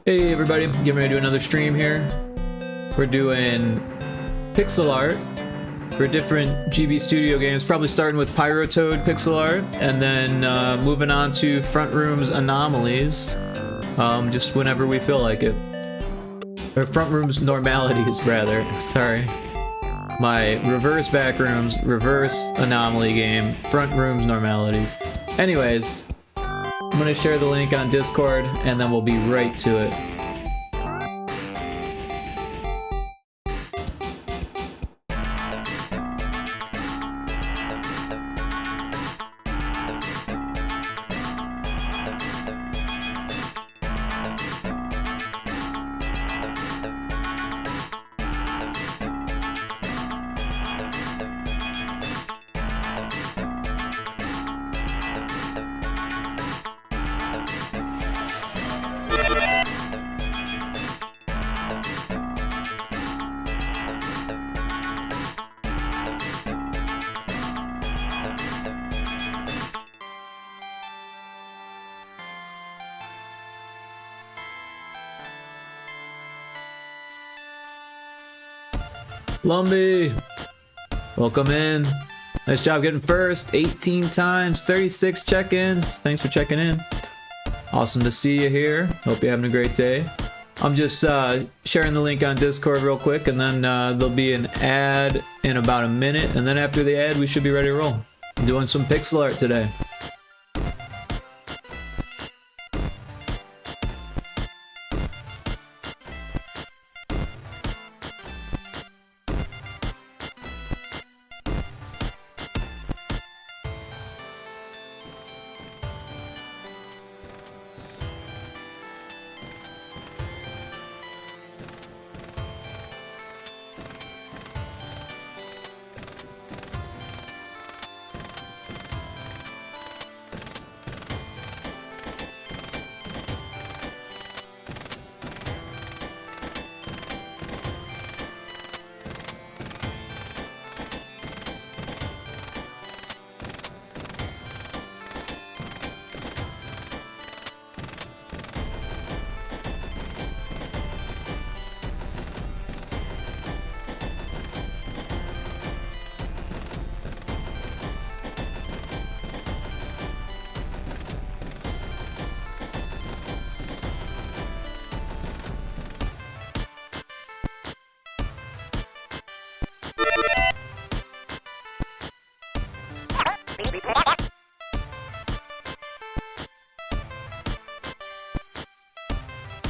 Hey everybody, getting ready to do another stream here. We're doing pixel art for different GB Studio games, probably starting with Pyrotoad pixel art, and then moving on to Frontrooms Anomalies, just whenever we feel like it. Or Frontrooms Normalities, rather, sorry. My reverse backrooms, reverse anomaly game, Frontrooms Normalities. Anyways, I'm gonna share the link on Discord, and then we'll be right to it. Lumbee, welcome in. Nice job getting first. 18 times, 36 check-ins. Thanks for checking in. Awesome to see you here. Hope you're having a great day. I'm just sharing the link on Discord real quick, and then there'll be an ad in about a minute, and then after the ad we should be ready to roll. I'm doing some pixel art today.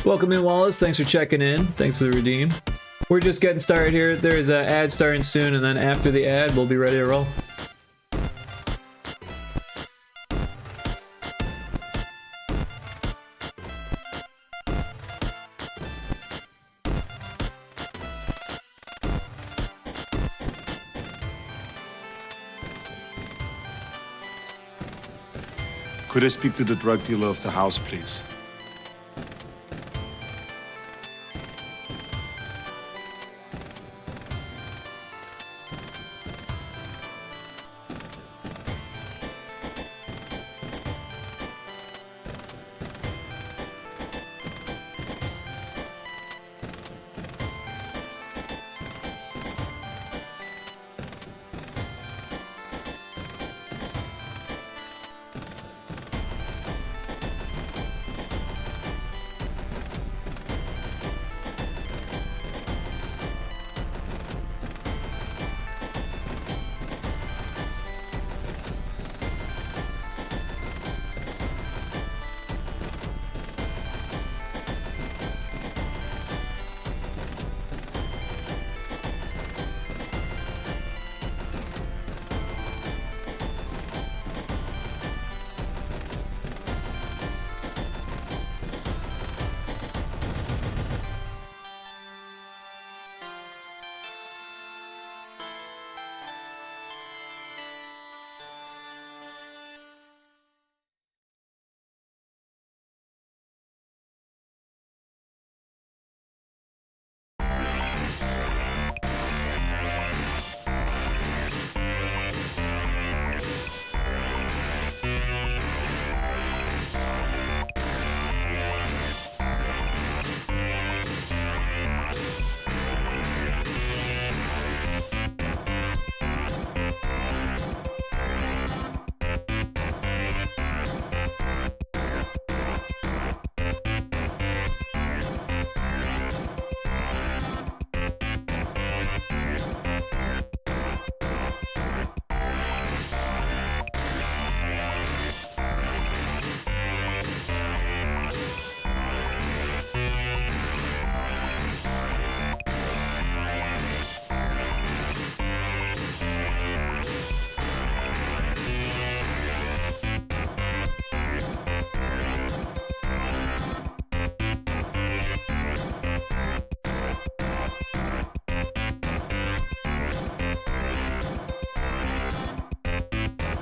Welcome in, Wallace. Thanks for checking in. Thanks for the redeem. We're just getting started here. There's an ad starting soon, and then after the ad, we'll be ready to roll. Could I speak to the drug dealer of the house, please?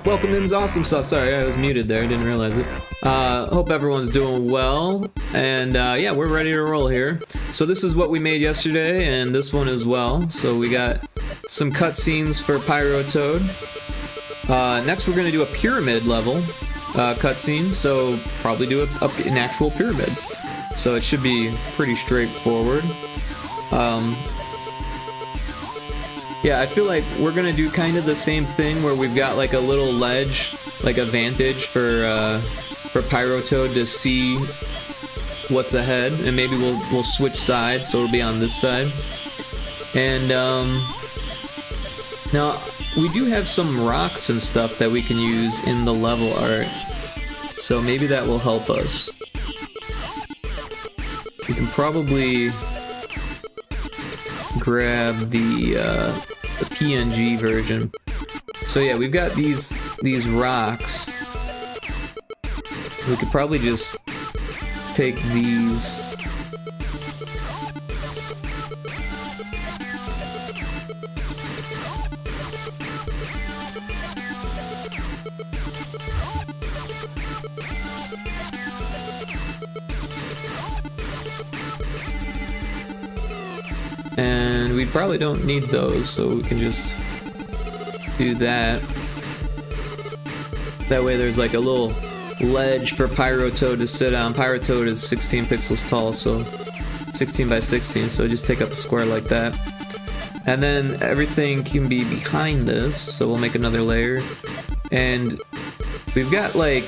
Welcome in, Awesome Sauce. Sorry, I was muted there. I didn't realize it. Hope everyone's doing well. And yeah, we're ready to roll here. So this is what we made yesterday, and this one as well. So we got some cutscenes for Pyrotoad. Next, we're going to do a pyramid level cutscene. So probably do an actual pyramid. So it should be pretty straightforward. Yeah, I feel like we're gonna do kind of the same thing where we've got like a little ledge, like a vantage for Pyrotoad to see what's ahead, and maybe we'll switch sides, so it'll be on this side. And now we do have some rocks and stuff that we can use in the level art, so maybe that will help us. We can probably grab the PNG version. So yeah, we've got these rocks. We could probably just take these. And we probably don't need those, so we can just do that. That way there's like a little ledge for Pyrotoad to sit on. Pyrotoad is 16 pixels tall, so 16 by 16, so just take up a square like that. And then everything can be behind this, so we'll make another layer. And we've got like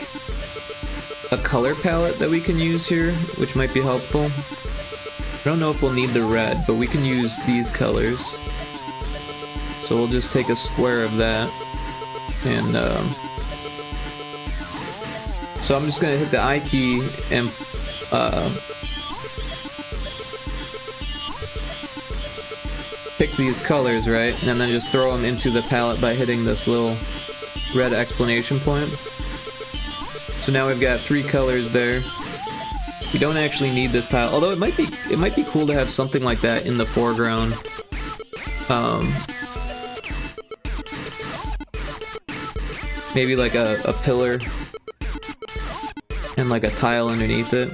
a color palette that we can use here, which might be helpful. I don't know if we'll need the red, but we can use these colors. So we'll just take a square of that, and so I'm just gonna hit the I key and pick these colors, right? And then just throw them into the palette by hitting this little red exclamation point. So now we've got 3 colors there. We don't actually need this tile, although it might be cool to have something like that in the foreground. Maybe like a pillar and like a tile underneath it.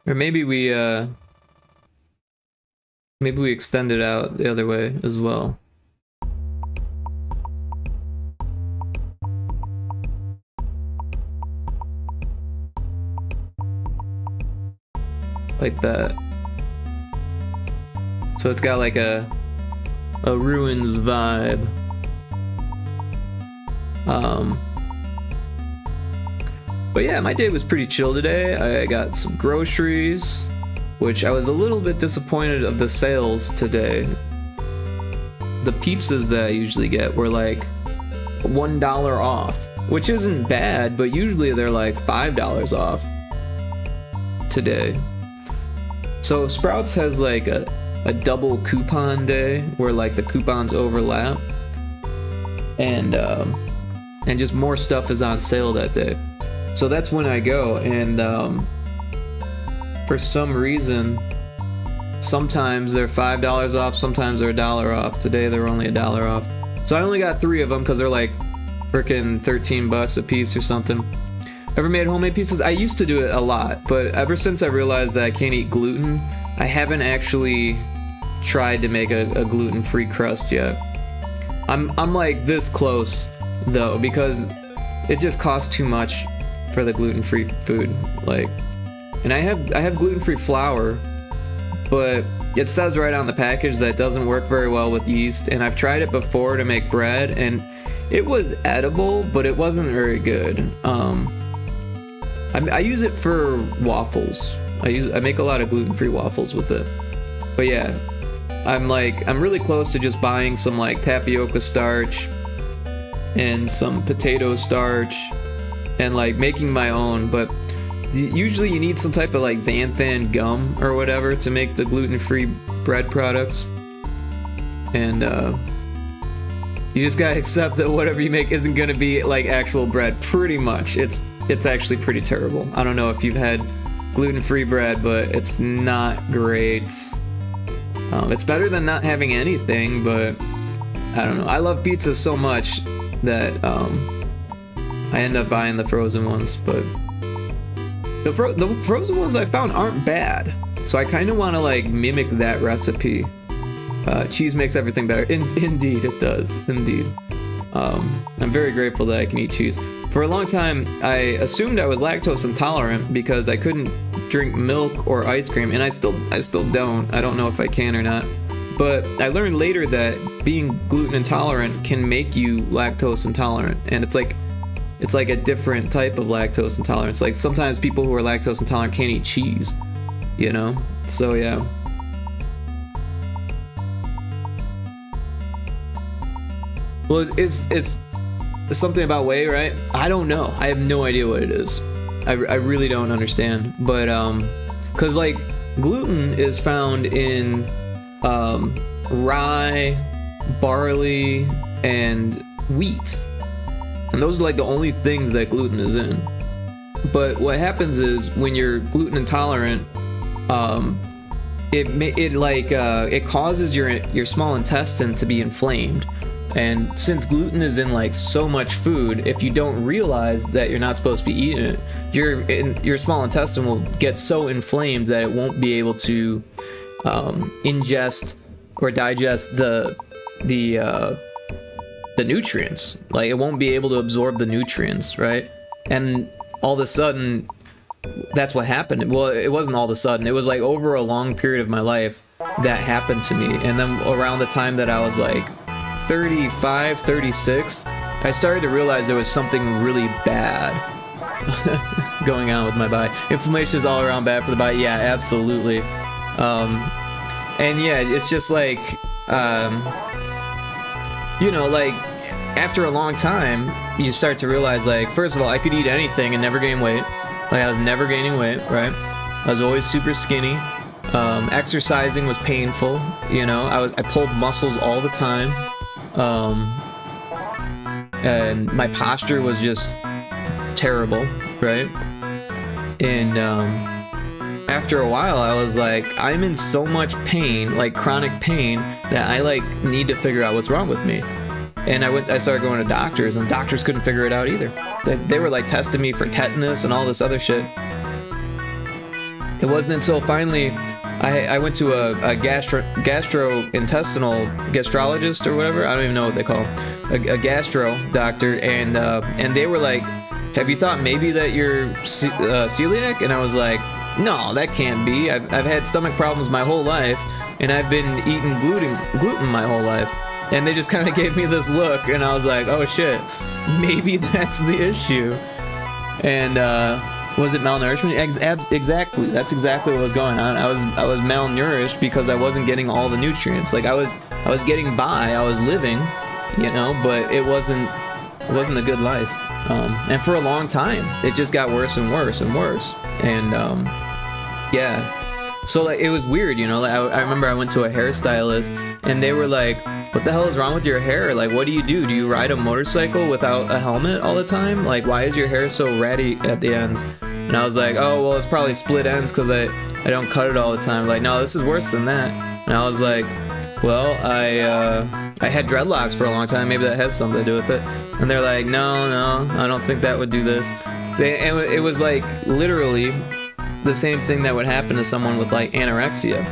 Or maybe we extend it out the other way as well. Like that. So it's got like a ruins vibe. But yeah, my day was pretty chill today. I got some groceries, which I was a little bit disappointed of the sales today. The pizzas that I usually get were like $1 off, which isn't bad, but usually they're like $5 off today. So Sprouts has like a double coupon day where like the coupons overlap, and just more stuff is on sale that day. So that's when I go, and for some reason, sometimes they're $5 off, sometimes they're $1 off. Today they're only $1 off. So I only got 3 of them because they're like freaking 13 bucks a piece or something. Ever made homemade pizzas? I used to do it a lot, but ever since I realized that I can't eat gluten, I haven't actually tried to make a gluten-free crust yet. I'm like this close though, because it just costs too much for the gluten-free food. Like, and I have gluten-free flour, but it says right on the package that it doesn't work very well with yeast, and I've tried it before to make bread, and it was edible, but it wasn't very good. I use it for waffles. I make a lot of gluten-free waffles with it. But yeah, I'm really close to just buying some like tapioca starch and some potato starch and like making my own, but usually you need some type of like xanthan gum or whatever to make the gluten-free bread products. And you just gotta accept that whatever you make isn't gonna be like actual bread, pretty much. It's actually pretty terrible. I don't know if you've had gluten-free bread, but it's not great. It's better than not having anything, but I don't know. I love pizza so much that I end up buying the frozen ones, but the frozen ones I found aren't bad, so I kind of want to like mimic that recipe. Cheese makes everything better. Indeed, it does. Indeed. I'm very grateful that I can eat cheese. For a long time, I assumed I was lactose intolerant because I couldn't drink milk or ice cream, and I still don't. I don't know if I can or not. But I learned later that being gluten intolerant can make you lactose intolerant, and it's like a different type of lactose intolerance. Like sometimes people who are lactose intolerant can't eat cheese, you know? So yeah. Well, it's something about whey, right? I don't know. I have no idea what it is. I really don't understand. But cause like gluten is found in rye, barley, and wheat. And those are like the only things that gluten is in. But what happens is when you're gluten intolerant, it causes your small intestine to be inflamed. And since gluten is in like so much food, if you don't realize that you're not supposed to be eating it, your small intestine will get so inflamed that it won't be able to ingest or digest the nutrients. Like it won't be able to absorb the nutrients, right? And all of a sudden, that's what happened. Well, it wasn't all of a sudden. It was like over a long period of my life that happened to me. And then around the time that I was like 35, 36, I started to realize there was something really bad going on with my body. Inflammation is all around bad for the body. Yeah, absolutely. And yeah, it's just like, you know, like after a long time, you start to realize like, first of all, I could eat anything and never gain weight. Like I was never gaining weight, right? I was always super skinny. Exercising was painful, you know. I pulled muscles all the time. And my posture was just terrible, right? And after a while I was like, I'm in so much pain, like chronic pain, that I like need to figure out what's wrong with me. And I started going to doctors, and doctors couldn't figure it out either. They were like testing me for tetanus and all this other shit. It wasn't until finally I went to a gastrointestinal gastrologist or whatever. I don't even know what they call him. A gastro doctor, and they were like, have you thought maybe that you're celiac? And I was like, no, that can't be. I've had stomach problems my whole life, and I've been eating gluten my whole life. And they just kind of gave me this look, and I was like, oh shit, maybe that's the issue. And was it malnourishment? Exactly. That's exactly what was going on. I was malnourished because I wasn't getting all the nutrients. Like I was getting by, I was living, you know, but it wasn't a good life. And for a long time, it just got worse and worse and worse. And yeah. So like it was weird, you know. Like I remember I went to a hairstylist, and they were like, "What the hell is wrong with your hair? Like, what do you do? Do you ride a motorcycle without a helmet all the time? Like, why is your hair so ratty at the ends?" And I was like, "Oh, well, it's probably split ends because I don't cut it all the time." Like, no, this is worse than that. And I was like, "Well, I had dreadlocks for a long time. Maybe that has something to do with it." And they're like, "No, I don't think that would do this." And it was like literally the same thing that would happen to someone with like anorexia,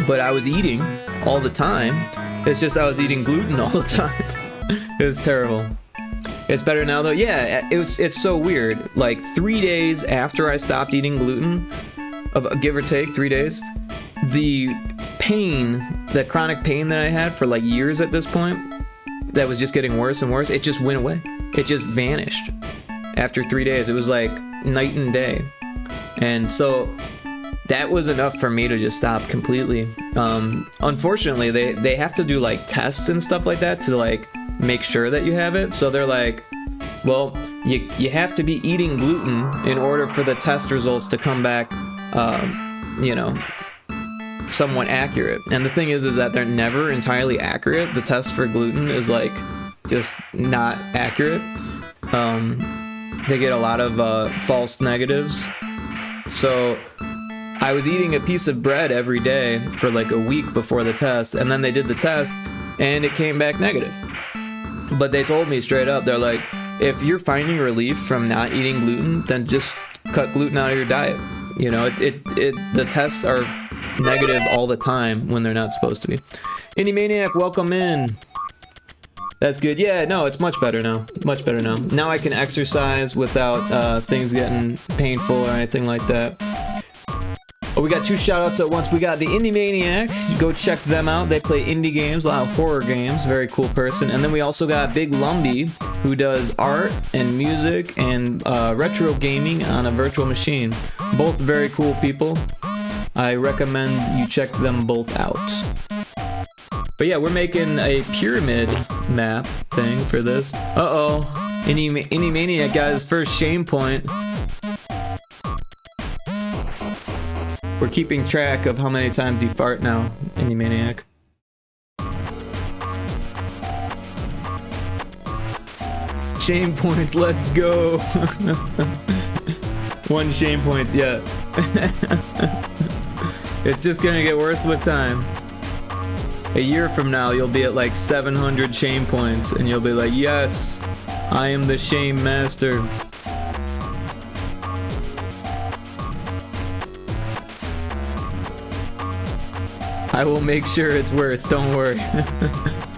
but I was eating all the time. It's just I was eating gluten all the time. It was terrible. It's better now though. Yeah, it's so weird. Like 3 days after I stopped eating gluten, give or take 3 days, the pain, the chronic pain that I had for like years at this point, that was just getting worse and worse, it just went away. It just vanished after 3 days. It was like night and day. And so that was enough for me to just stop completely. Unfortunately, they have to do like tests and stuff like that to like make sure that you have it. So they're like, well, you have to be eating gluten in order for the test results to come back, you know, somewhat accurate. And the thing is that they're never entirely accurate. The test for gluten is like just not accurate. They get a lot of false negatives. So I was eating a piece of bread every day for like a week before the test, and then they did the test and it came back negative. But they told me straight up, they're like, if you're finding relief from not eating gluten, then just cut gluten out of your diet. You know, the tests are negative all the time when they're not supposed to be. Indie Maniac, welcome in. That's good. Yeah, no, it's much better now. Much better now. Now I can exercise without things getting painful or anything like that. Oh, we got 2 shout-outs at once. We got the Indie Maniac. Go check them out. They play indie games, a lot of horror games. Very cool person. And then we also got Big Lumbee, who does art and music and retro gaming on a virtual machine. Both very cool people. I recommend you check them both out. But yeah, we're making a pyramid map thing for this. Uh-oh. Indie Maniac got his first shame point. We're keeping track of how many times you fart now, Indie Maniac. Shame points, let's go. 1 shame points, yeah. It's just gonna get worse with time. A year from now, you'll be at like 700 shame points, and you'll be like, yes, I am the shame master. I will make sure it's worse, don't worry.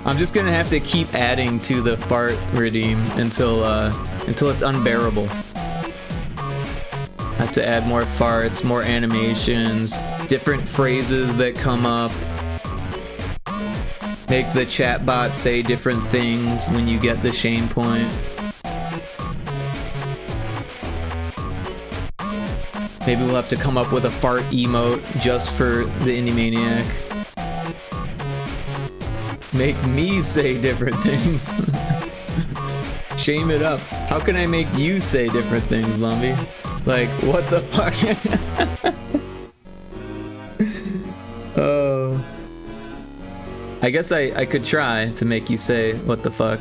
I'm just gonna have to keep adding to the fart redeem until it's unbearable. I have to add more farts, more animations, different phrases that come up. Make the chatbot say different things when you get the shame point. Maybe we'll have to come up with a fart emote just for the Indie Maniac. Make me say different things. Shame it up. How can I make you say different things, Lumbee? Like, what the fuck? Oh. I guess I could try to make you say, what the fuck?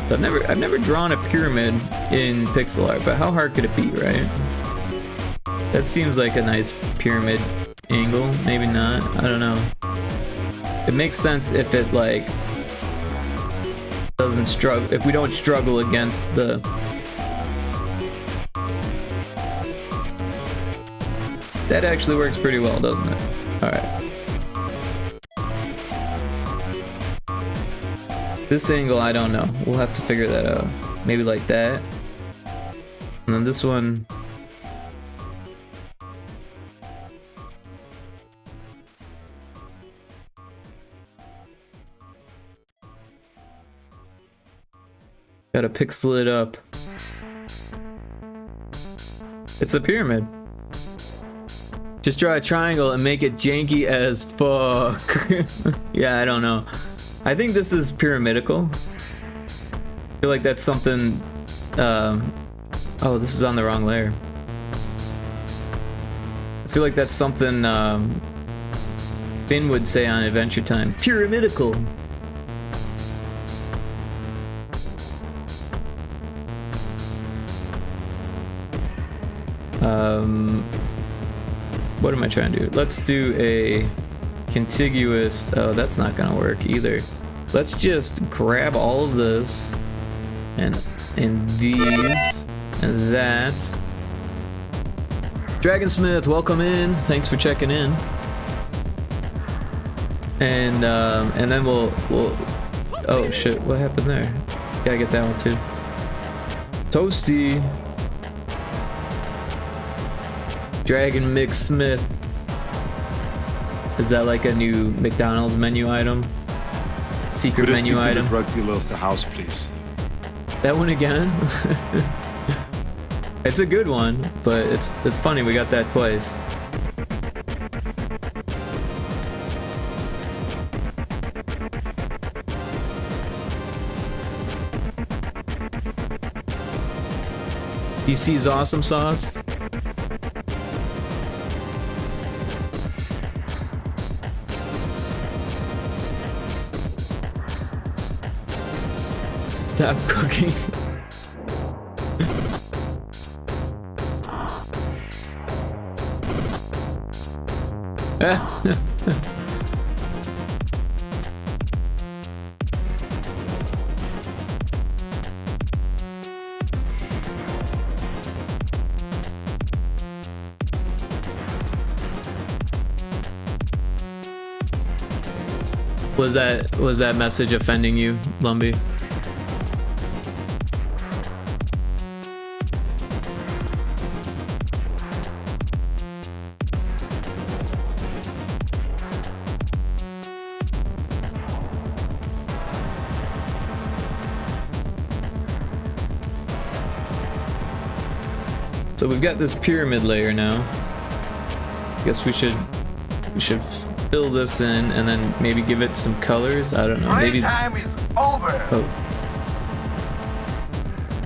So I've never drawn a pyramid in pixel art, but how hard could it be, right? That seems like a nice pyramid angle. Maybe not. I don't know. It makes sense if it like doesn't struggle, if we don't struggle against the that actually works pretty well, doesn't it? Alright. This angle, I don't know. We'll have to figure that out. Maybe like that. And then this one. Gotta pixel it up. It's a pyramid. Just draw a triangle and make it janky as fuck. Yeah, I don't know. I think this is pyramidical. I feel like that's something... oh, this is on the wrong layer. I feel like that's something Finn would say on Adventure Time. Pyramidical! What am I trying to do? Let's do a contiguous... Oh, that's not gonna work either. Let's just grab all of this and these and that. Dragonsmith, welcome in. Thanks for checking in. And then we'll oh shit, what happened there? Gotta get that one too. Toasty. Dragon Mix Smith. Is that like a new McDonald's menu item? Secret Could I menu speak to item? the drug dealer of the house, please? That one again? It's a good one, but it's funny we got that twice. You see awesome sauce? Stop cooking. Was that message offending you, Lumby? So we've got this pyramid layer now. I guess we should fill this in and then maybe give it some colors. I don't know. Maybe Playtime is over. Oh.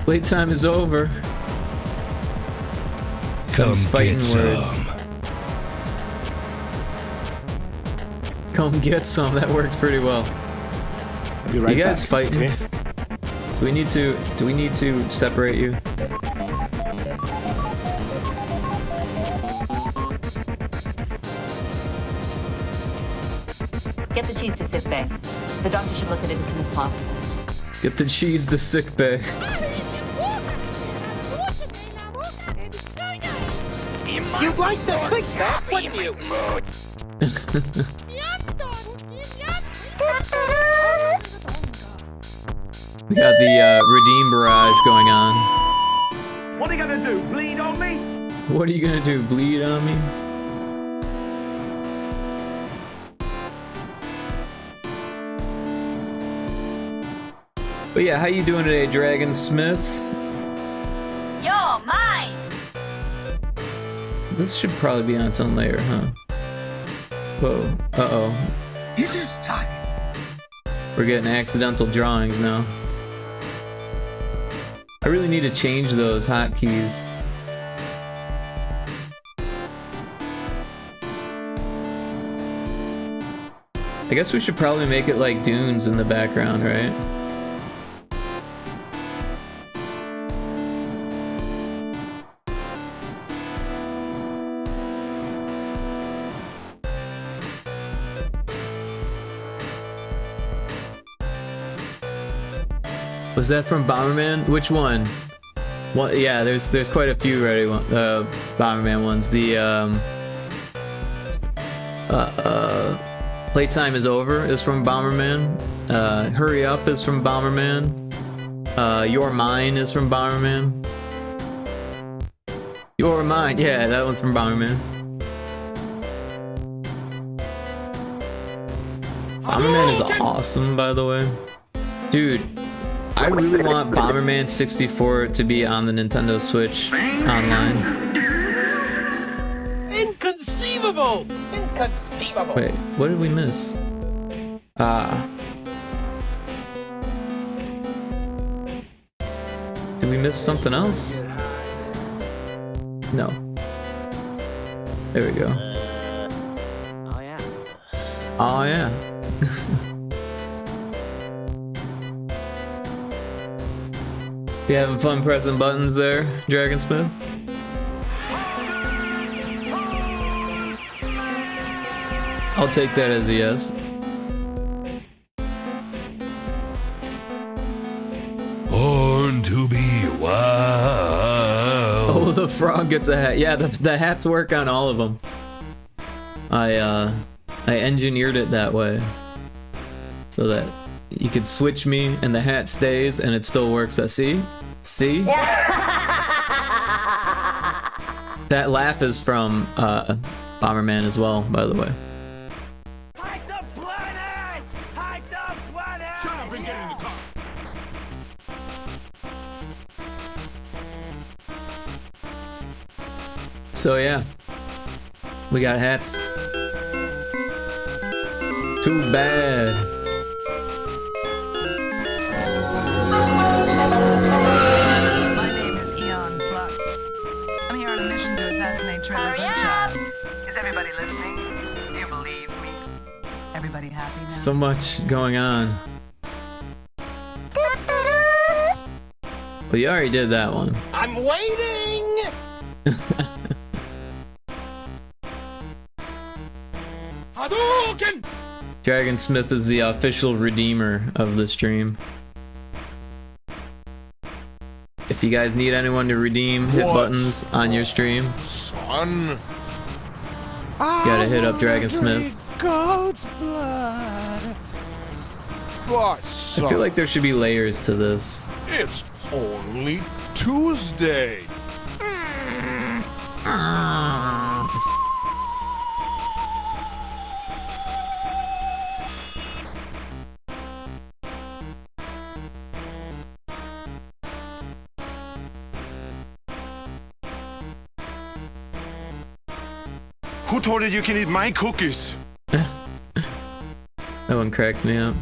Playtime is over. Comes fighting words. Come get some. That works pretty well. I'll be right You guys back, fighting? okay? Do we need to separate you? Get the cheese to sick bay. The doctor should look at it as soon as possible. Get the cheese to sick bay. You like the big fat, wouldn't you? We got the Redeem Barrage going on. What are you gonna do? Bleed on me? What are you gonna do? Bleed on me? But yeah, how you doing today, Dragon Smith? You're mine! This should probably be on its own layer, huh? Whoa. Uh-oh. It is time. We're getting accidental drawings now. I really need to change those hotkeys. I guess we should probably make it like dunes in the background, right? Was that from Bomberman? Which one? What? Yeah, there's quite a few already. Bomberman ones. The Playtime is Over is from Bomberman. Hurry Up is from Bomberman. You're Mine is from Bomberman. You're Mine, yeah, that one's from Bomberman. Bomberman is awesome, by the way. Dude, I really want Bomberman 64 to be on the Nintendo Switch online. Inconceivable! Inconceivable! Wait, what did we miss? Did we miss something else? No. There we go. Oh yeah. Oh yeah. You having fun pressing buttons there, Dragonsmith? I'll take that as a yes. Born to be wild. Oh, the frog gets a hat. Yeah, the hats work on all of them. I engineered it that way so that you could switch me and the hat stays and it still works. See? See? That laugh is from Bomberman as well, by the way. Hide the planet! Hide the planet! Shut up and get in the car! So yeah, we got hats. Too bad. My name is Eon Flux. I'm here on a mission to assassinate Trevor Goodchild. Is everybody listening? Do you believe me? Everybody happy now? So much going on. Well, you already did that one. I'm waiting! Hadouken! Dragonsmith is the official redeemer of the stream. If you guys need anyone to redeem, hit buttons on your stream. Son. You gotta hit up Dragonsmith. Goat's blood. Boss, I feel like there should be layers to this. It's only Tuesday. who told you you can eat my cookies? That one cracks me up.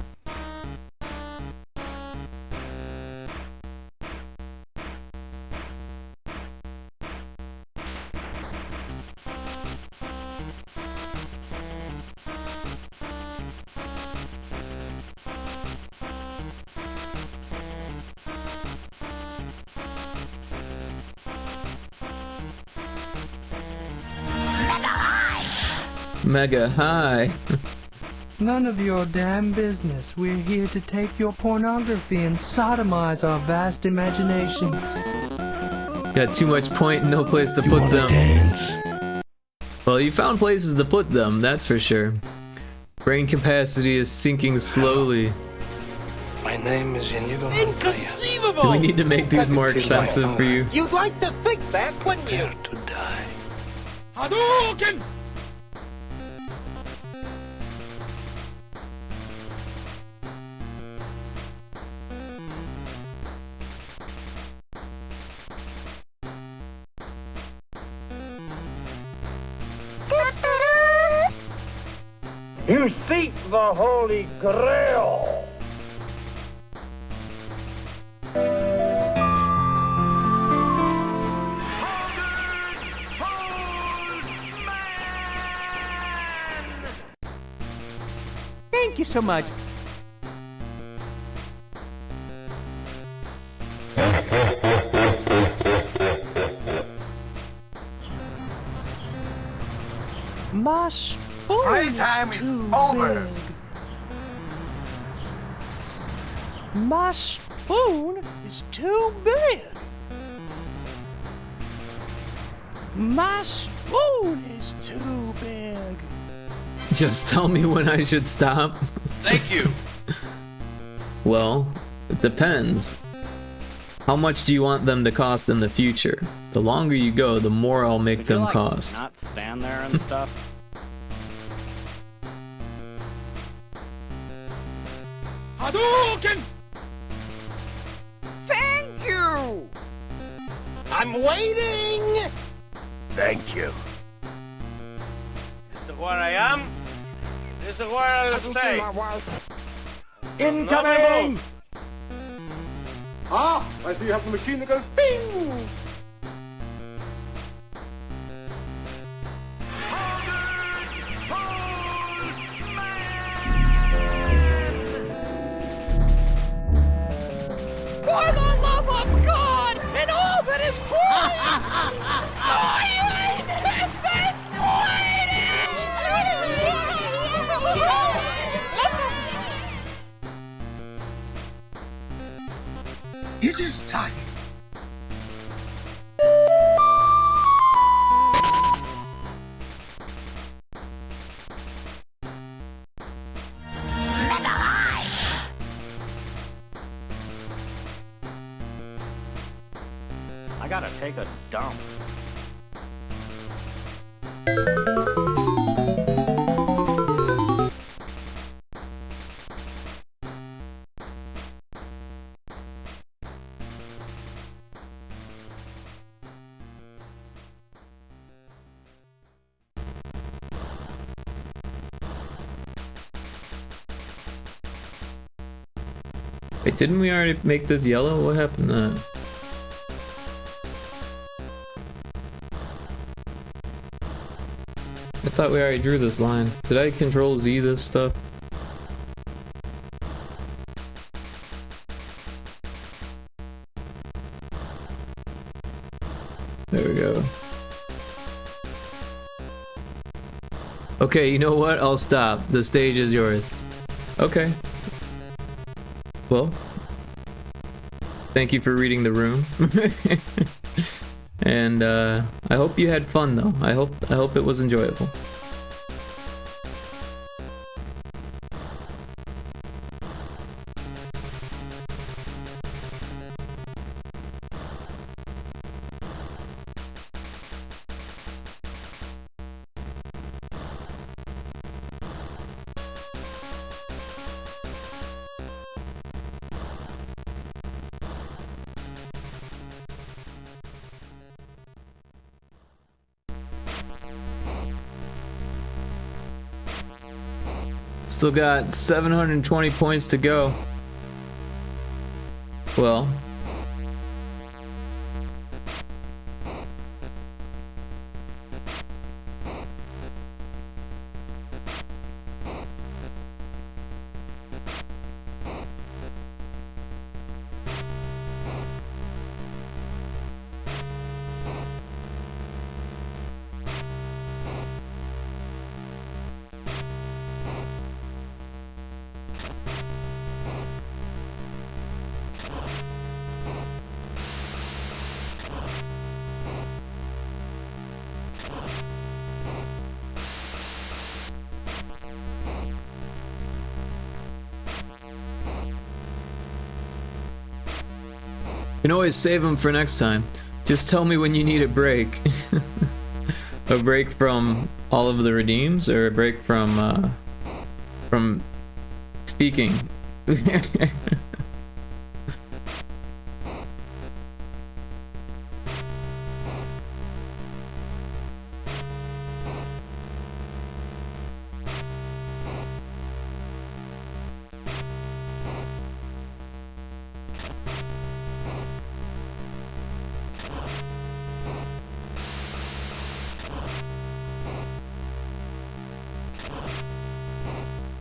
Mega high. None of your damn business. We're here to take your pornography and sodomize our vast imaginations. Got too much point and no place to put them. Well, you found places to put them, that's for sure. Brain capacity is sinking slowly. My name is Inigo Montoya. Inconceivable! Do we need to make these more expensive for you? You'd like to think that, wouldn't you? Prepare to die. Hadouken! You seek the Holy Grail! Thank you so much. My spoon Playtime is is too over. big. My spoon is too big. My spoon is too big. Just tell me when I should stop. Thank you. Well, it depends. How much do you want them to cost in the future? The longer you go, the more I'll make them cost. Not stand there and stuff. Hadouken! Thank you! I'm waiting! Thank you. This is where I am. This is where I'll stay. Incoming! Ah, I see you have the machine that goes bing! For the love of God and all that is holy, It is time. I gotta take a dump. Wait, didn't we already make this yellow? What happened to that? I thought we already drew this line. Did I control Z this stuff? There we go. Okay, you know what? I'll stop. The stage is yours. Okay. Well, thank you for reading the room. And I hope you had fun though. I hope it was enjoyable. Still got 720 points to go. Well, you can always save them for next time. Just tell me when you need a break. A break from all of the redeems, or a break from speaking.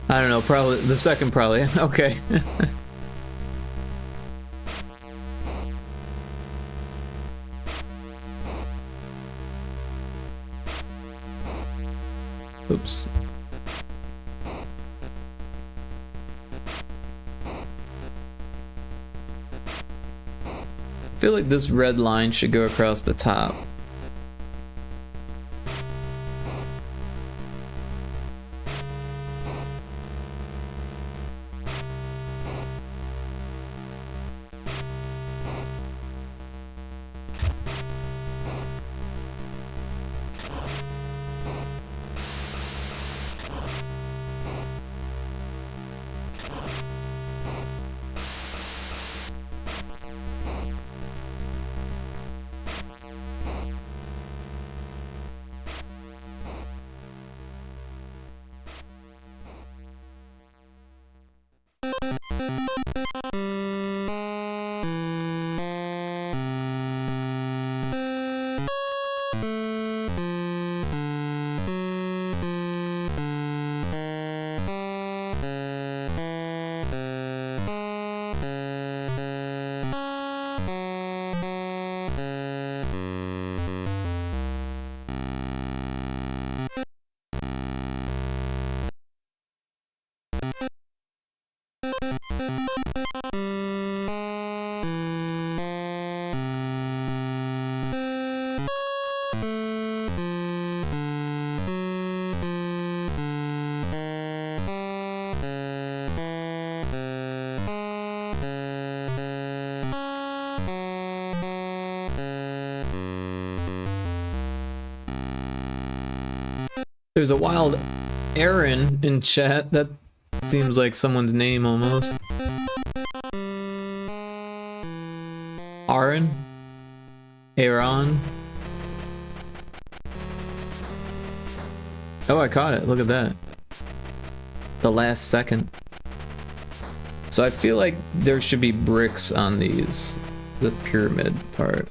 I don't know, probably the second, probably. Okay. Oops. I feel like this red line should go across the top. There's a wild Aaron in chat. That seems like someone's name almost. Aaron? Aaron? Oh, I caught it. Look at that. The last second. So I feel like there should be bricks on these, the pyramid part.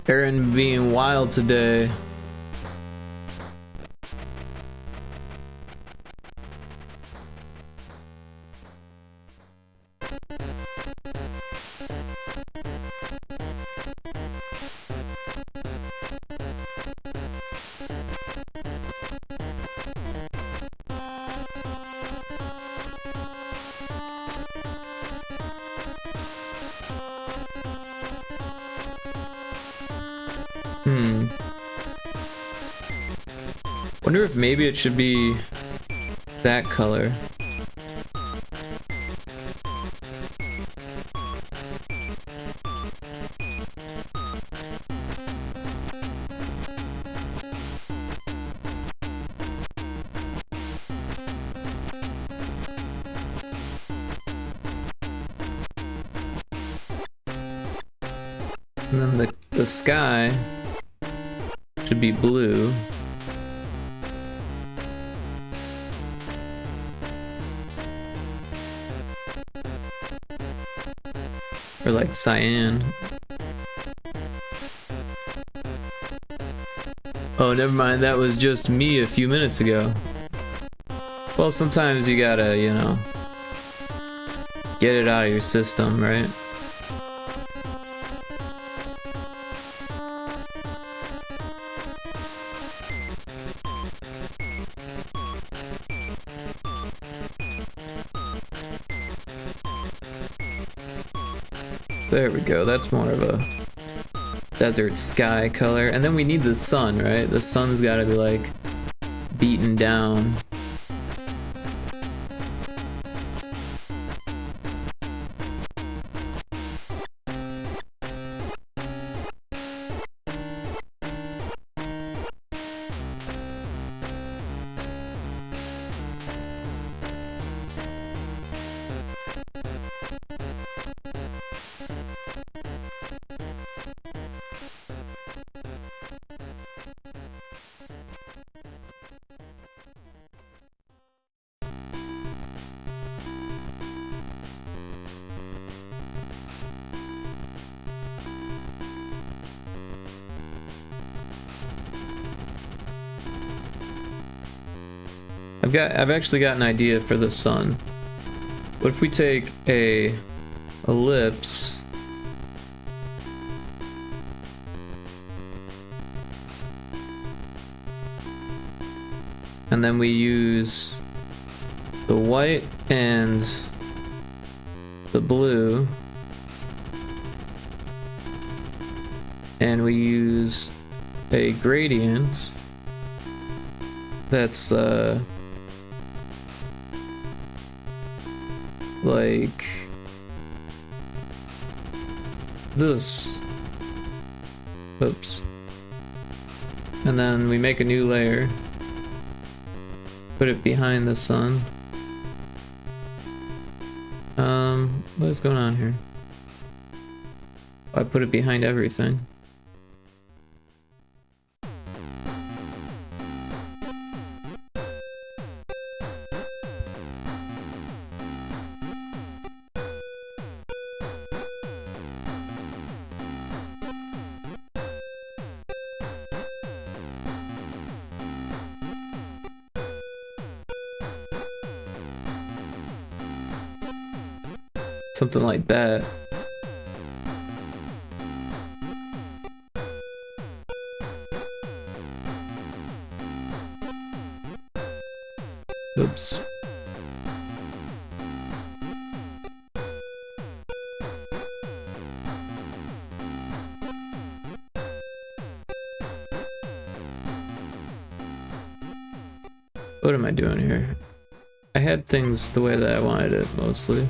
Aaron being wild today. Wonder if maybe it should be that color. And then the sky should be blue. Or like cyan. Oh, never mind, that was just me a few minutes ago. Well, sometimes you gotta, you know, get it out of your system, right? There we go, that's more of a desert sky color. And then we need the sun, right? The sun's gotta be like beaten down. I've actually got an idea for the sun. What if we take a ellipse and then we use the white and the blue and we use a gradient that's like this. Oops. And then we make a new layer, put it behind the sun. What is going on here? I put it behind everything. Something like that. Oops. What am I doing here? I had things the way that I wanted it, mostly.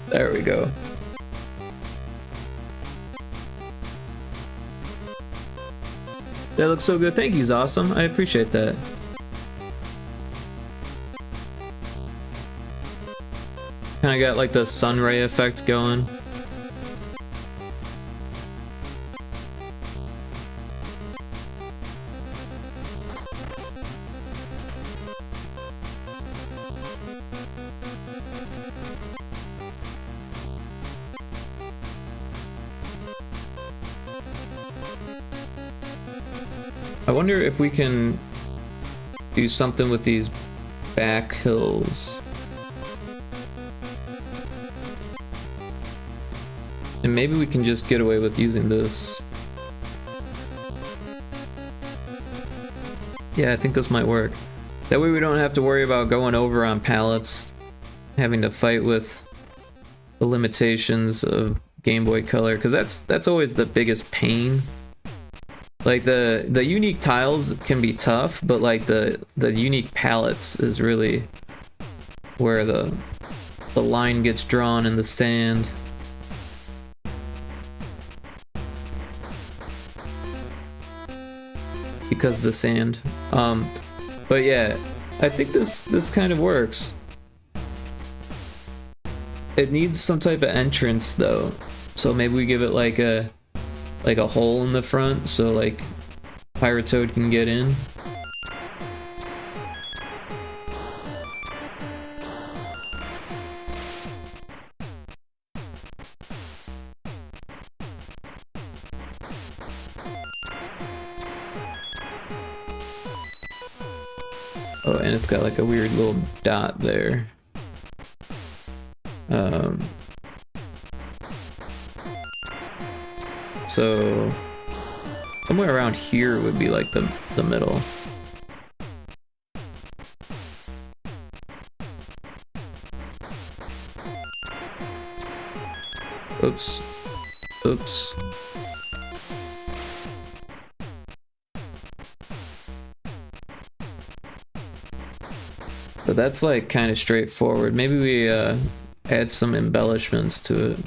There we go. That looks so good. Thank you, Awesome. I appreciate that. Kind of got like the sun ray effect going. I wonder if we can do something with these back hills. And maybe we can just get away with using this. Yeah, I think this might work. That way we don't have to worry about going over on pallets, having to fight with the limitations of Game Boy Color, because that's always the biggest pain. Like the unique tiles can be tough, but like the unique palettes is really where the line gets drawn in the sand. Because of the sand. But yeah, I think this kind of works. It needs some type of entrance though, so maybe we give it like a hole in the front so like Pyrotoad can get in. Oh, and it's got like a weird little dot there. So somewhere around here would be like the middle. Oops. Oops. So that's like kind of straightforward. Maybe we add some embellishments to it.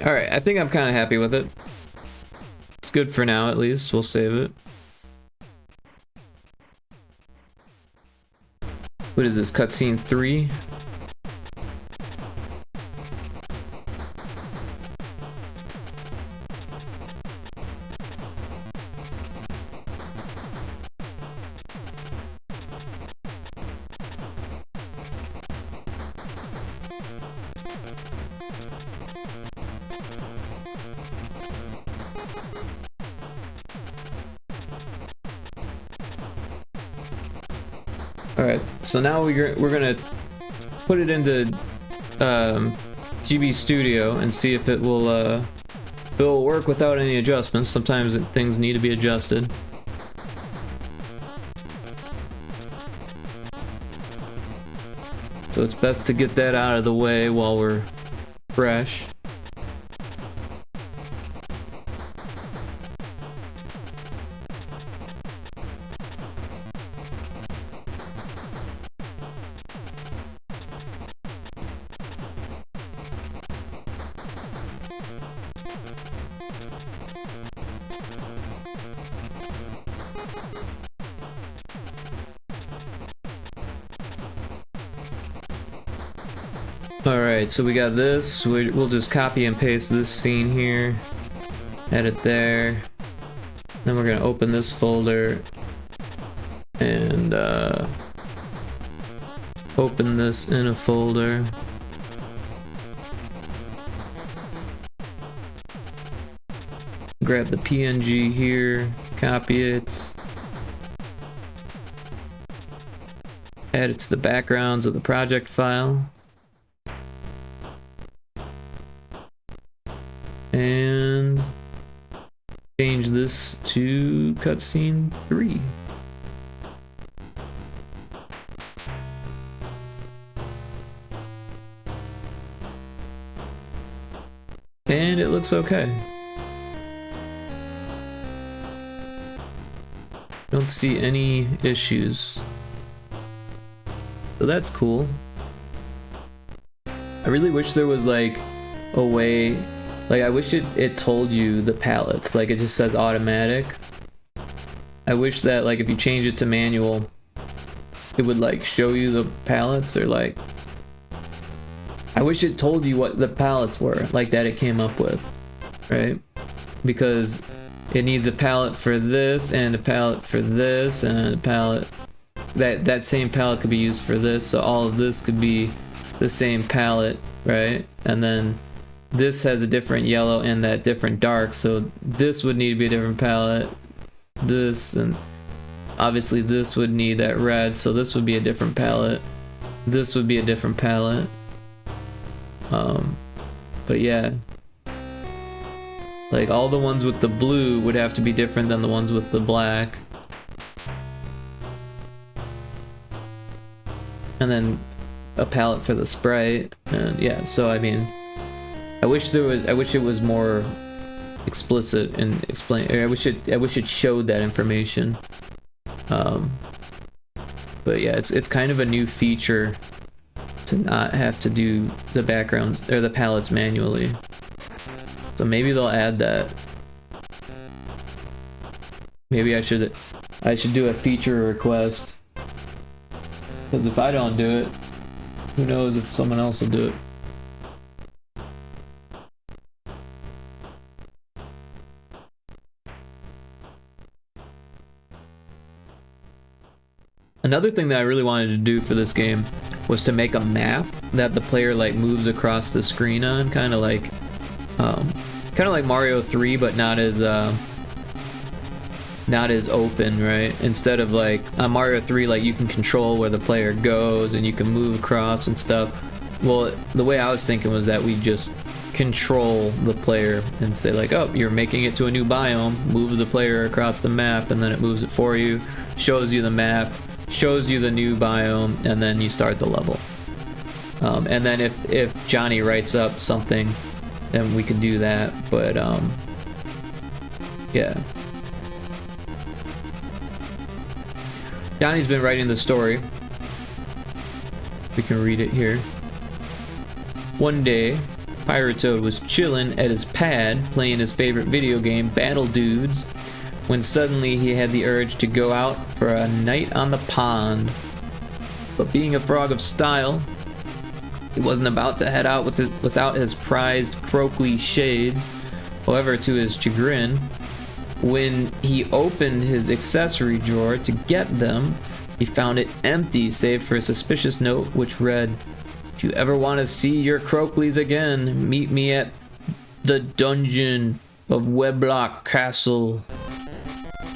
Alright, I think I'm kind of happy with it. It's good for now, at least. We'll save it. What is this, cutscene 3? Alright, so now we're gonna put it into GB Studio and see if it will work without any adjustments. Sometimes things need to be adjusted. So it's best to get that out of the way while we're fresh. Alright, so we got this. We'll just copy and paste this scene here. Edit there. Then we're gonna open this folder and open this in a folder. Grab the PNG here, copy it. Add it to the backgrounds of the project file. And change this to cutscene 3. And it looks okay. Don't see any issues. So that's cool. I really wish there was like a way, like I wish it told you the palettes, like it just says automatic. I wish that like if you change it to manual, it would like show you the palettes, or like I wish it told you what the palettes were, like that it came up with, right? Because it needs a palette for this and a palette for this and a palette that same palette could be used for this, so all of this could be the same palette, right? And then this has a different yellow and that different dark, so this would need to be a different palette. This, and obviously this would need that red, so this would be a different palette. This would be a different palette. But yeah, like all the ones with the blue would have to be different than the ones with the black. And then a palette for the sprite, and yeah, so I mean, I wish it was more explicit and explain, or I wish it showed that information. But yeah, it's kind of a new feature to not have to do the backgrounds or the palettes manually. So maybe they'll add that. Maybe I should do a feature request. Because if I don't do it, who knows if someone else will do it. Another thing that I really wanted to do for this game was to make a map that the player like moves across the screen on, kind of like Mario 3, but not as open, right? Instead of like on Mario 3, like you can control where the player goes and you can move across and stuff. Well, the way I was thinking was that we just control the player and say like, oh, you're making it to a new biome, move the player across the map, and then it moves it for you, shows you the map, shows you the new biome, and then you start the level. And then if Johnny writes up something, then we could do that. But yeah, Johnny's been writing the story. We can read it here. One day, Pyrotoad was chilling at his pad playing his favorite video game, Battle Dudes, when suddenly he had the urge to go out for a night on the pond. But being a frog of style, he wasn't about to head out without his prized Croakley shades. However, to his chagrin, when he opened his accessory drawer to get them, he found it empty save for a suspicious note which read, "If you ever want to see your Croakleys again, meet me at the dungeon of Weblock Castle."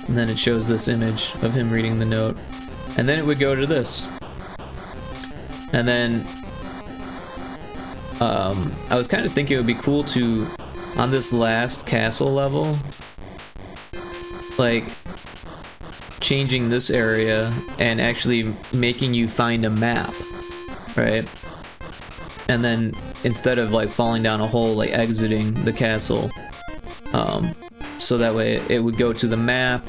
And then it shows this image of him reading the note. And then it would go to this. And then I was kind of thinking it would be cool to, on this last castle level, like changing this area and actually making you find a map, right? And then instead of like falling down a hole, like exiting the castle, so that way it would go to the map,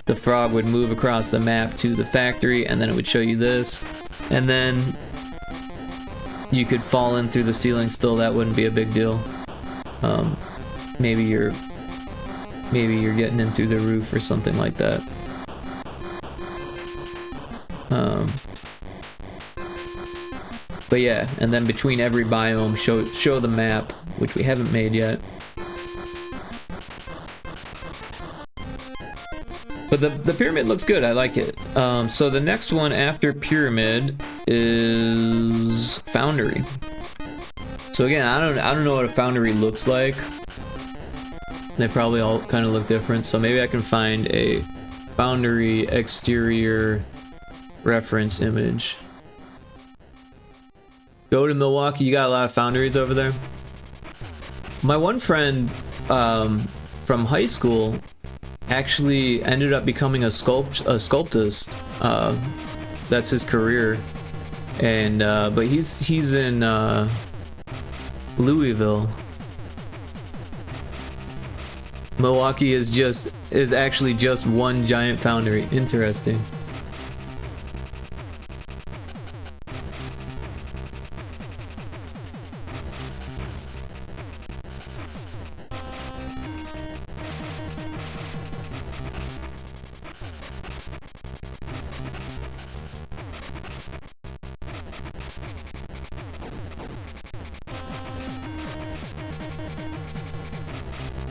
the frog would move across the map to the factory, and then it would show you this, and then you could fall in through the ceiling still. That wouldn't be a big deal. Maybe you're getting in through the roof or something like that. But yeah, and then between every biome, show the map, which we haven't made yet. But the pyramid looks good. I like it. So the next one after pyramid is foundry. So again, I don't know what a foundry looks like. They probably all kind of look different. So maybe I can find a foundry exterior reference image. Go to Milwaukee. You got a lot of foundries over there. My one friend from high school actually ended up becoming a sculptist. That's his career, and but he's in Louisville. Milwaukee is actually just one giant foundry. Interesting.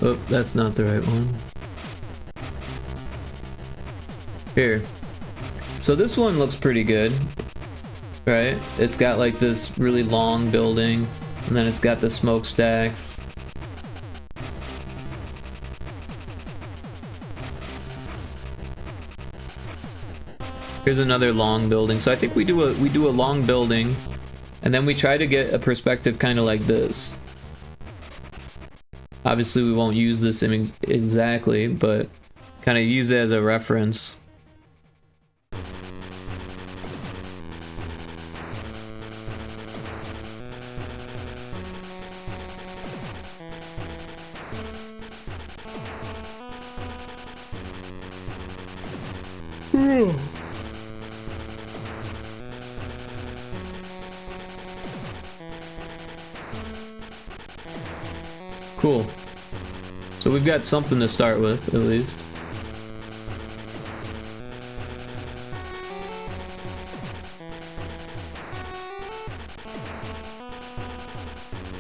Oh, that's not the right one. Here. So this one looks pretty good, right? It's got like this really long building, and then it's got the smokestacks. Here's another long building. So I think we do a long building, and then we try to get a perspective kind of like this. Obviously, we won't use this image exactly, but kind of use it as a reference. Cool. So we've got something to start with, at least.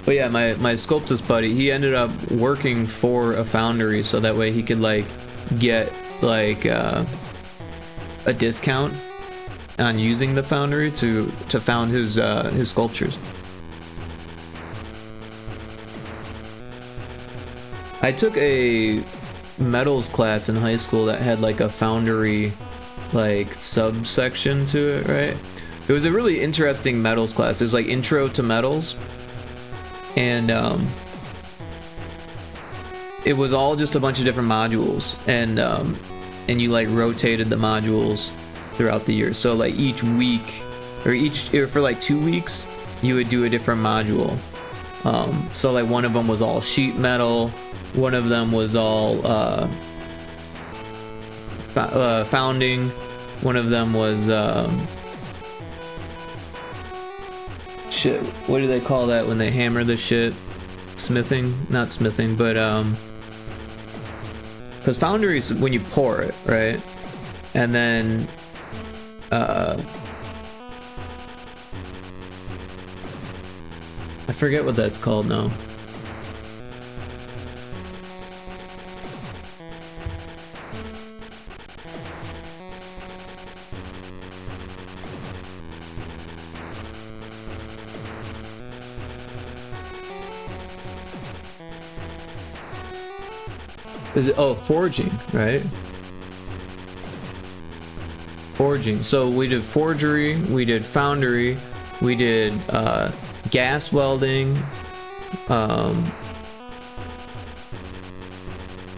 But yeah, my sculptist buddy, he ended up working for a foundry, so that way he could like get like a discount on using the foundry to found his sculptures. I took a metals class in high school that had like a foundry like subsection to it, right? It was a really interesting metals class. It was like intro to metals, and it was all just a bunch of different modules, and you like rotated the modules throughout the year. So like each week or for like 2 weeks you would do a different module. So like one of them was all sheet metal, one of them was all founding, one of them was shit, what do they call that when they hammer the shit? Smithing? Not smithing, but because foundry is when you pour it, right? And then I forget what that's called now. Is it, oh, forging, right? Forging. So we did forgery, we did foundry, we did gas welding.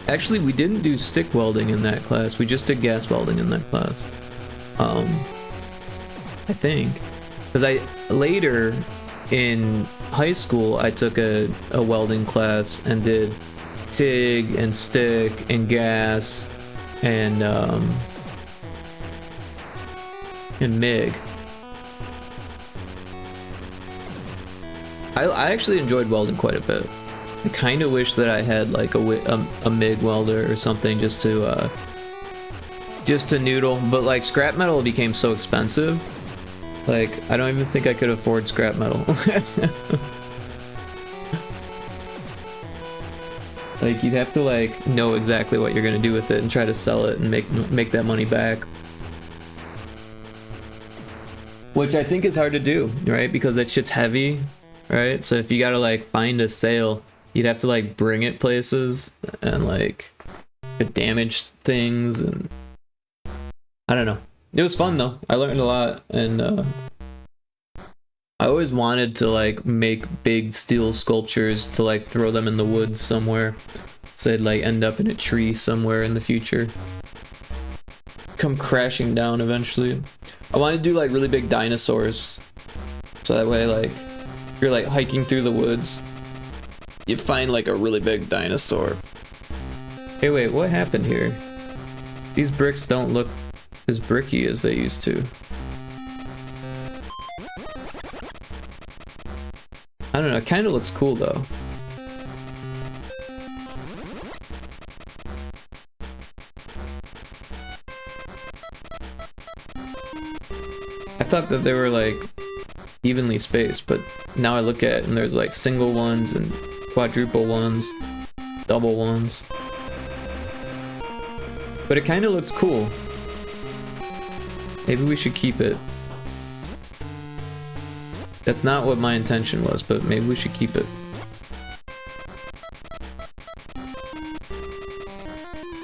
Actually, we didn't do stick welding in that class. We just did gas welding in that class. I think, because later in high school I took a welding class and did TIG and stick and gas and MIG. I actually enjoyed welding quite a bit. I kind of wish that I had like a MIG welder or something just to noodle, but like scrap metal became so expensive Like, I don't even think I could afford scrap metal. Like, you'd have to like know exactly what you're gonna do with it and try to sell it and make that money back. Which I think is hard to do, right? Because that shit's heavy, right? So if you gotta like find a sale, you'd have to like bring it places and like damage things, and I don't know. It was fun though. I learned a lot, and I always wanted to like make big steel sculptures to like throw them in the woods somewhere, so they'd like end up in a tree somewhere in the future, come crashing down eventually. I wanted to do like really big dinosaurs, so that way like if you're like hiking through the woods, you find like a really big dinosaur. Hey, wait, what happened here? These bricks don't look as bricky as they used to. I don't know, it kind of looks cool though. I thought that they were like evenly spaced, but now I look at it and there's like single ones and quadruple ones, double ones. But it kind of looks cool. Maybe we should keep it. That's not what my intention was, but maybe we should keep it.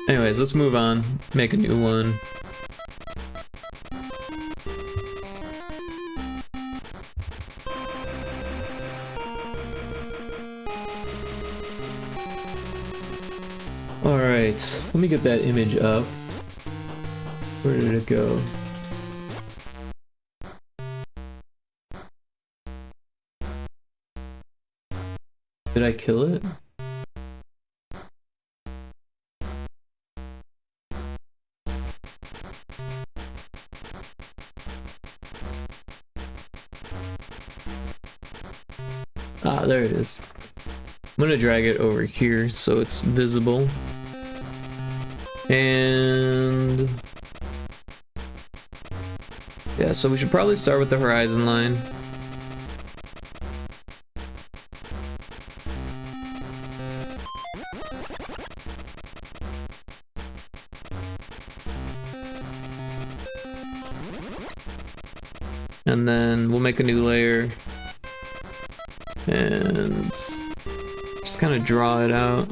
Anyways, let's move on. Make a new one. Alright, let me get that image up. Where did it go? Did I kill it? Ah, there it is. I'm gonna drag it over here so it's visible. And yeah, so we should probably start with the horizon line. And then we'll make a new layer and just kind of draw it out.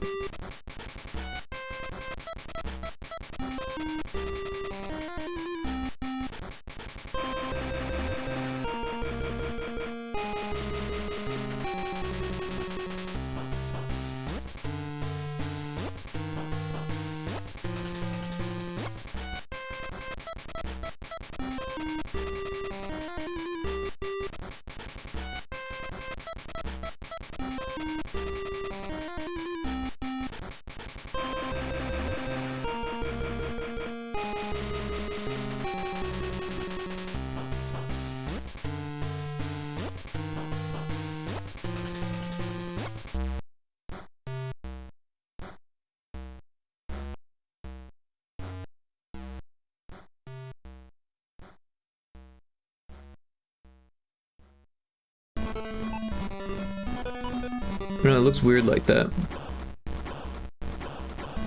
I don't know, it looks weird like that.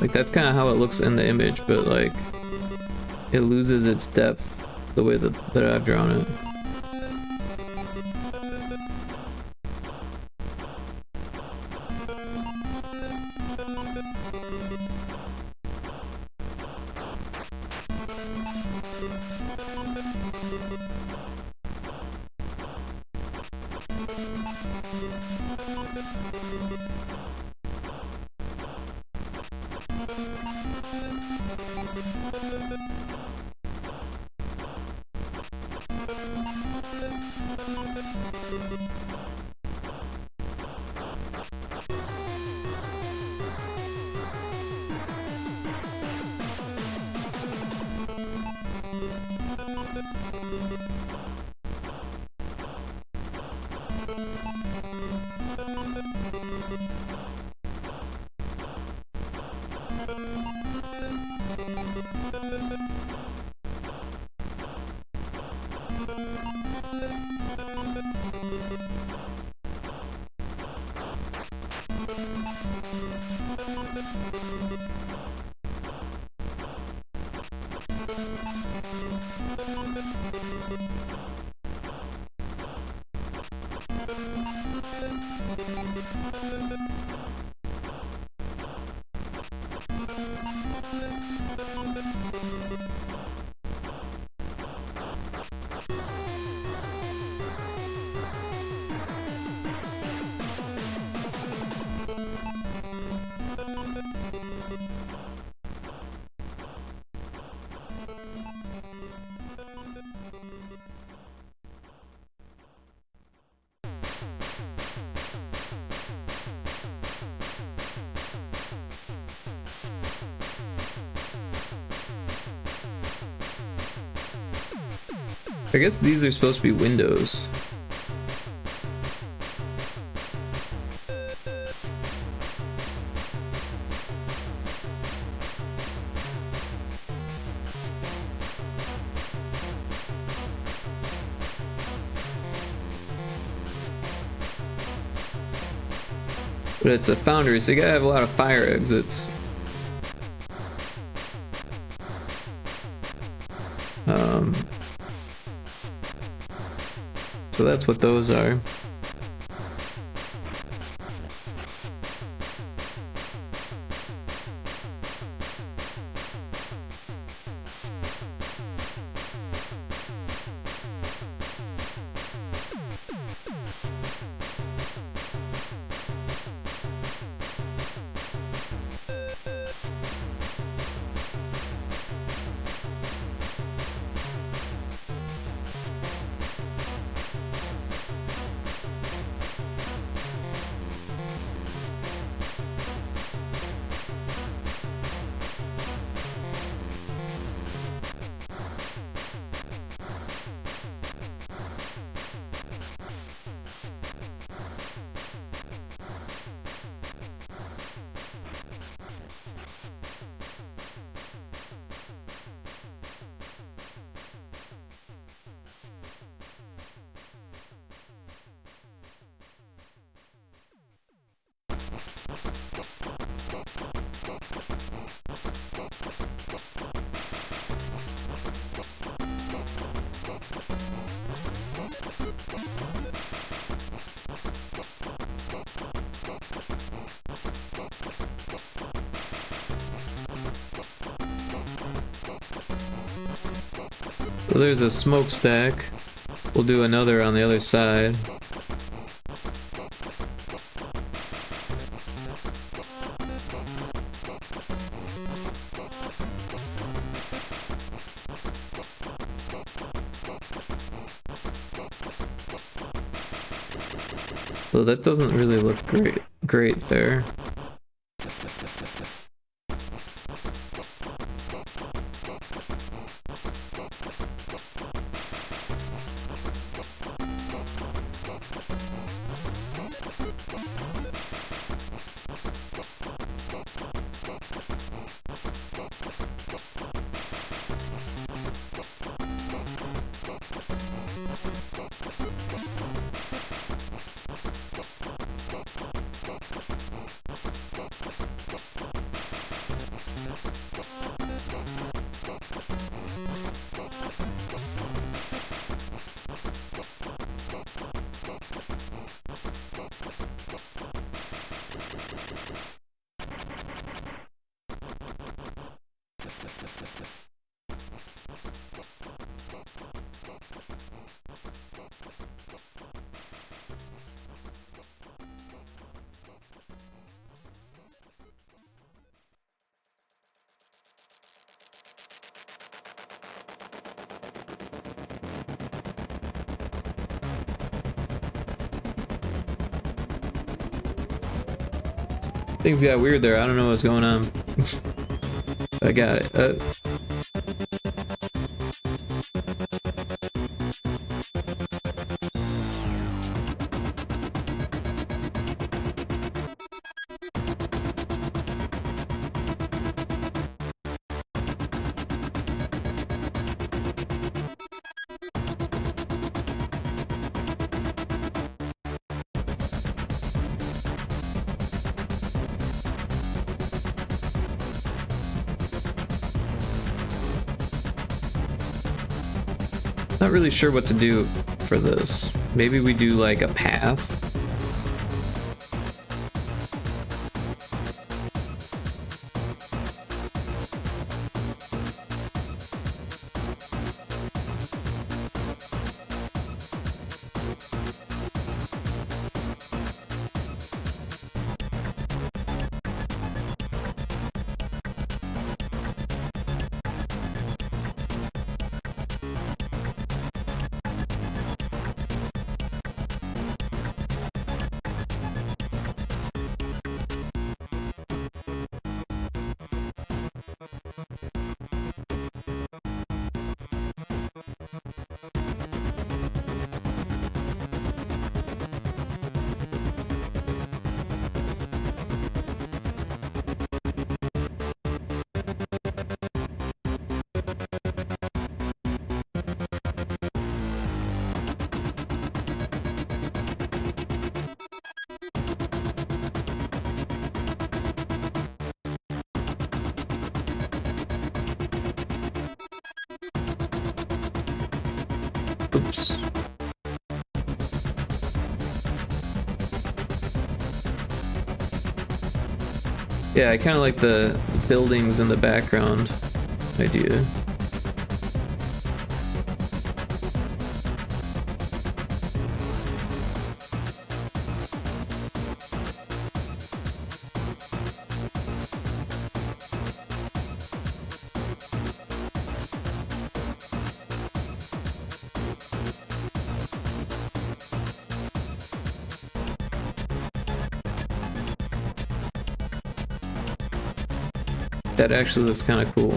Like that's kind of how it looks in the image, but like it loses its depth the way that I've drawn it. I guess these are supposed to be windows. But it's a foundry, so you gotta have a lot of fire exits. So that's what those are. So there's a smokestack. We'll do another on the other side. So that doesn't really look great there. Things got weird there. I don't know what's going on. I got it. Not really sure what to do for this. Maybe we do like a path. Oops. Yeah, I kind of like the buildings in the background idea. That actually looks kind of cool.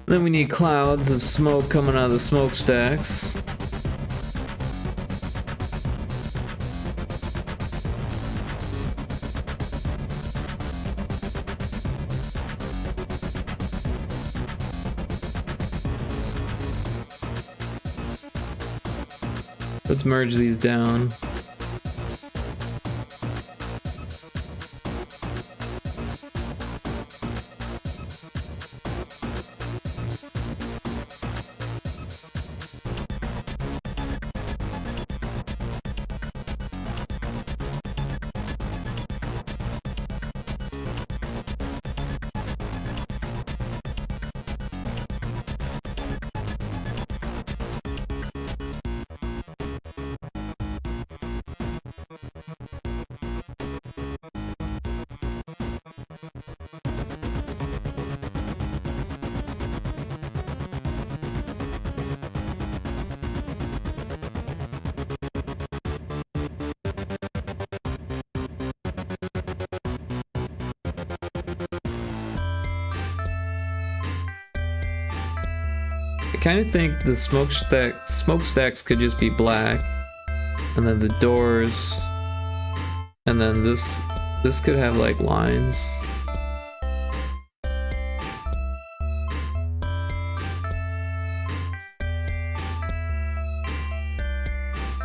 Then we need clouds of smoke coming out of the smokestacks. Let's merge these down. I kind of think the smokestacks could just be black, and then the doors, and then this could have like lines.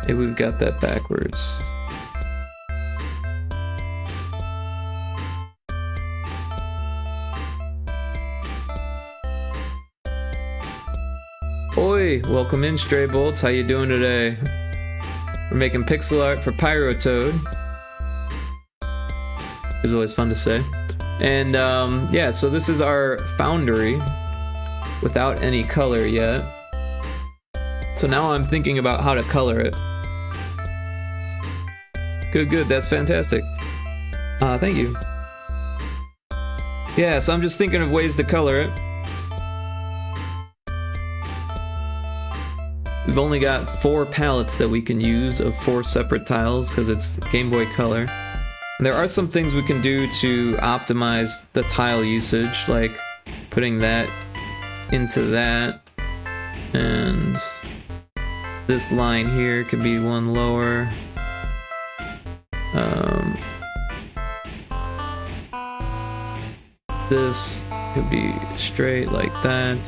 Maybe we've got that backwards. Oi, welcome in, Stray Bolts. How you doing today? We're making pixel art for Pyrotoad. It's always fun to say. And yeah, so this is our foundry without any color yet. So now I'm thinking about how to color it. Good, that's fantastic. Thank you. Yeah, so I'm just thinking of ways to color it. we've only got 4 palettes that we can use of 4 separate tiles because it's Game Boy Color. And there are some things we can do to optimize the tile usage, like putting that into that, and this line here could be one lower. This could be straight like that.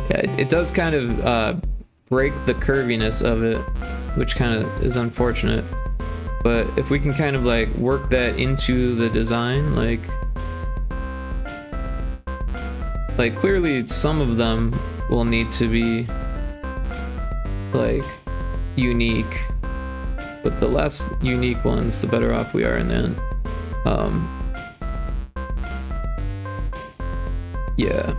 Yeah, it does kind of break the curviness of it, which kind of is unfortunate. But if we can kind of like work that into the design, like clearly some of them will need to be like unique, but the less unique ones, the better off we are in the end. Yeah.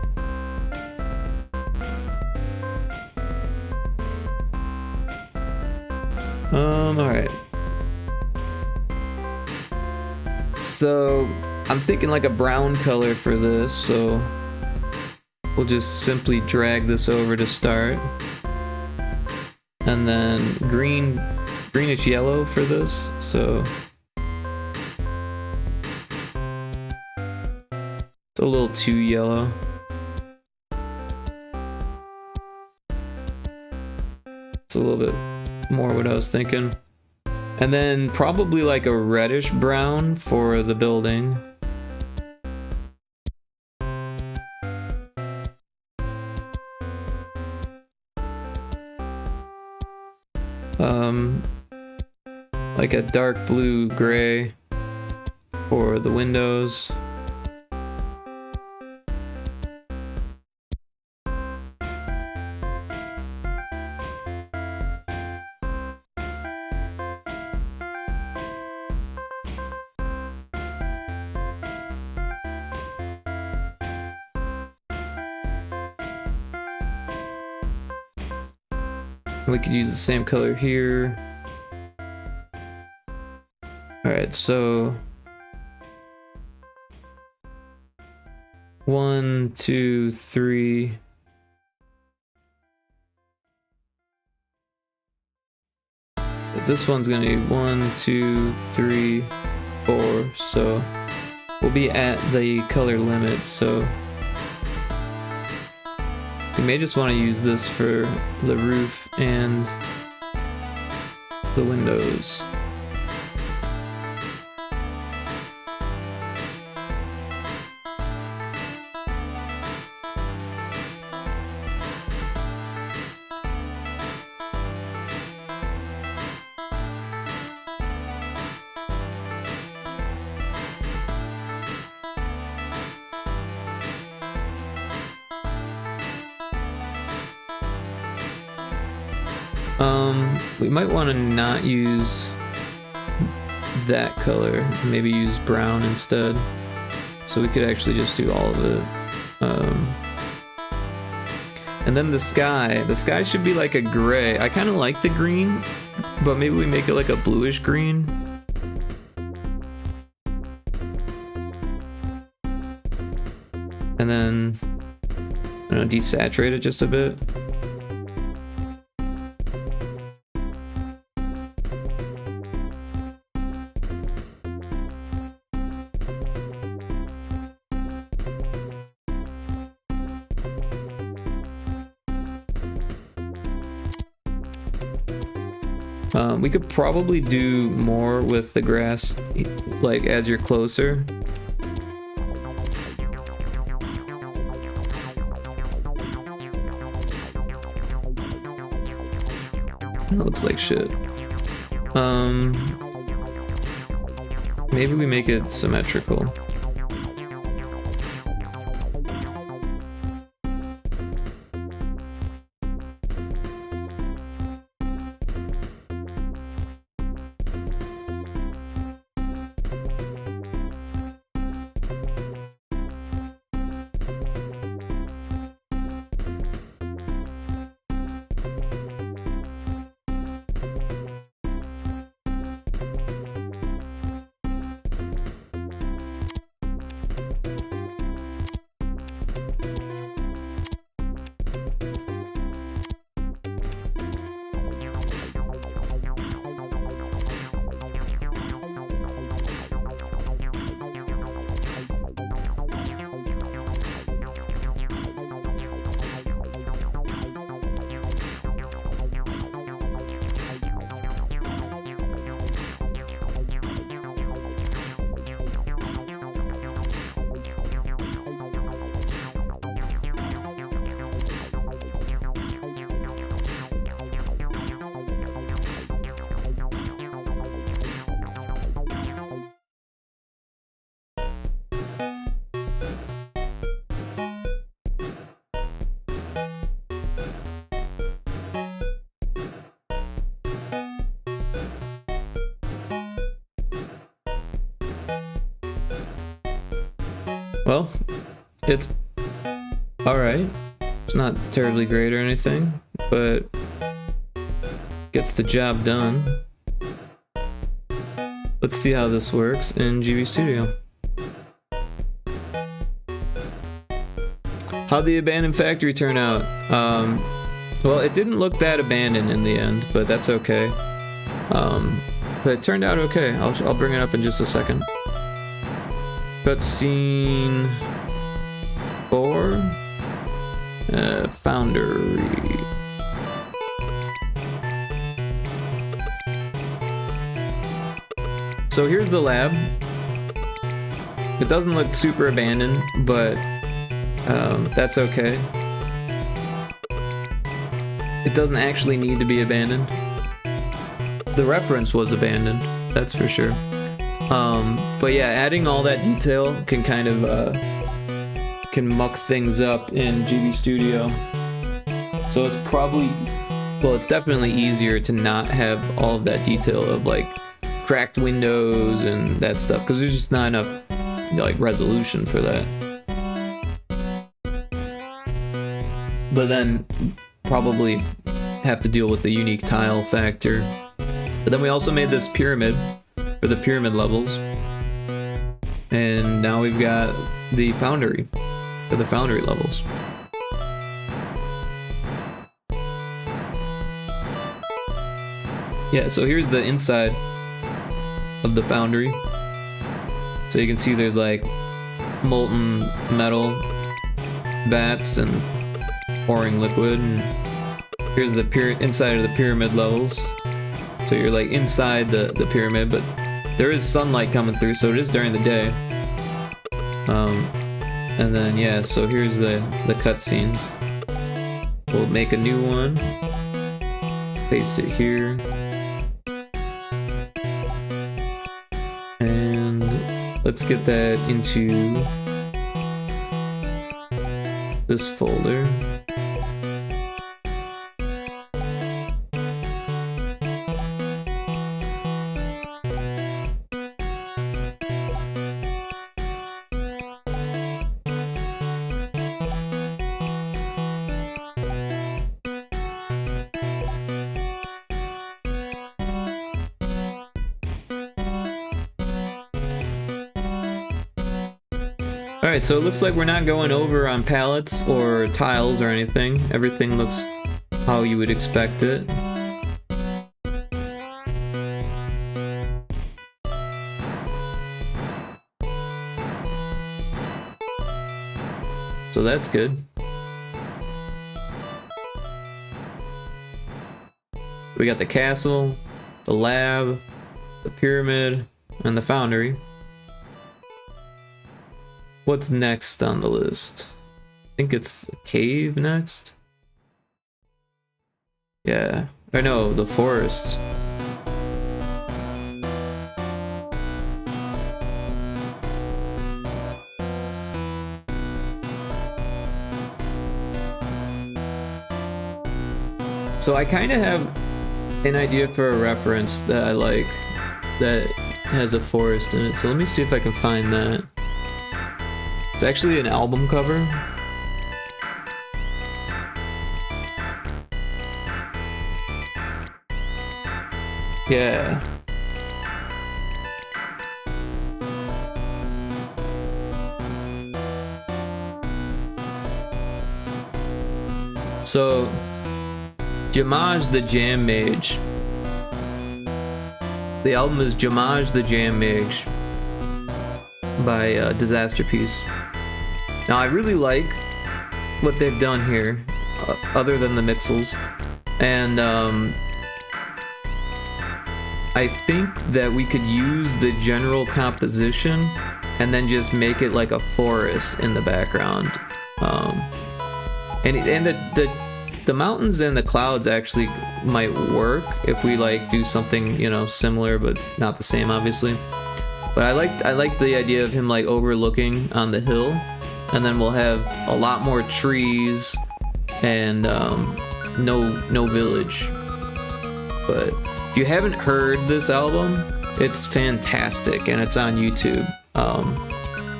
Alright. So, I'm thinking like a brown color for this, so we'll just simply drag this over to start. And then greenish yellow for this, so it's a little too yellow. It's a little bit more what I was thinking. And then probably like a reddish brown for the building. Like a dark blue gray for the windows. We could use the same color here. Alright, so 1, 2, 3. But this one's gonna be 1, 2, 3, 4. So we'll be at the color limit, so we may just want to use this for the roof and the windows. We might want to not use that color, maybe use brown instead. So we could actually just do all of it. And then the sky should be like a gray. I kind of like the green, but maybe we make it like a bluish green. And then, I don't know, desaturate it just a bit. We could probably do more with the grass, like as you're closer. It looks like shit. Maybe we make it symmetrical. Well, it's alright. It's not terribly great or anything, but gets the job done. Let's see how this works in GB Studio. How'd the abandoned factory turn out? Well, it didn't look that abandoned in the end, but that's okay. But it turned out okay. I'll bring it up in just a second. Cutscene 4. Foundry. So here's the lab. It doesn't look super abandoned, but that's okay. It doesn't actually need to be abandoned. The reference was abandoned, that's for sure. But yeah, adding all that detail can kind of can muck things up in GB Studio. So it's probably, well, it's definitely easier to not have all of that detail of like cracked windows and that stuff, because there's just not enough like resolution for that. But then probably have to deal with the unique tile factor. But then we also made this pyramid for the pyramid levels, and now we've got the foundry for the foundry levels. Yeah, so here's the inside of the foundry. So you can see there's like molten metal vats and pouring liquid, and here's the inside of the pyramid levels. So you're like inside the pyramid, but there is sunlight coming through, so it is during the day. And then yeah, so here's the cutscenes. We'll make a new one, paste it here, and let's get that into this folder. Alright, so it looks like we're not going over on pallets or tiles or anything. Everything looks how you would expect it. So that's good. We got the castle, the lab, the pyramid, and the foundry. What's next on the list? I think it's a cave next. Yeah. Or no, the forest. So I kind of have an idea for a reference that I like that has a forest in it. So let me see if I can find that. It's actually an album cover. Yeah. So Jamaj the Jam Mage. The album is Jamaj the Jam Mage by Disaster Piece. Now I really like what they've done here, other than the mixels, and I think that we could use the general composition and then just make it like a forest in the background, and the mountains and the clouds actually might work if we like do something, you know, similar but not the same, obviously. But I like the idea of him like overlooking on the hill, and then we'll have a lot more trees and no village. But if you haven't heard this album, it's fantastic and it's on YouTube.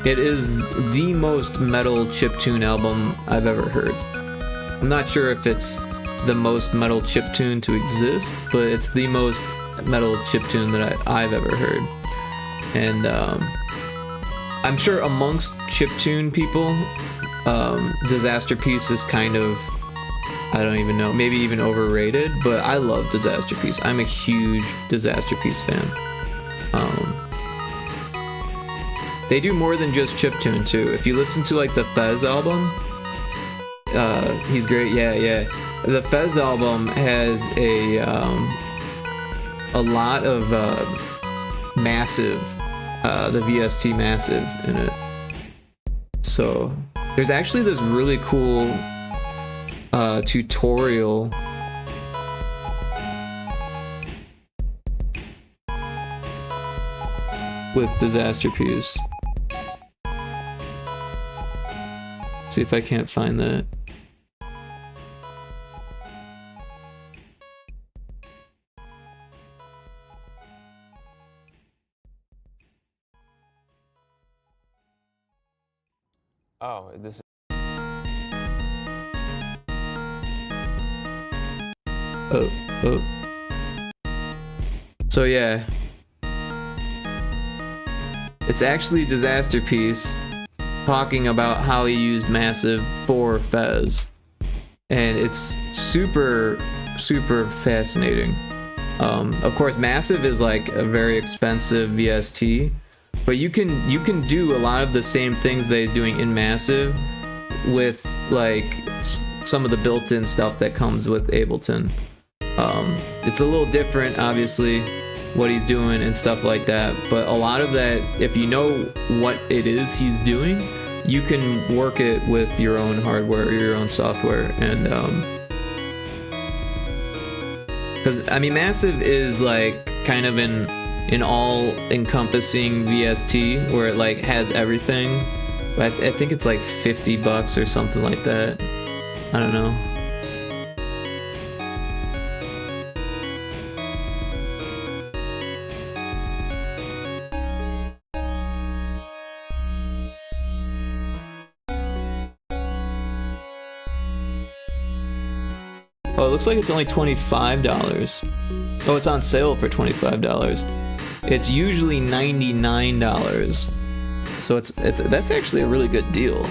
It is the most metal chiptune album I've ever heard. I'm not sure if it's the most metal chiptune to exist, but it's the most metal chiptune that I've ever heard. And I'm sure amongst chiptune people, Disaster Piece is kind of, I don't even know, maybe even overrated, but I love Disaster Piece. I'm a huge Disaster Piece fan. They do more than just chiptune too. If you listen to like the Fez album, he's great. Yeah. The Fez album has a lot of Massive, the VST Massive in it. So there's actually this really cool tutorial with Disaster Piece. See if I can't find that. Oh, this is... Oh. So yeah. It's actually Disaster Piece talking about how he used Massive for Fez. And it's super fascinating. Of course, Massive is like a very expensive VST, but you can do a lot of the same things that he's doing in Massive with like some of the built-in stuff that comes with Ableton. It's a little different, obviously, what he's doing and stuff like that, but a lot of that, if you know what it is he's doing, you can work it with your own hardware or your own software. And because I mean, Massive is like kind of an all-encompassing VST where it like has everything, but I think it's like $50 or something like that. I don't know. Oh, it looks like it's only $25. Oh, it's on sale for $25. It's usually $99. So that's actually a really good deal.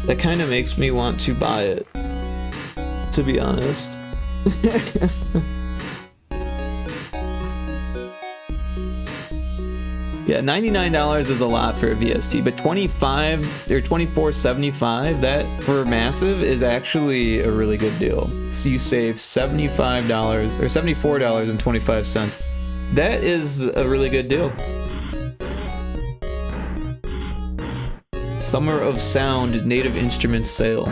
That kind of makes me want to buy it, to be honest. Yeah, $99 is a lot for a VST, but $25 or $24.75, that for Massive is actually a really good deal. So you save $75 or $74.25 that is a really good deal. Summer of Sound Native Instruments sale.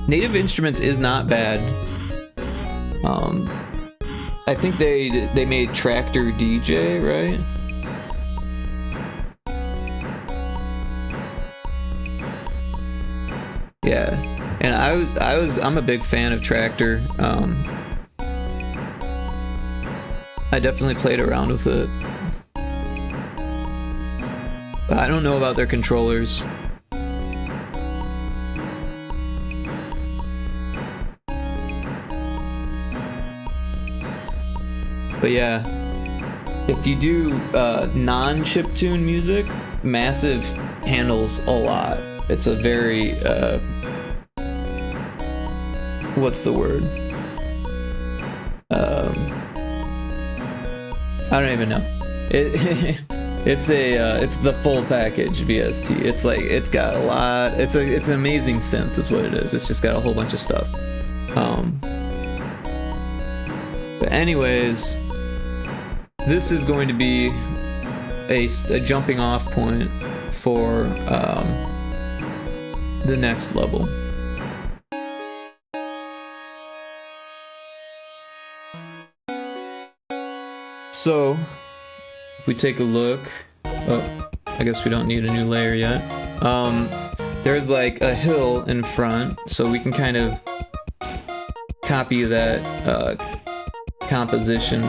Native Instruments is not bad. I think they made Tractor DJ, right? Yeah, and I'm a big fan of Tractor. I definitely played around with it. But I don't know about their controllers. But yeah, if you do non-chiptune music, Massive handles a lot. It's a very, what's the word? I don't even know. It's the full package VST. It's like, it's got a lot. It's an amazing synth is what it is. It's just got a whole bunch of stuff. But anyways, this is going to be a jumping off point for the next level. So, if we take a look, oh, I guess we don't need a new layer yet. There's like a hill in front, so we can kind of copy that composition.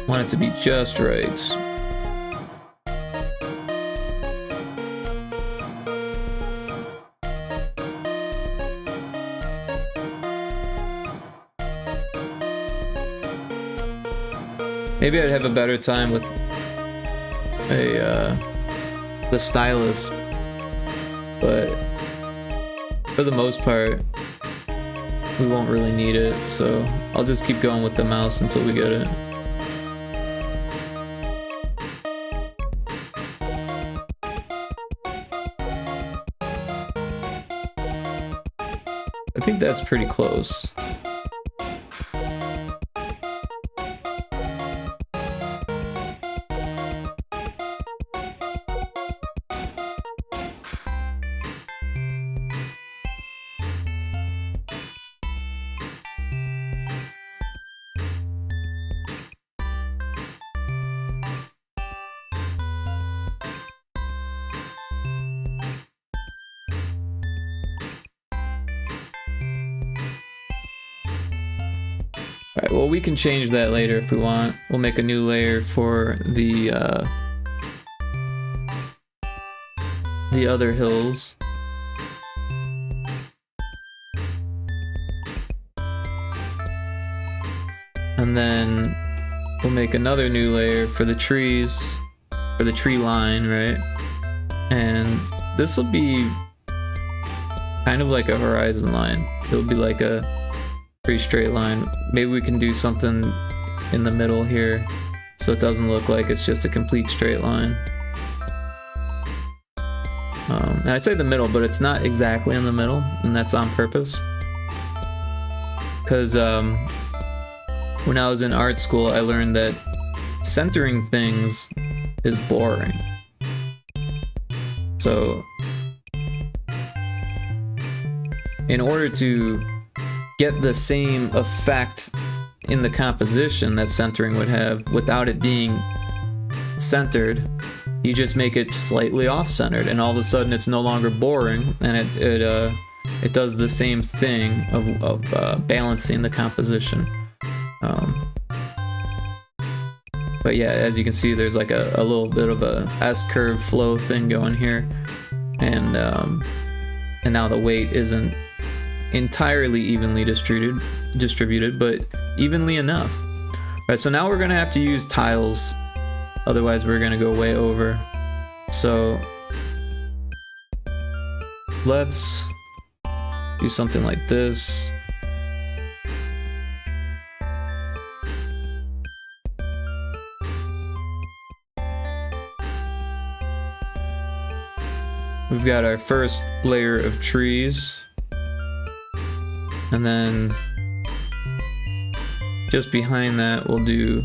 Want it to be just right. Maybe I'd have a better time with the stylus, but for the most part, we won't really need it, so I'll just keep going with the mouse until we get it. I think that's pretty close. Alright, well, we can change that later if we want. We'll make a new layer for the other hills. And then we'll make another new layer for the trees, for the tree line, right? And this will be kind of like a horizon line. It'll be like a pretty straight line. Maybe we can do something in the middle here so it doesn't look like it's just a complete straight line. And I say the middle, but it's not exactly in the middle, and that's on purpose. Because when I was in art school, I learned that centering things is boring. So in order to get the same effect in the composition that centering would have without it being centered, you just make it slightly off-centered, and all of a sudden it's no longer boring, and it does the same thing of balancing the composition. But yeah, as you can see, there's like a little bit of a S-curve flow thing going here, and now the weight isn't entirely evenly distributed, but evenly enough. Alright, so now we're gonna have to use tiles, otherwise we're gonna go way over. So let's do something like this. we've got our first layer of trees. And then just behind that we'll do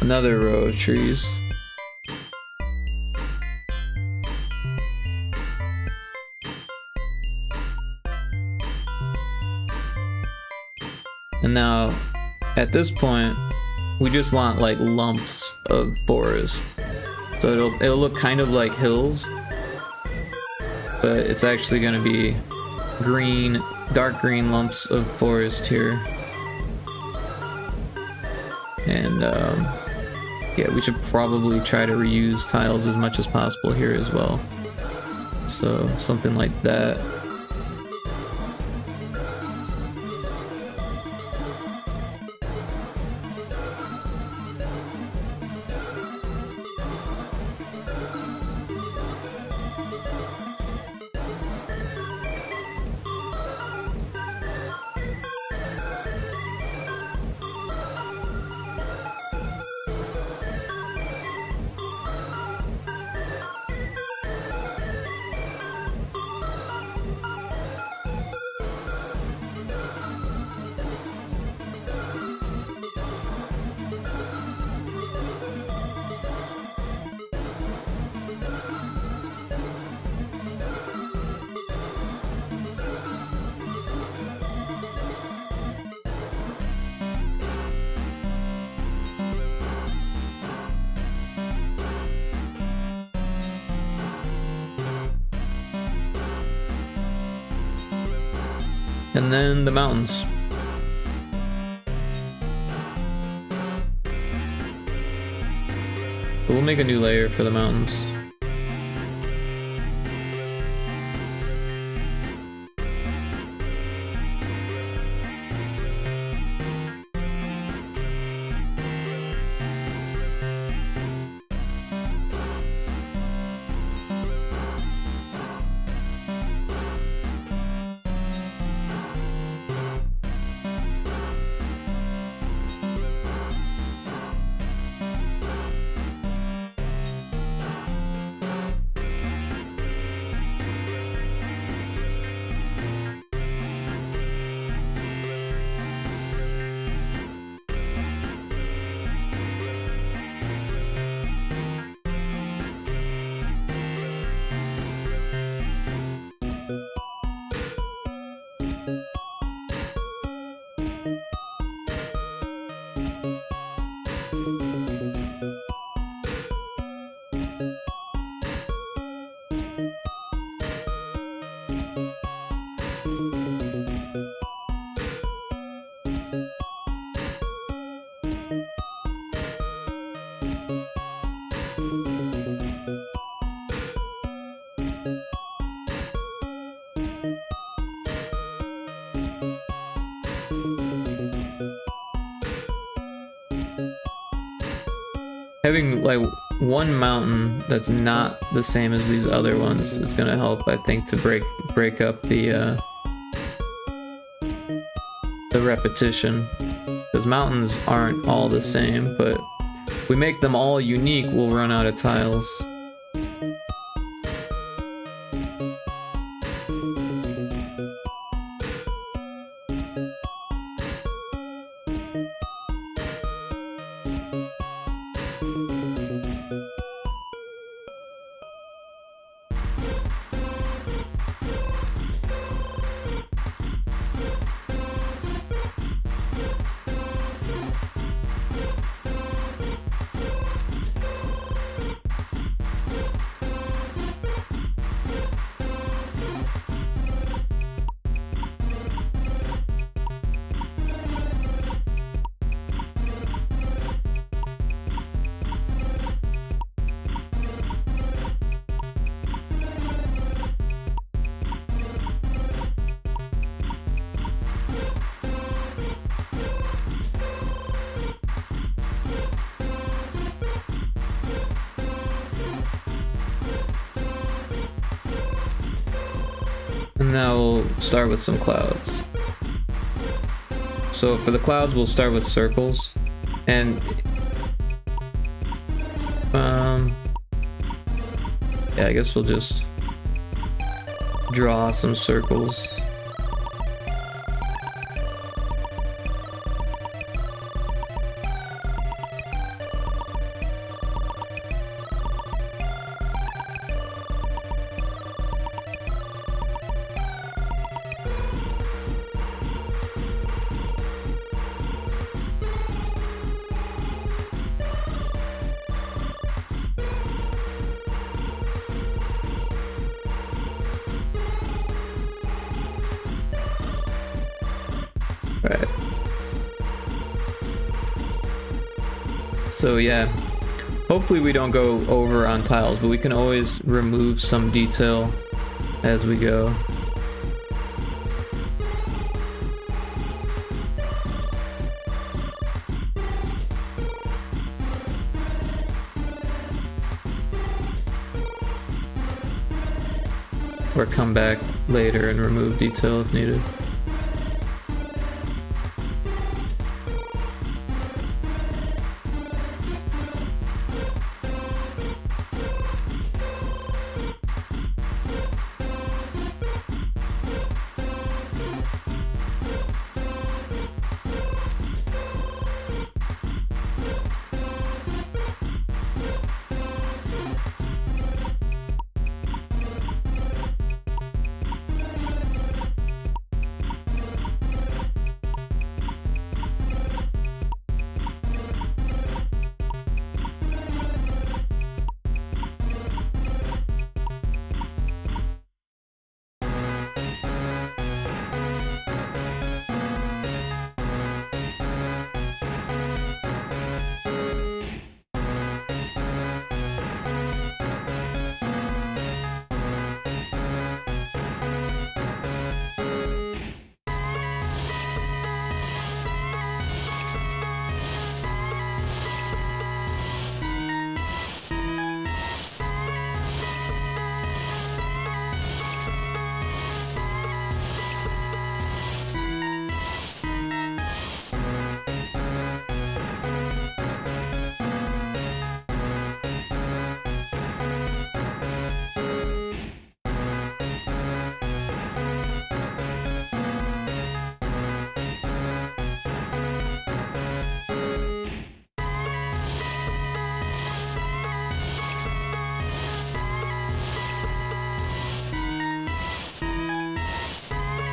another row of trees. And now, at this point, we just want like lumps of forest. So it'll look kind of like hills, but it's actually gonna be green, dark green lumps of forest here. And yeah, we should probably try to reuse tiles as much as possible here as well. So something like that. And then the mountains. So we'll make a new layer for the mountains. Having like one mountain that's not the same as these other ones is gonna help, I think, to break up the repetition. Because mountains aren't all the same, but if we make them all unique, we'll run out of tiles. And now we'll start with some clouds. So for the clouds, we'll start with circles. And yeah, I guess we'll just draw some circles. Right. So yeah, hopefully we don't go over on tiles, but we can always remove some detail as we go. Or come back later and remove detail if needed.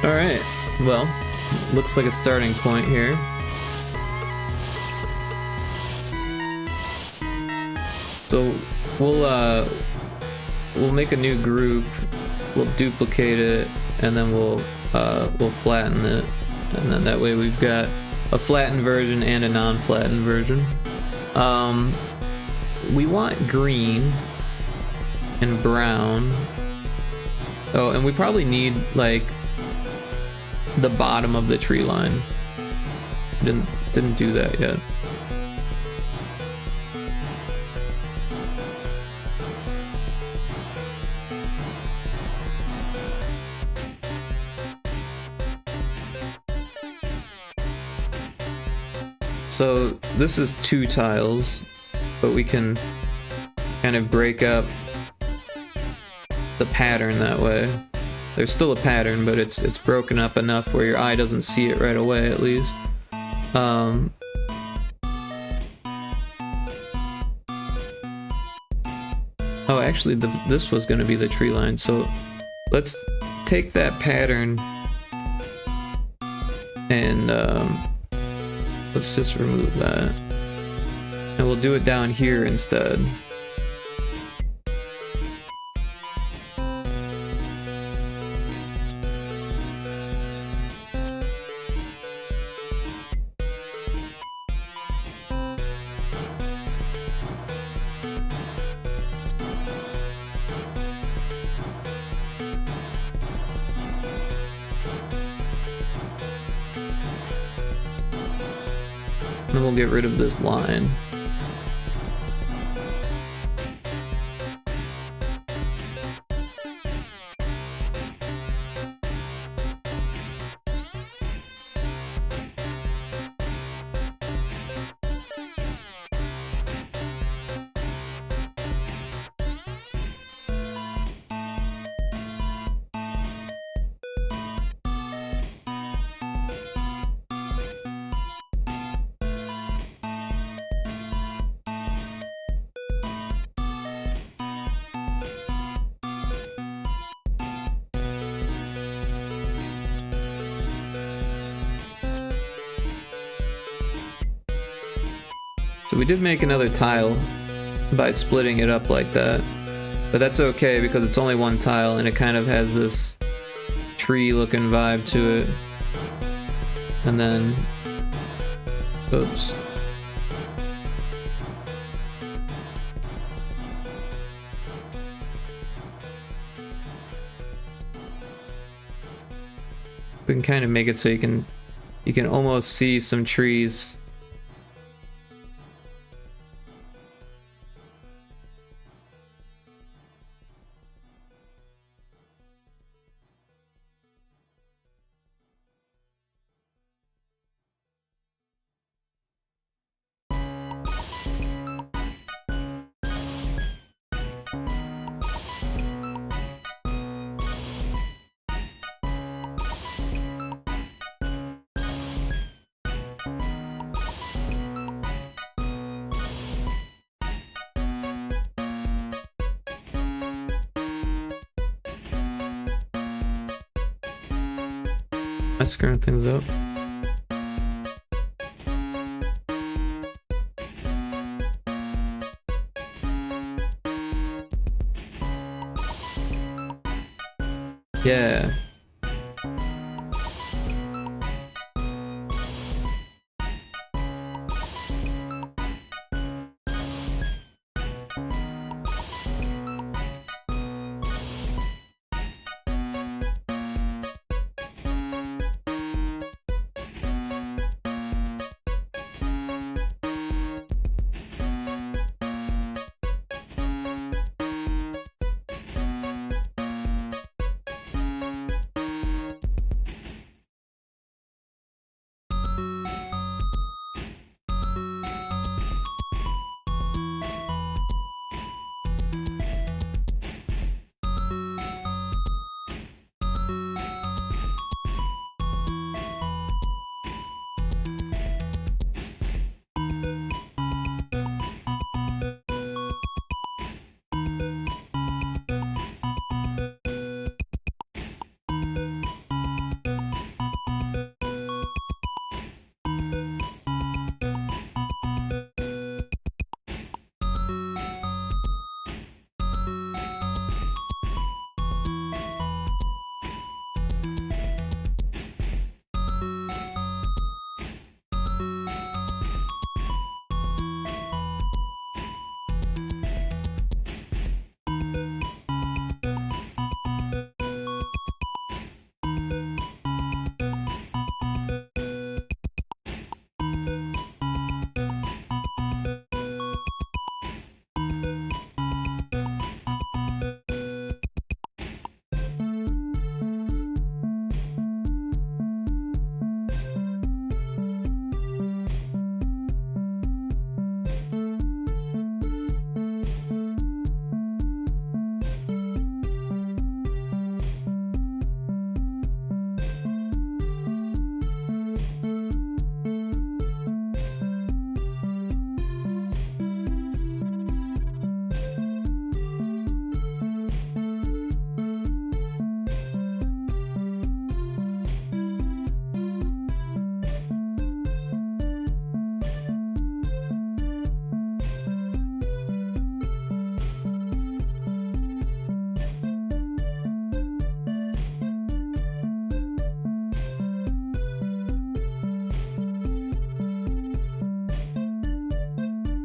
Alright, well, looks like a starting point here. So we'll make a new group, we'll duplicate it, and then we'll flatten it, and then that way we've got a flattened version and a non-flattened version. We want green and brown. Oh, and we probably need like the bottom of the tree line. Didn't do that yet. So this is 2 tiles, but we can kind of break up the pattern that way. There's still a pattern, but it's broken up enough where your eye doesn't see it right away, at least. Oh, actually, this was going to be the tree line, so let's take that pattern and let's just remove that. And we'll do it down here instead. Then we'll get rid of this line. So we did make another tile by splitting it up like that. But that's okay because it's only one tile and it kind of has this tree looking vibe to it. And then, oops. We can kind of make it so you can almost see some trees. Am I screwing things up? Yeah.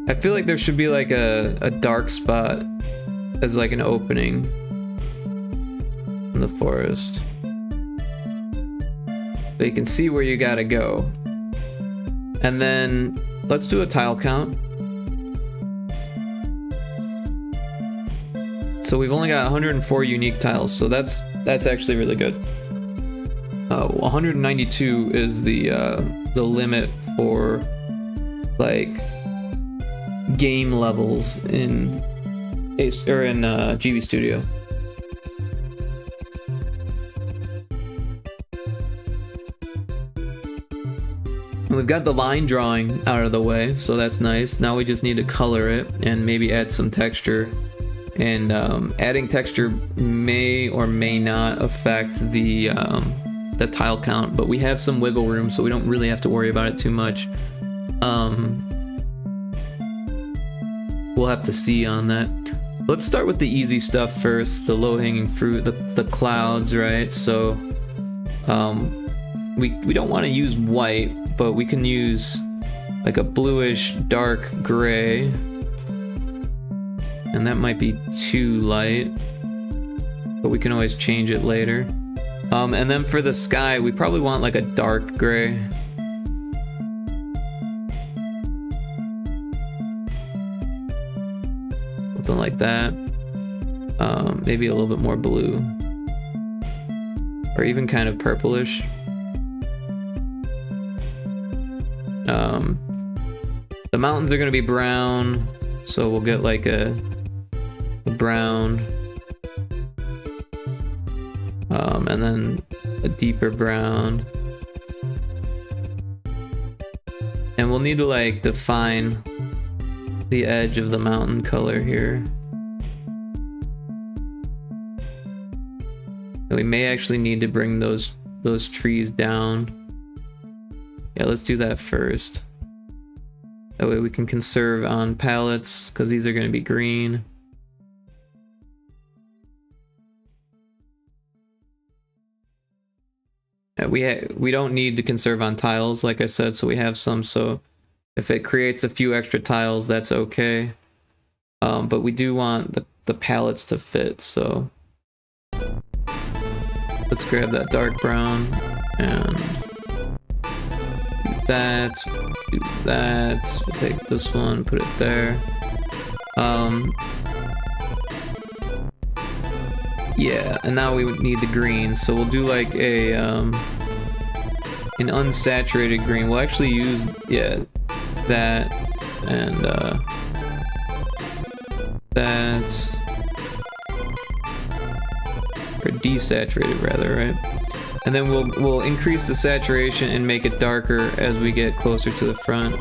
I feel like there should be like a dark spot as like an opening in the forest. So you can see where you gotta go. And then let's do a tile count. So we've only got 104 unique tiles, so that's actually really good. 192 is the limit for like game levels in GB Studio. And we've got the line drawing out of the way, so that's nice. Now we just need to color it and maybe add some texture. And adding texture may or may not affect the tile count, but we have some wiggle room, so we don't really have to worry about it too much. we'll have to see on that. Let's start with the easy stuff first, the low-hanging fruit, the clouds, right? So we don't want to use white, but we can use like a bluish dark gray, and that might be too light, but we can always change it later. And then for the sky, we probably want like a dark gray. Something like that. Maybe a little bit more blue. Or even kind of purplish. The mountains are going to be brown, so we'll get like a brown. And then a deeper brown. And we'll need to like define the edge of the mountain color here. And we may actually need to bring those trees down. Yeah, let's do that first. That way we can conserve on palettes, because these are going to be green. We don't need to conserve on tiles, like I said, so we have some, so if it creates a few extra tiles, that's okay. But we do want the palettes to fit, so let's grab that dark brown and do that, do that. We'll take this one, put it there. Yeah, and now we would need the green, so we'll do like a an unsaturated green. We'll actually use, yeah, that and that, or desaturated rather, right? And then we'll increase the saturation and make it darker as we get closer to the front.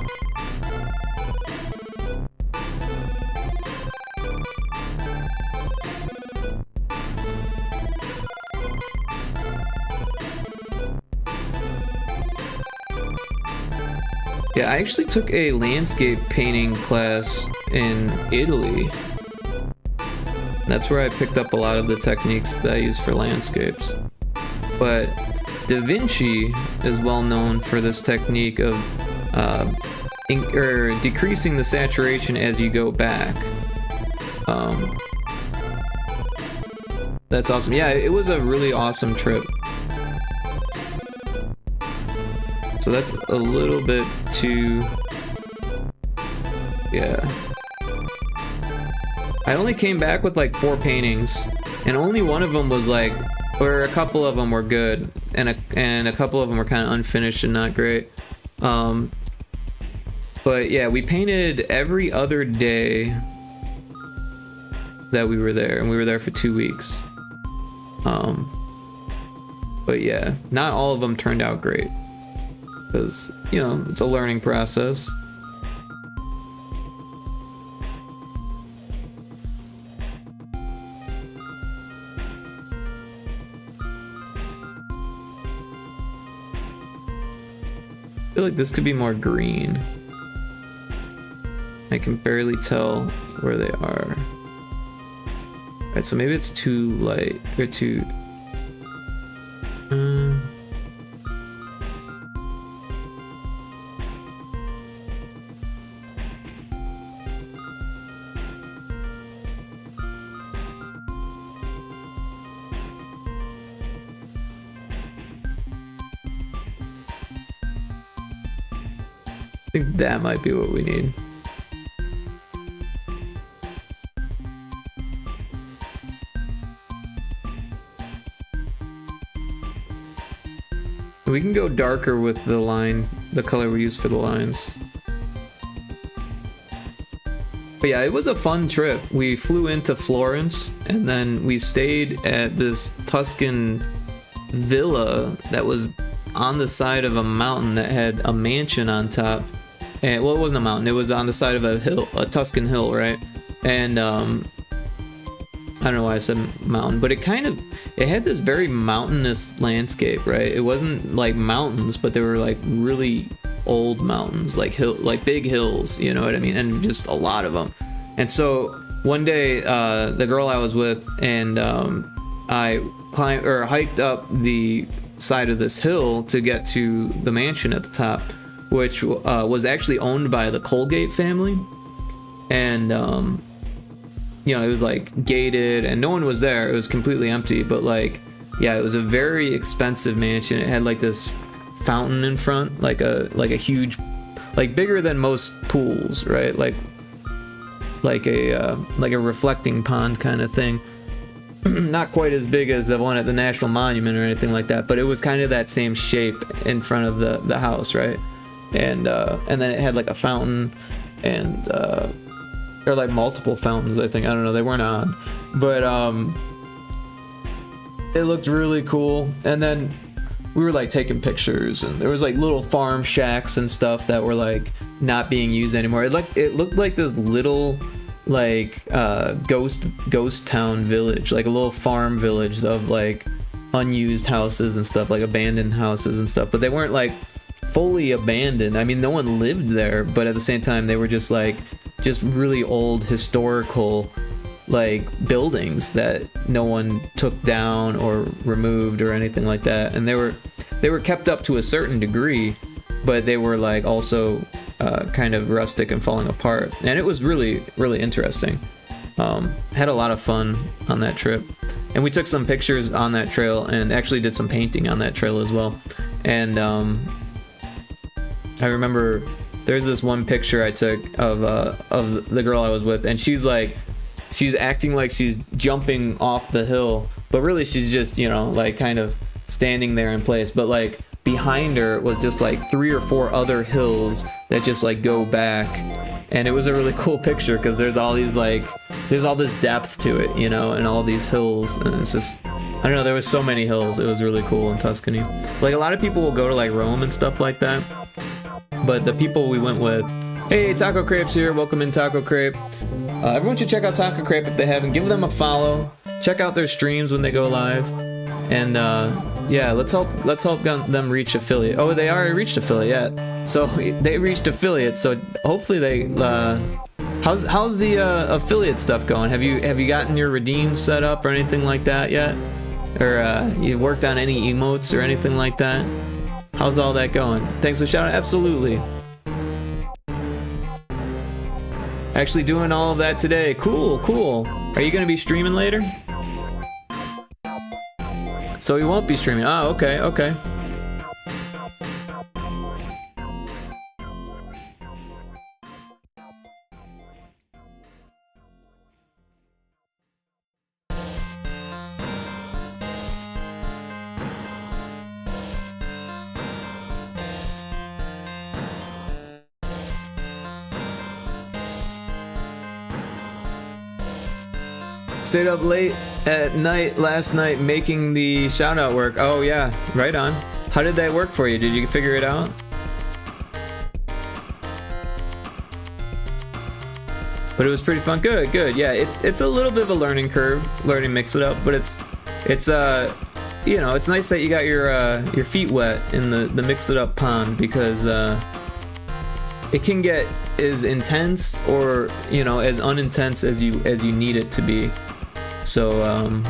Yeah, I actually took a landscape painting class in Italy. That's where I picked up a lot of the techniques that I use for landscapes. But Da Vinci is well known for this technique of decreasing the saturation as you go back. That's awesome. Yeah, it was a really awesome trip. So that's a little bit too... Yeah. I only came back with like 4 paintings, and only one of them was like, or a couple of them were good, and a couple of them were kind of unfinished and not great. But yeah, we painted every other day that we were there, and we were there for 2 weeks. But yeah, not all of them turned out great, because, you know, it's a learning process. I feel like this could be more green. I can barely tell where they are. Alright, so maybe it's too light, or too... I think that might be what we need. We can go darker with the line, the color we use for the lines. But yeah, it was a fun trip. We flew into Florence, and then we stayed at this Tuscan villa that was on the side of a mountain that had a mansion on top. And, well, it wasn't a mountain, it was on the side of a hill, a Tuscan hill, right? And I don't know why I said mountain, but it had this very mountainous landscape, right? It wasn't like mountains, but they were like really old mountains, like big hills, you know what I mean? And just a lot of them. And so one day, the girl I was with and I hiked up the side of this hill to get to the mansion at the top, which was actually owned by the Colgate family. And you know, it was like gated and no one was there. It was completely empty, but like, yeah, it was a very expensive mansion. It had like this fountain in front, like a huge, like bigger than most pools, right? Like a reflecting pond kind of thing. Not quite as big as the one at the National Monument or anything like that, but it was kind of that same shape in front of the house, right? And then it had like a fountain and or like multiple fountains, I think. I don't know, they weren't on, but it looked really cool. And then we were like taking pictures, and there was like little farm shacks and stuff that were like not being used anymore. It looked like this little like ghost town village, like a little farm village of like unused houses and stuff, like abandoned houses and stuff, but they weren't like fully abandoned. I mean, no one lived there, but at the same time they were just really old historical like buildings that no one took down or removed or anything like that. And they were kept up to a certain degree, but they were like also kind of rustic and falling apart. And it was really, really interesting. Had a lot of fun on that trip. And we took some pictures on that trail and actually did some painting on that trail as well. And I remember there's this one picture I took of the girl I was with, and she's acting like she's jumping off the hill, but really she's just, you know, like kind of standing there in place. But like behind her was just like 3 or 4 other hills that just like go back, and it was a really cool picture because there's all this depth to it, you know, and all these hills, and it's just, I don't know, there was so many hills. It was really cool in Tuscany. Like a lot of people will go to like Rome and stuff like that, but the people we went with, hey, Taco Crepe's here, welcome in Taco Crepe. Everyone should check out Taco Crepe if they haven't. Give them a follow. Check out their streams when they go live. And yeah, let's help them reach affiliate. Oh, they already reached affiliate. Yeah. So they reached affiliate. So hopefully they. How's the affiliate stuff going? Have you gotten your redeem set up or anything like that yet? Or you worked on any emotes or anything like that? How's all that going? Thanks for shouting. Absolutely. Actually doing all of that today. Cool. Are you gonna be streaming later? So he won't be streaming. Oh, okay. Stayed up late at night last night making the shout out work. Oh yeah, right on. How did that work for you? Did you figure it out? But it was pretty fun. Good. Yeah, it's a little bit of a learning curve, learning Mix It Up, but it's you know, it's nice that you got your feet wet in the Mix It Up pond, because it can get as intense or, you know, as unintense as you need it to be. So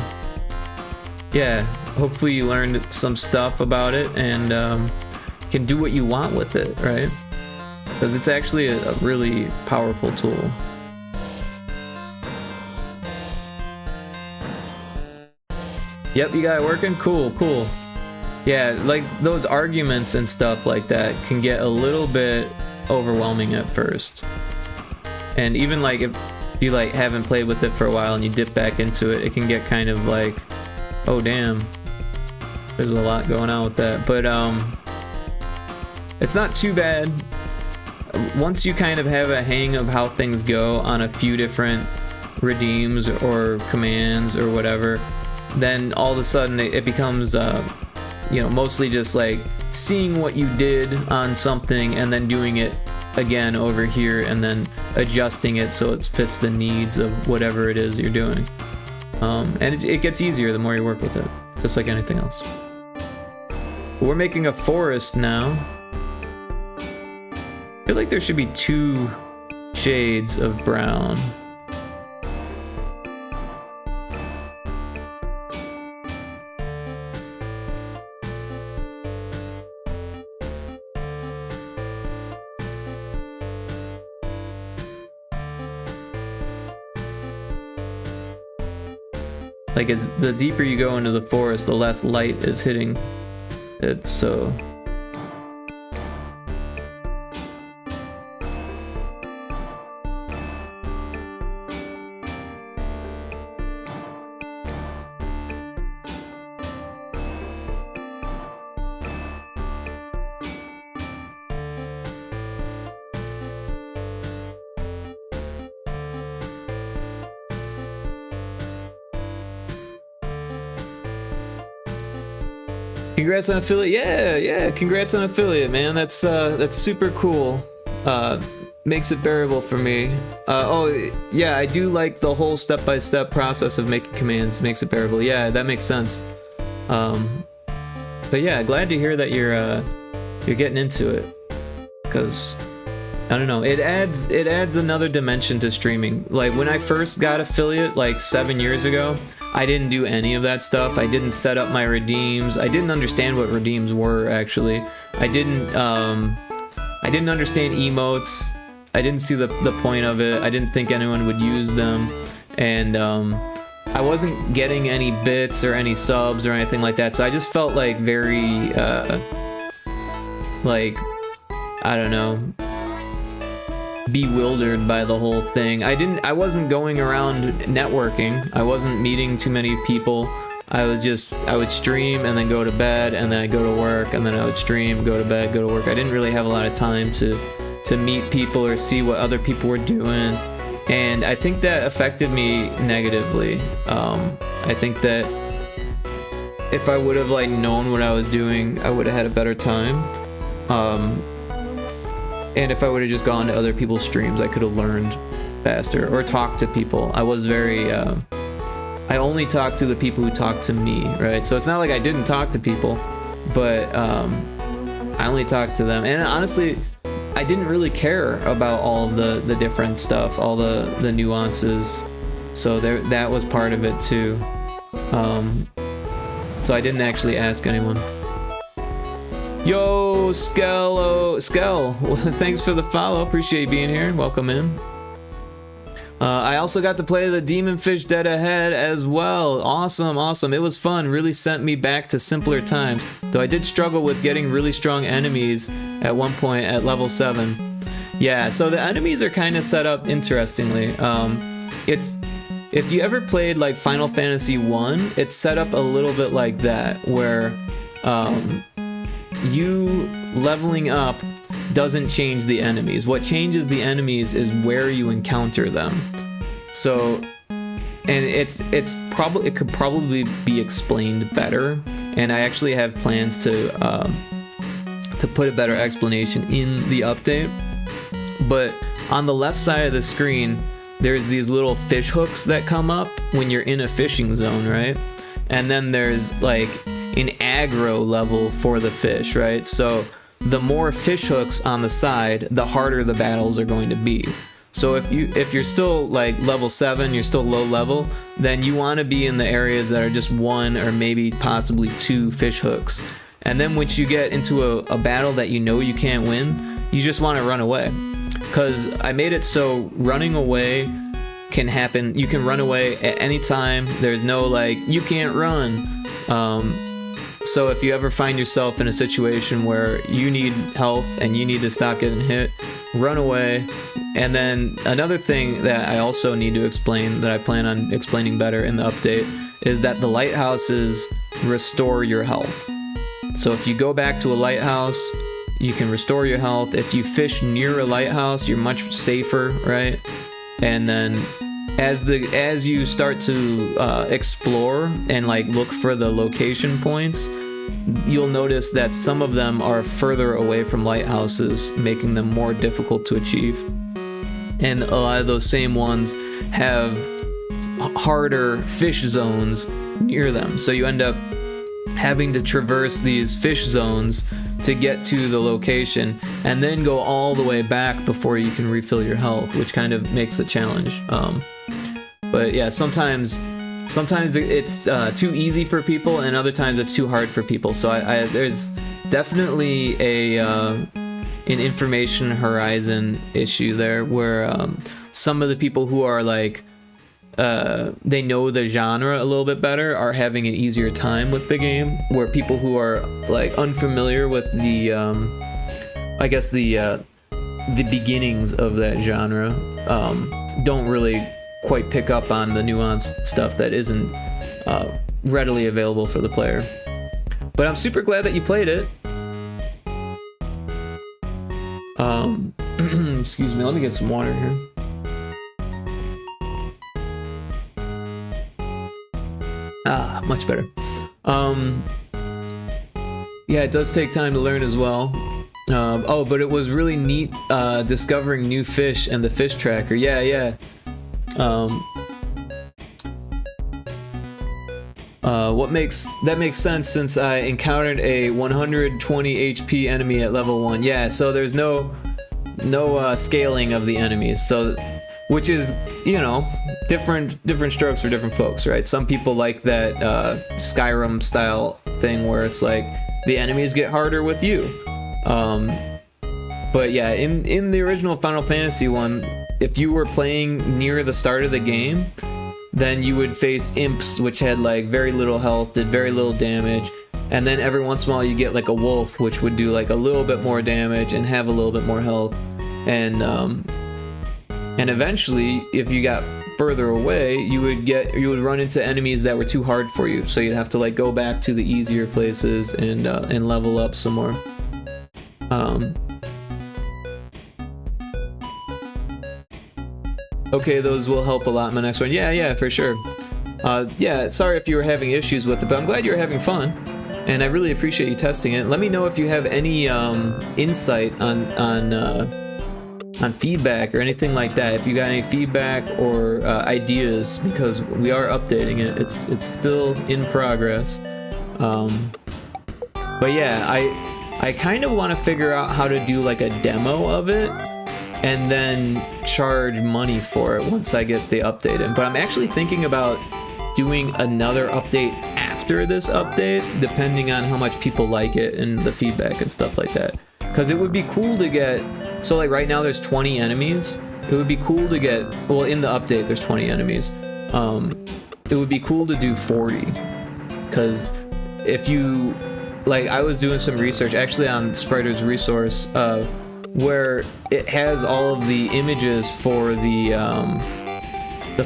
yeah, hopefully you learned some stuff about it and can do what you want with it, right? Because it's actually a really powerful tool. Yep, you got it working? Cool. Yeah, like those arguments and stuff like that can get a little bit overwhelming at first. And even like if you like haven't played with it for a while and you dip back into it, it can get kind of like, oh damn, there's a lot going on with that. But it's not too bad. Once you kind of have a hang of how things go on a few different redeems or commands or whatever, then all of a sudden it becomes you know, mostly just like seeing what you did on something and then doing it again over here and then adjusting it so it fits the needs of whatever it is you're doing. And it gets easier the more you work with it, just like anything else. We're making a forest now. I feel like there should be 2 shades of brown. Like, as the deeper you go into the forest, the less light is hitting it, so... Congrats on affiliate. Yeah, congrats on affiliate, man. That's super cool. Makes it bearable for me. Oh yeah, I do like the whole step-by-step process of making commands. Makes it bearable. Yeah, that makes sense. But yeah, glad to hear that you're getting into it, because I don't know, it adds another dimension to streaming. Like, when I first got affiliate like 7 years ago, I didn't do any of that stuff. I didn't set up my redeems. I didn't understand what redeems were, actually. I didn't understand emotes. I didn't see the point of it. I didn't think anyone would use them. And I wasn't getting any bits or any subs or anything like that. So I just felt like very, like, I don't know, bewildered by the whole thing. I wasn't going around networking. I wasn't meeting too many people. I would stream and then go to bed, and then I'd go to work, and then I would stream, go to bed, go to work. I didn't really have a lot of time to meet people or see what other people were doing, and I think that affected me negatively. I think that if I would have like known what I was doing, I would have had a better time. And if I would have just gone to other people's streams, I could have learned faster or talked to people. I was very, I only talked to the people who talked to me, right? So it's not like I didn't talk to people, but I only talked to them. And honestly, I didn't really care about all of the different stuff, all the nuances. So that was part of it too. So I didn't actually ask anyone. Yo, Skell, thanks for the follow. Appreciate you being here. Welcome in. I also got to play the Demon Fish Dead Ahead as well. Awesome. It was fun. Really sent me back to simpler times. Though I did struggle with getting really strong enemies at one point at level 7. Yeah, so the enemies are kind of set up interestingly. If you ever played like Final Fantasy 1, it's set up a little bit like that, where you leveling up doesn't change the enemies. What changes the enemies is where you encounter them. So, and it could probably be explained better. And I actually have plans to put a better explanation in the update. But on the left side of the screen, there's these little fish hooks that come up when you're in a fishing zone, right? And then there's like an aggro level for the fish, right? So the more fish hooks on the side, the harder the battles are going to be. So if you're still like level 7, you're still low level, then you want to be in the areas that are just 1 or maybe possibly 2 fish hooks. And then once you get into a battle that you know you can't win, you just want to run away. Because I made it so running away can happen. You can run away at any time. There's no like, you can't run. So if you ever find yourself in a situation where you need health and you need to stop getting hit, run away. And then another thing that I also need to explain, that I plan on explaining better in the update, is that the lighthouses restore your health. So if you go back to a lighthouse, you can restore your health. If you fish near a lighthouse, you're much safer, right? And then as you start to explore and like look for the location points, you'll notice that some of them are further away from lighthouses, making them more difficult to achieve. And a lot of those same ones have harder fish zones near them. So you end up having to traverse these fish zones to get to the location and then go all the way back before you can refill your health, which kind of makes a challenge. But yeah, sometimes it's too easy for people, and other times it's too hard for people. So there's definitely an information horizon issue there, where some of the people who are like they know the genre a little bit better are having an easier time with the game, where people who are like unfamiliar with the I guess the beginnings of that genre don't really quite pick up on the nuanced stuff that isn't readily available for the player. But I'm super glad that you played it. Excuse me, let me get some water here. Ah, much better. Yeah, it does take time to learn as well. Oh, but it was really neat discovering new fish and the fish tracker. Yeah. That makes sense since I encountered a 120 HP enemy at level 1. Yeah, so there's no scaling of the enemies. So, which is, you know, different strokes for different folks, right? Some people like that Skyrim style thing where it's like the enemies get harder with you. But yeah, in the original Final Fantasy one, if you were playing near the start of the game, then you would face imps, which had like very little health, did very little damage, and then every once in a while you get like a wolf, which would do like a little bit more damage and have a little bit more health, and eventually, if you got further away, you would run into enemies that were too hard for you, so you'd have to like go back to the easier places and level up some more. Okay, those will help a lot in my next one. Yeah, for sure. Yeah, sorry if you were having issues with it, but I'm glad you're having fun, and I really appreciate you testing it. Let me know if you have any insight on feedback or anything like that. If you got any feedback or ideas, because we are updating it. It's still in progress. But yeah, I kind of want to figure out how to do like a demo of it and then charge money for it once I get the update in. But I'm actually thinking about doing another update after this update, depending on how much people like it and the feedback and stuff like that. Because it would be cool to get, so like right now there's 20 enemies. It would be cool to get, well, in the update there's 20 enemies. It would be cool to do 40. Because if you, like, I was doing some research actually on Spriter's resource, where it has all of the images for the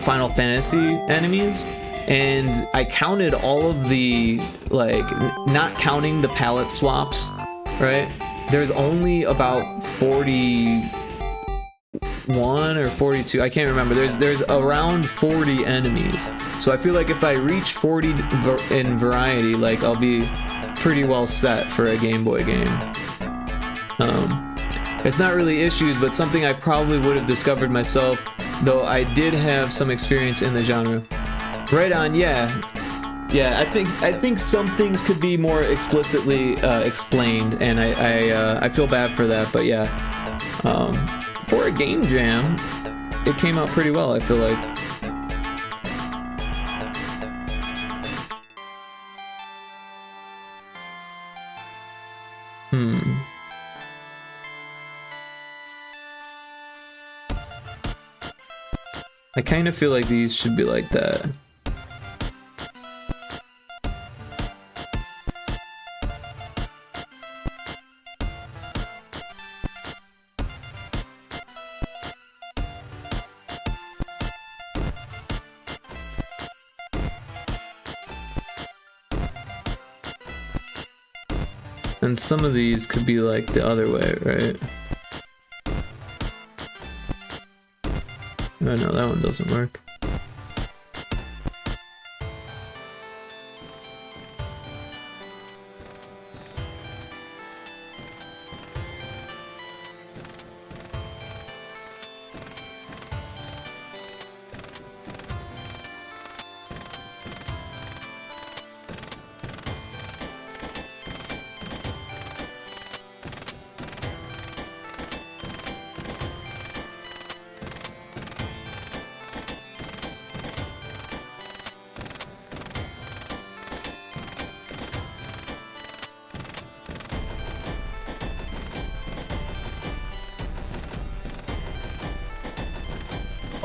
Final Fantasy enemies, and I counted all of the, like, not counting the palette swaps, right? There's only about 41 or 42, I can't remember. There's around 40 enemies. So I feel like if I reach 40 in variety, like, I'll be pretty well set for a Game Boy game. It's not really issues, but something I probably would have discovered myself, though I did have some experience in the genre. Right on, yeah. Yeah, I think some things could be more explicitly explained, and I feel bad for that, but yeah. For a game jam, it came out pretty well, I feel like. I kind of feel like these should be like that. And some of these could be like the other way, right? Oh no, that one doesn't work.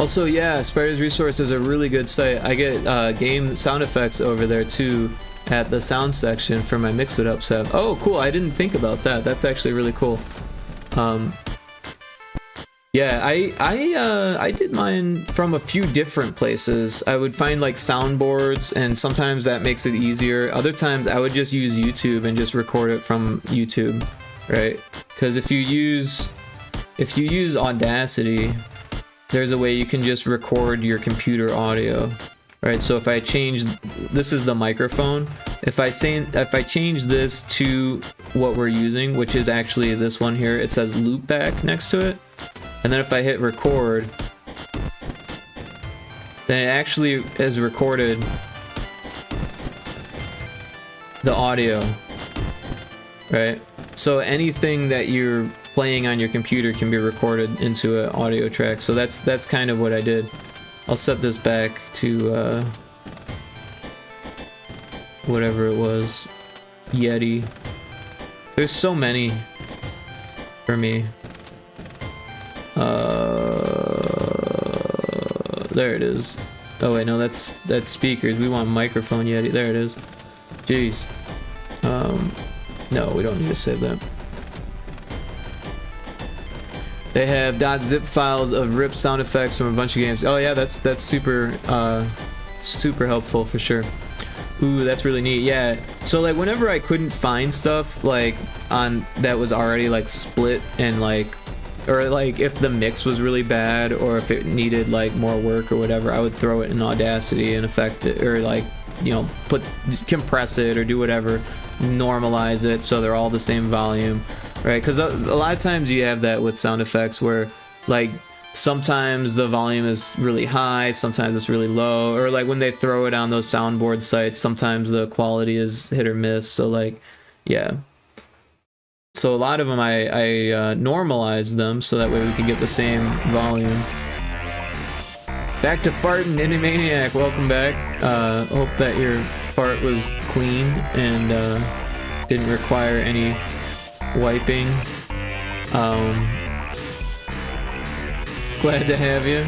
Also, yeah, Spider's Resource is a really good site. I get game sound effects over there too at the sound section for my Mix It Up set. Oh, cool! I didn't think about that. That's actually really cool. Yeah, I did mine from a few different places. I would find like soundboards, and sometimes that makes it easier. Other times I would just use YouTube and just record it from YouTube, right? Because if you use Audacity, there's a way you can just record your computer audio, right? So if I change, this is the microphone. If I change this to what we're using, which is actually this one here, it says loopback next to it. And then if I hit record, then it actually has recorded the audio, right? So anything that you're playing on your computer can be recorded into an audio track. So that's kind of what I did. I'll set this back to whatever it was, Yeti. There's so many for me. There it is. Oh wait, no, that's speakers. We want microphone Yeti. There it is. Jeez. No, we don't need to save that. They have .zip files of ripped sound effects from a bunch of games. Oh yeah, that's super super helpful for sure. Ooh, that's really neat. Yeah. So like whenever I couldn't find stuff like on that was already like split and like, or like if the mix was really bad or if it needed like more work or whatever, I would throw it in Audacity and affect it, or like, you know, compress it or do whatever, normalize it so they're all the same volume, right? Because a lot of times you have that with sound effects where like sometimes the volume is really high, sometimes it's really low, or like when they throw it on those soundboard sites, sometimes the quality is hit or miss. So like, yeah. So a lot of them I normalized them so that way we can get the same volume. Back to farting, Indie welcome back. Hope that your fart was clean and didn't require any wiping. Glad to have you.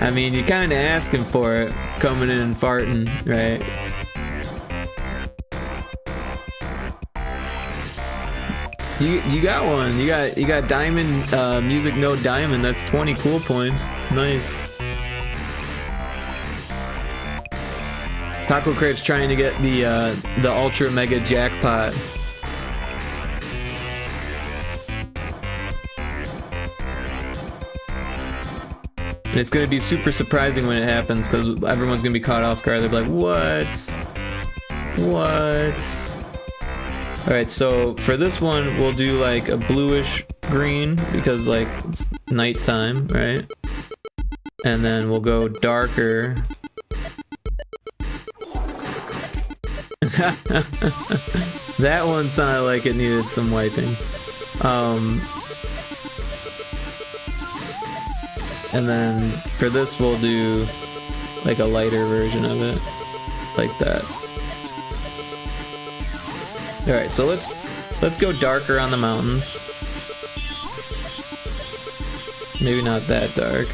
I mean, you're kind of asking for it, coming in and farting, right? You got one. You got diamond music no diamond. That's 20 cool points. Nice. Taco Crape's trying to get the ultra mega jackpot. And it's gonna be super surprising when it happens because everyone's gonna be caught off guard. They're like, what? What? Alright, so for this one, we'll do like a bluish green because like it's nighttime, right? And then we'll go darker. That one sounded like it needed some wiping. And then for this we'll do like a lighter version of it, like that. All right, so let's go darker on the mountains. Maybe not that dark.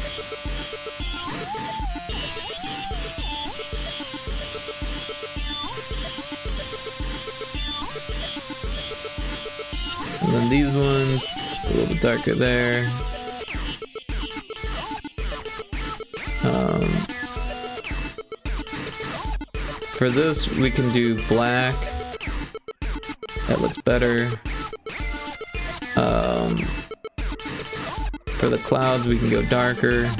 And then these ones a little bit darker there. For this, we can do black. That looks better. For the clouds, we can go darker.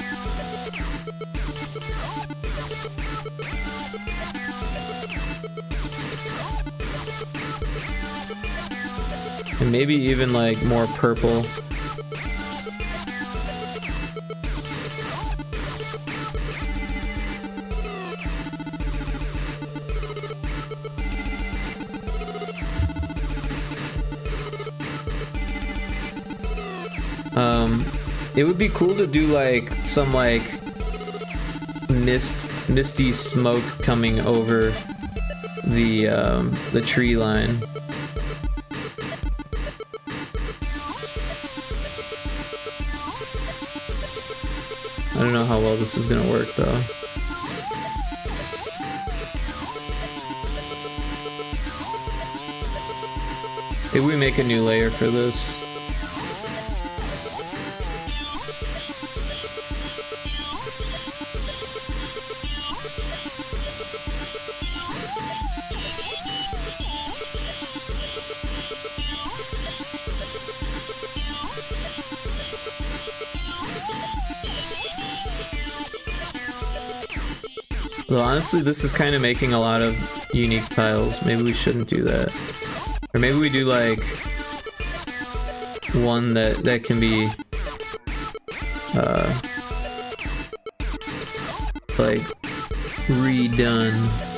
And maybe even like more purple. It would be cool to do like some like misty smoke coming over the tree line. I don't know how well this is gonna work though. Maybe we make a new layer for this. Well, honestly, this is kind of making a lot of unique tiles. Maybe we shouldn't do that. Or maybe we do like one that can be like redone.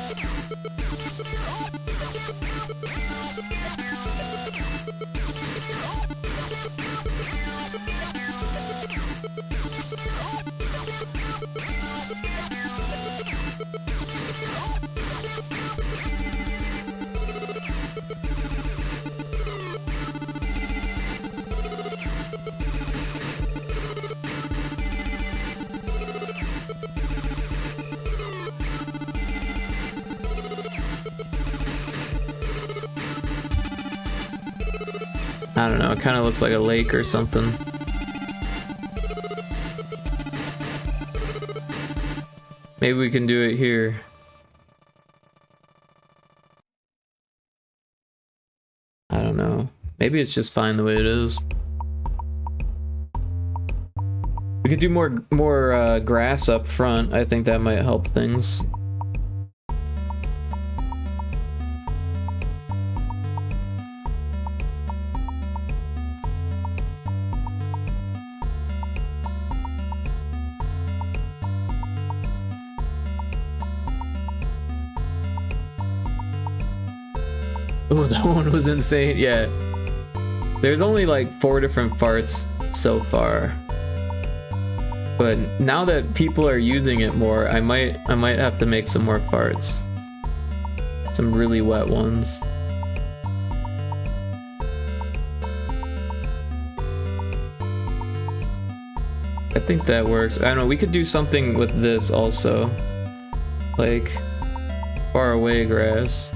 I don't know, it kind of looks like a lake or something. Maybe we can do it here. I don't know. Maybe it's just fine the way it is. We could do more grass up front. I think that might help things. Oh, that one was insane. Yeah. There's only like 4 different parts so far. But now that people are using it more, I might have to make some more parts. Some really wet ones. I think that works. I don't know, we could do something with this also. Like far away grass.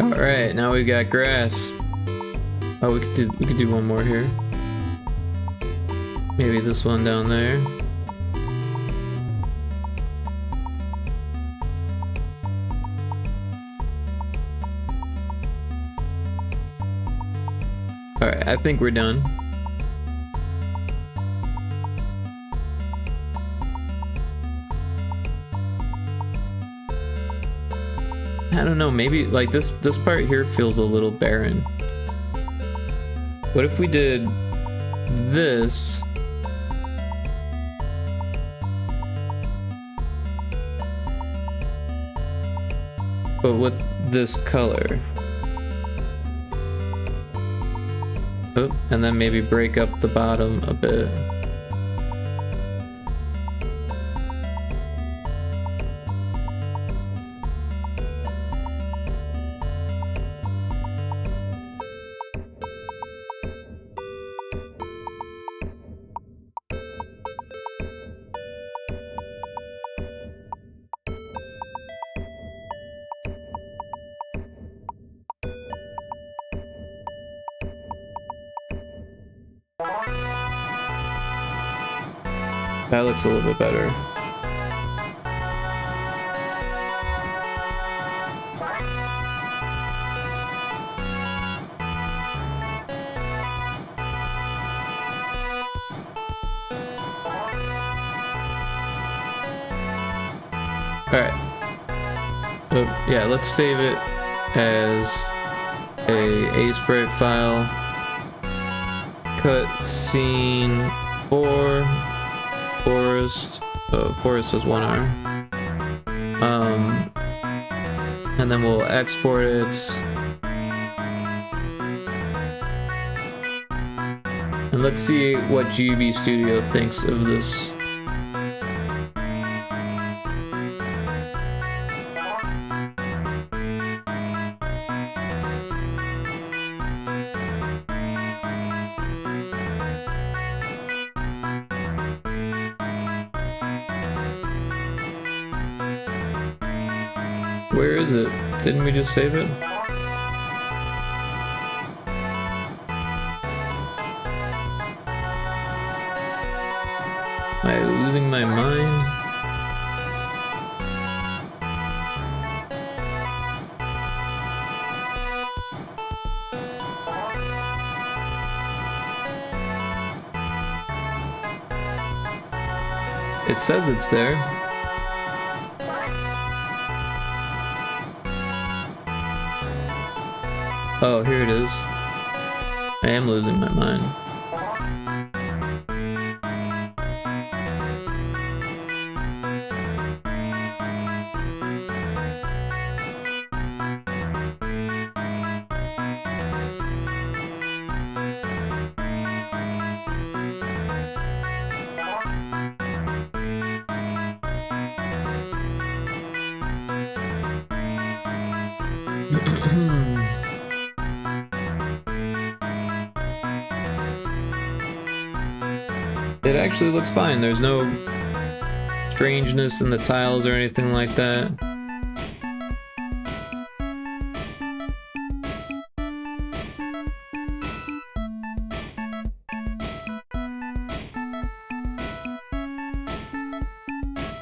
Alright, now we got grass. Oh, we could do one more here. Maybe this one down there. Alright, I think we're done. I don't know, maybe like this part here feels a little barren. What if we did this? But with this color. Oh, and then maybe break up the bottom a bit. That looks a little bit better. Alright. So, yeah, let's save it as a sprite file. Cut scene 4. Forest. Oh, forest is 1R. And then we'll export it. And let's see what GB Studio thinks of this. Where is it? Didn't we just save it? Am I losing my mind? It says it's there. Oh, here it is. I am losing my mind. It actually looks fine. There's no strangeness in the tiles or anything like that.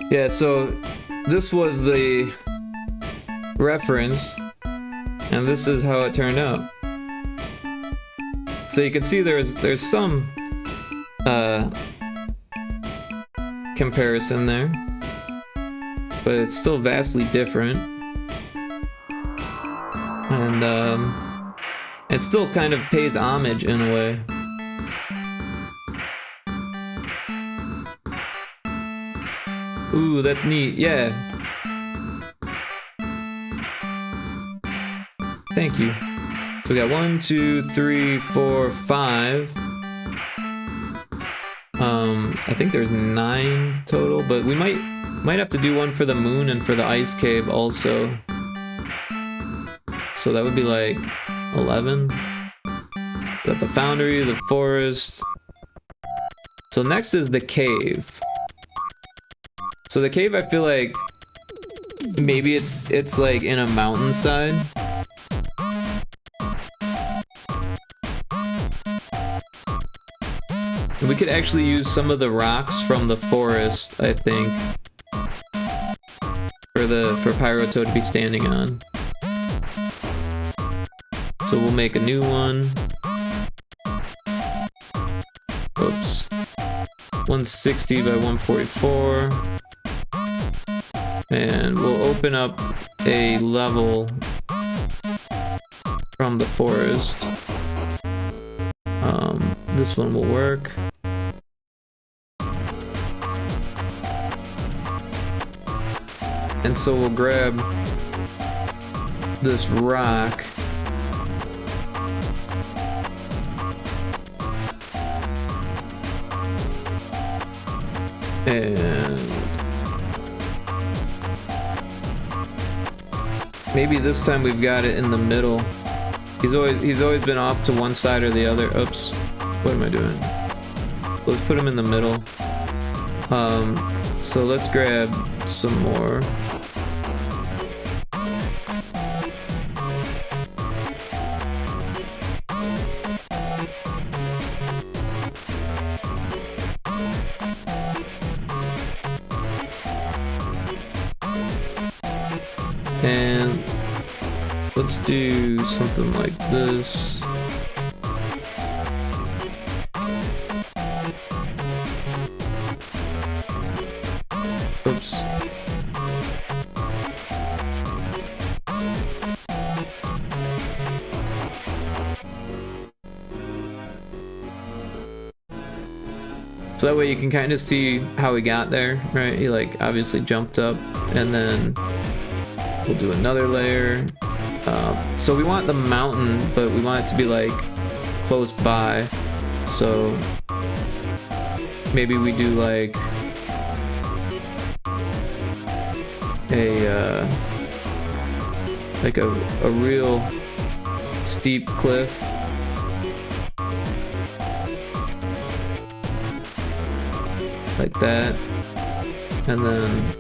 Yeah, so this was the reference, and this is how it turned out. So you can see there's some comparison there, but it's still vastly different, and it still kind of pays homage in a way. Ooh, that's neat. Yeah. Thank you. So we got 1, 2, 3, 4, 5. I think there's 9 total, but we might have to do one for the moon and for the ice cave also. So that would be like 11. We got the foundry, the forest. So next is the cave. So the cave, I feel like maybe it's like in a mountainside. We could actually use some of the rocks from the forest, I think, for Pyrotoad to be standing on. So we'll make a new one. Oops. 160 by 144. And we'll open up a level from the forest. This one will work. And so we'll grab this rock. And maybe this time we've got it in the middle. He's always been off to one side or the other. Oops. What am I doing? Let's put him in the middle. So let's grab some more. And let's do something like this. Oops. So that way you can kind of see how he got there, right? He like obviously jumped up, and then we'll do another layer. So we want the mountain, but we want it to be like close by. So maybe we do like a real steep cliff. Like that. And then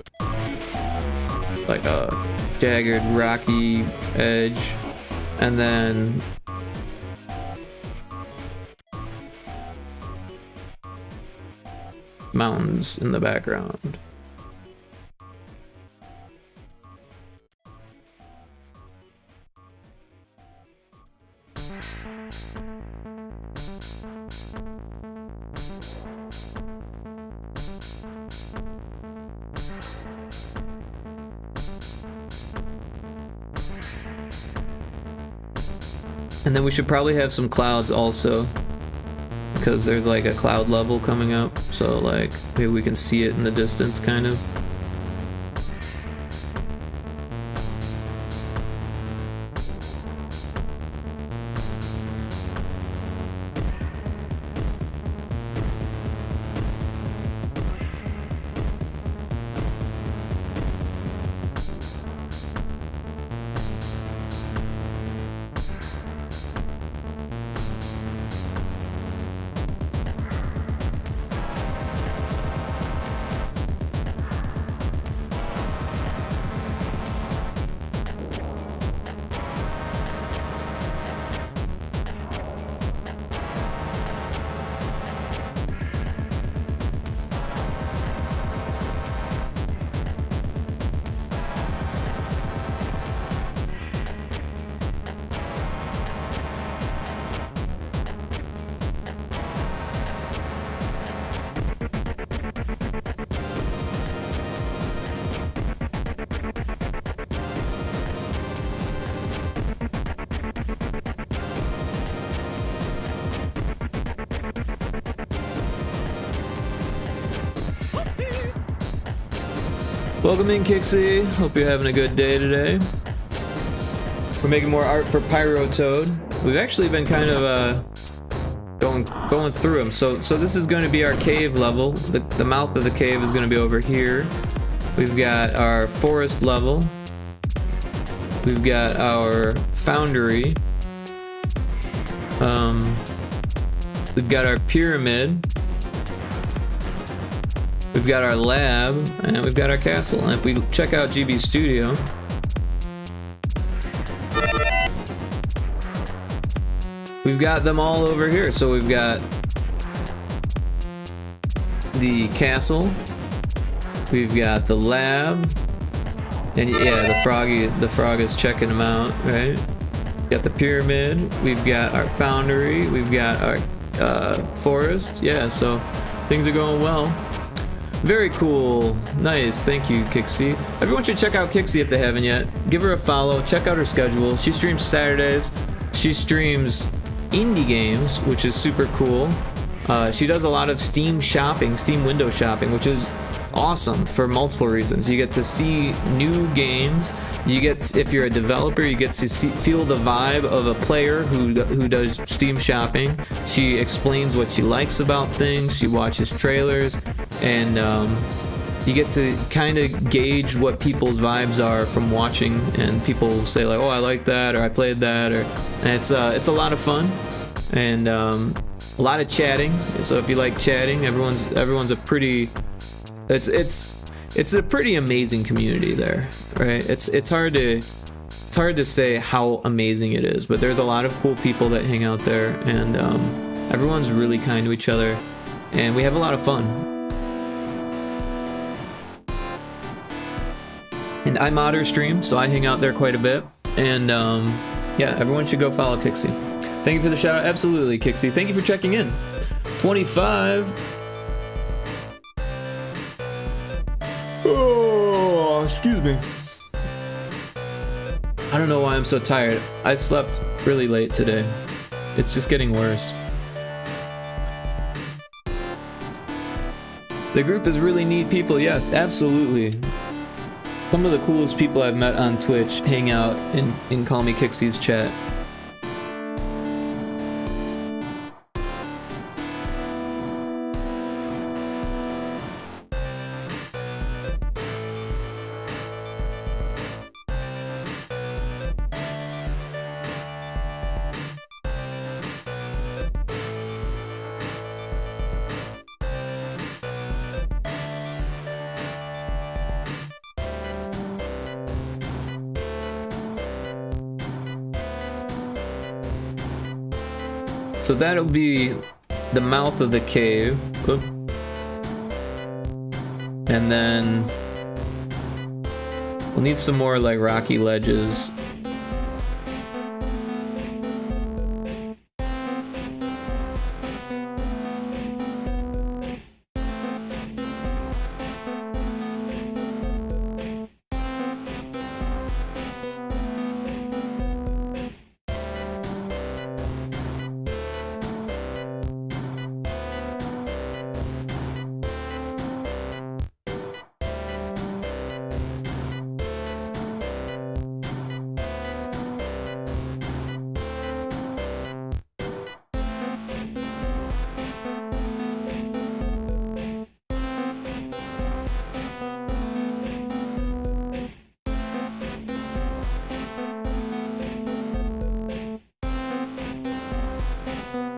like a jagged rocky edge, and then mountains in the background. And then we should probably have some clouds also, because there's like a cloud level coming up, so like maybe we can see it in the distance kind of. Welcome in, Kixie. Hope you're having a good day today. We're making more art for Pyrotoad. We've actually been kind of going through them. So this is going to be our cave level. The mouth of the cave is going to be over here. We've got our forest level. We've got our foundry. We've got our pyramid. We've got our lab, and we've got our castle. And if we check out GB Studio, we've got them all over here. So we've got the castle, we've got the lab, and yeah, the frog is checking them out, right? We've got the pyramid, we've got our foundry, we've got our forest. Yeah, so things are going well. Very cool. Nice. Thank you, Kixie. Everyone should check out Kixie if they haven't yet. Give her a follow. Check out her schedule. She streams Saturdays. She streams indie games, which is super cool. She does a lot of Steam shopping, Steam window shopping, which is awesome for multiple reasons. You get to see new games. You get, if you're a developer, you get to feel the vibe of a player who does Steam shopping. She explains what she likes about things. She watches trailers, and you get to kind of gauge what people's vibes are from watching. And people say like, "Oh, I like that," or "I played that," and it's a lot of fun, and a lot of chatting. So if you like chatting, everyone's a pretty. It's a pretty amazing community there, right? It's hard to say how amazing it is, but there's a lot of cool people that hang out there, and everyone's really kind to each other, and we have a lot of fun. And I mod her stream, so I hang out there quite a bit, and yeah, everyone should go follow Kixie. Thank you for the shout out. Absolutely, Kixie. Thank you for checking in. 25. Oh, excuse me. I don't know why I'm so tired. I slept really late today. It's just getting worse. The group is really neat people. Yes, absolutely. Some of the coolest people I've met on Twitch hang out in Call Me Kixie's chat. So that'll be the mouth of the cave. Oop. And then we'll need some more like rocky ledges.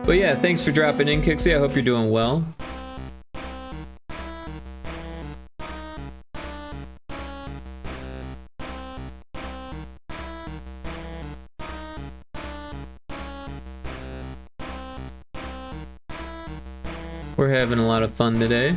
But yeah, thanks for dropping in, Kixie. I hope you're doing well. We're having a lot of fun today.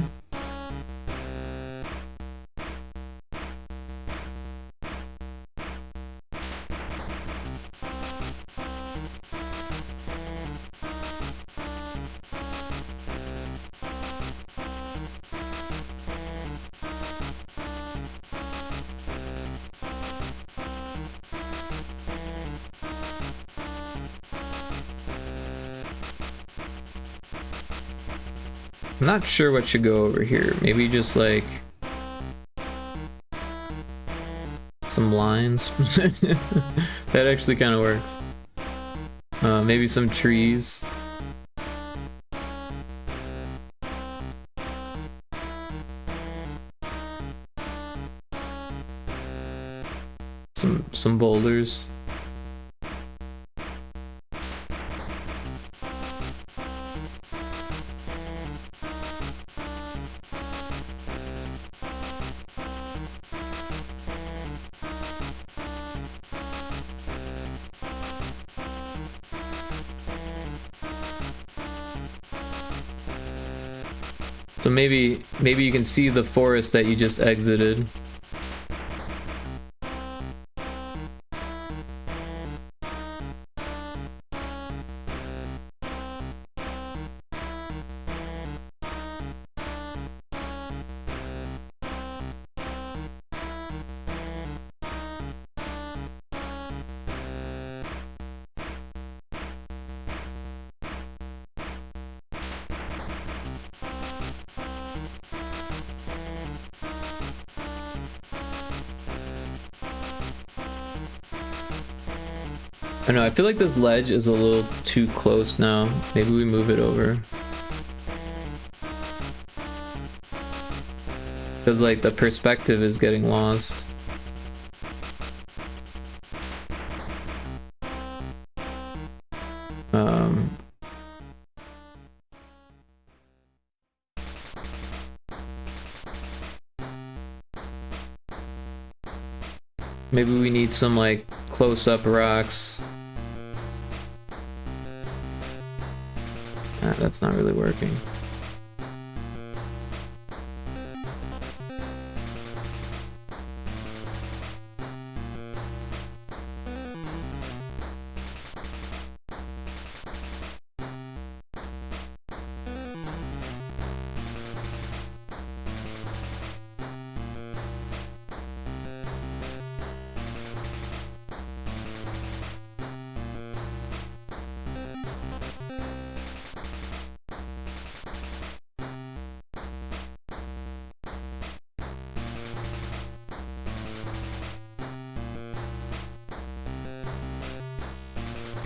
I'm not sure what should go over here. Maybe just like some lines. That actually kind of works. Maybe some trees. Some boulders. So maybe you can see the forest that you just exited. I know, I feel like this ledge is a little too close now. Maybe we move it over. Because like the perspective is getting lost. Maybe we need some like close-up rocks. That's not really working.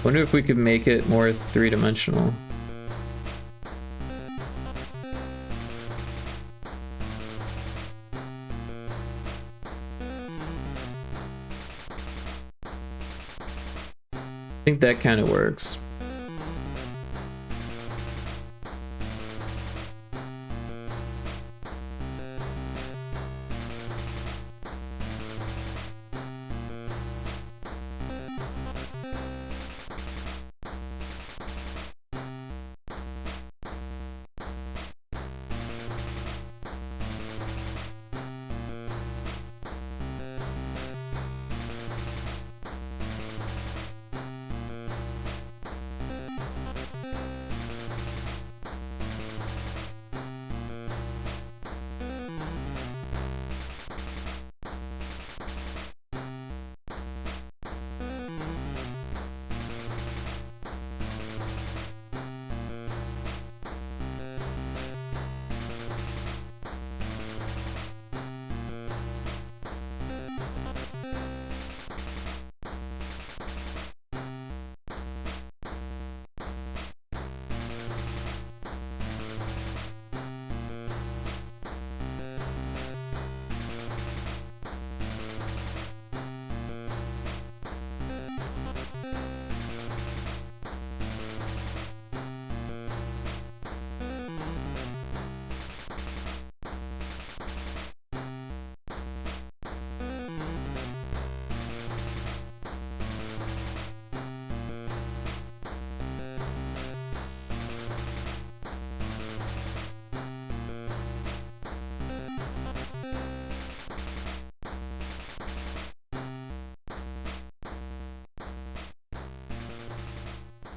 Wonder if we could make it more three-dimensional. I think that kind of works.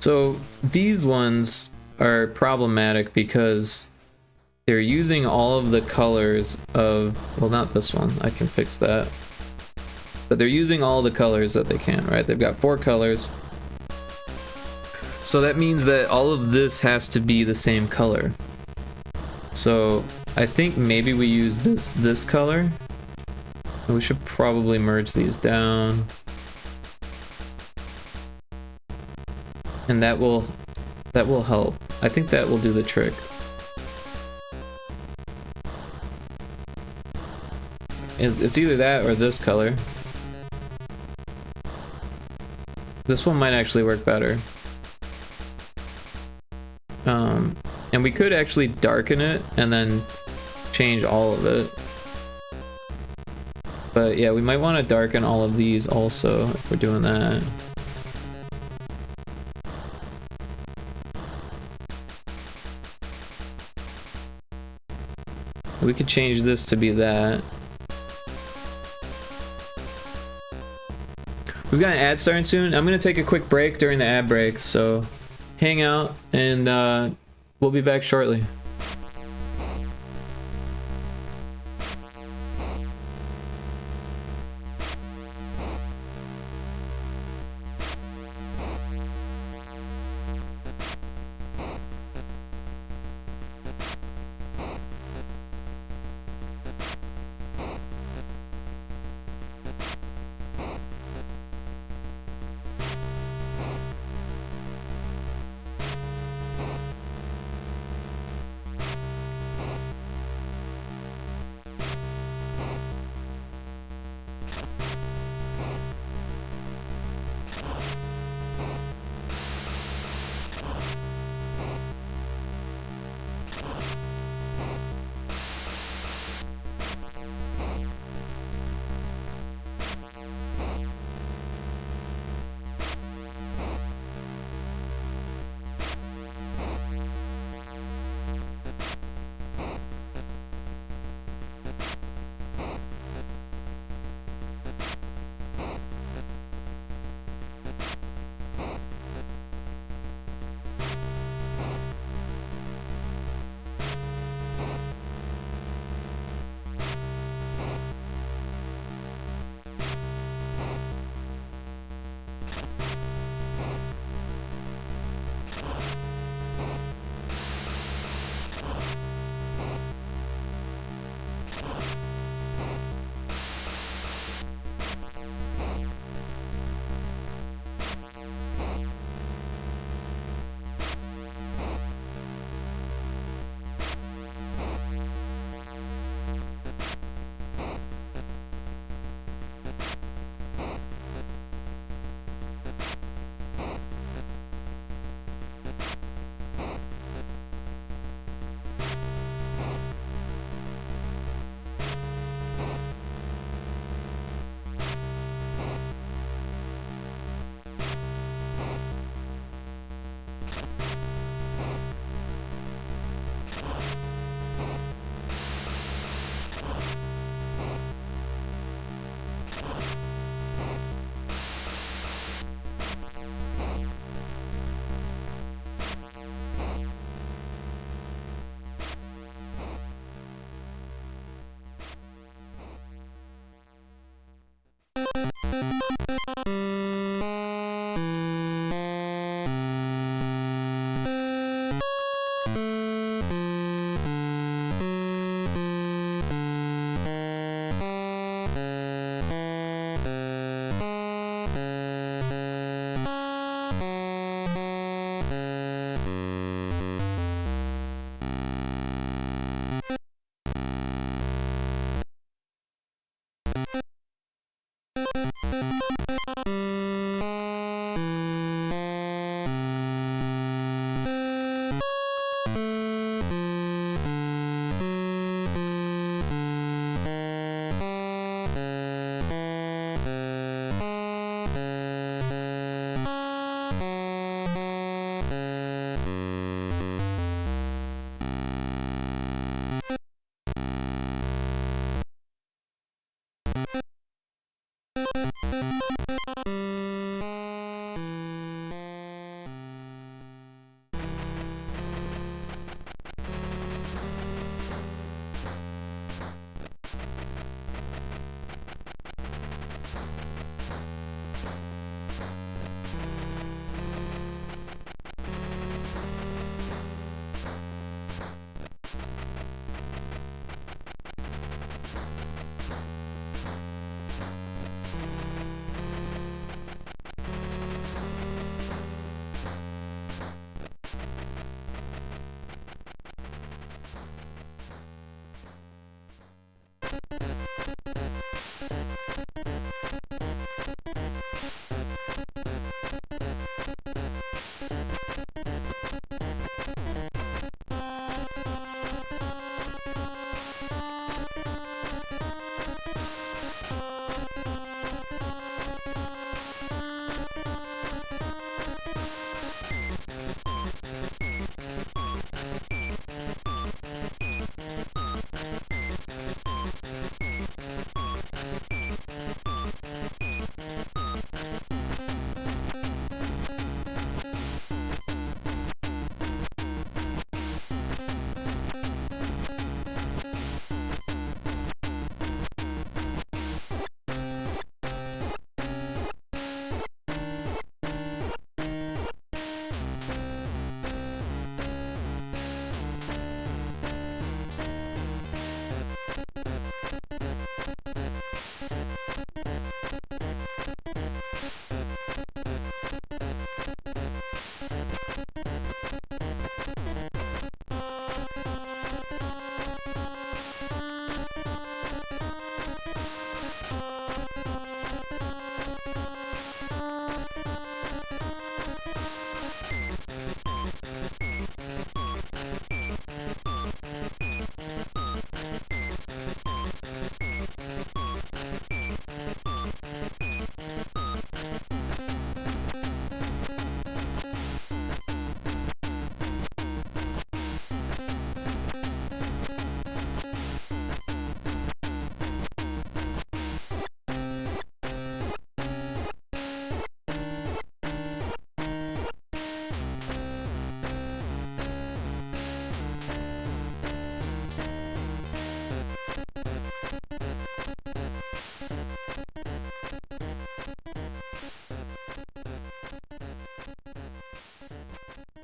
So these ones are problematic because they're using all of the colors of, well, not this one, I can fix that. But they're using all the colors that they can, right? They've got 4 colors. So that means that all of this has to be the same color. So I think maybe we use this color. And we should probably merge these down. And that will help. I think that will do the trick. It's either that or this color. This one might actually work better. And we could actually darken it and then change all of it. But yeah, we might want to darken all of these also if we're doing that. We could change this to be that. We've got an ad starting soon. I'm gonna take a quick break during the ad break, so hang out and we'll be back shortly.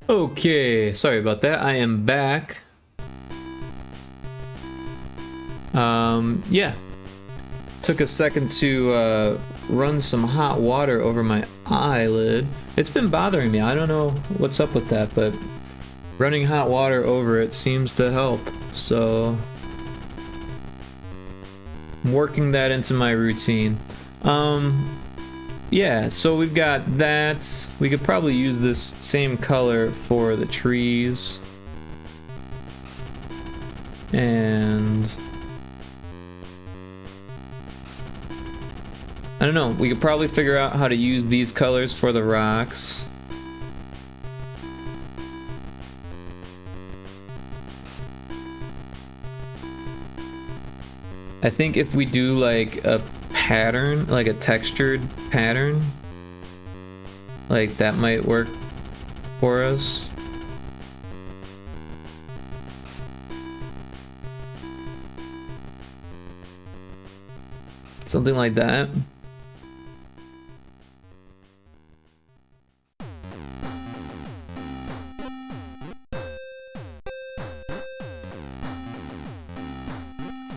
Okay, sorry about that. I am back. Yeah. Took a second to run some hot water over my eyelid. It's been bothering me. I don't know what's up with that, but running hot water over it seems to help. So I'm working that into my routine. Yeah, so we've got that. We could probably use this same color for the trees. And I don't know, we could probably figure out how to use these colors for the rocks. I think if we do like a pattern, like a textured pattern, like that might work for us. Something like that.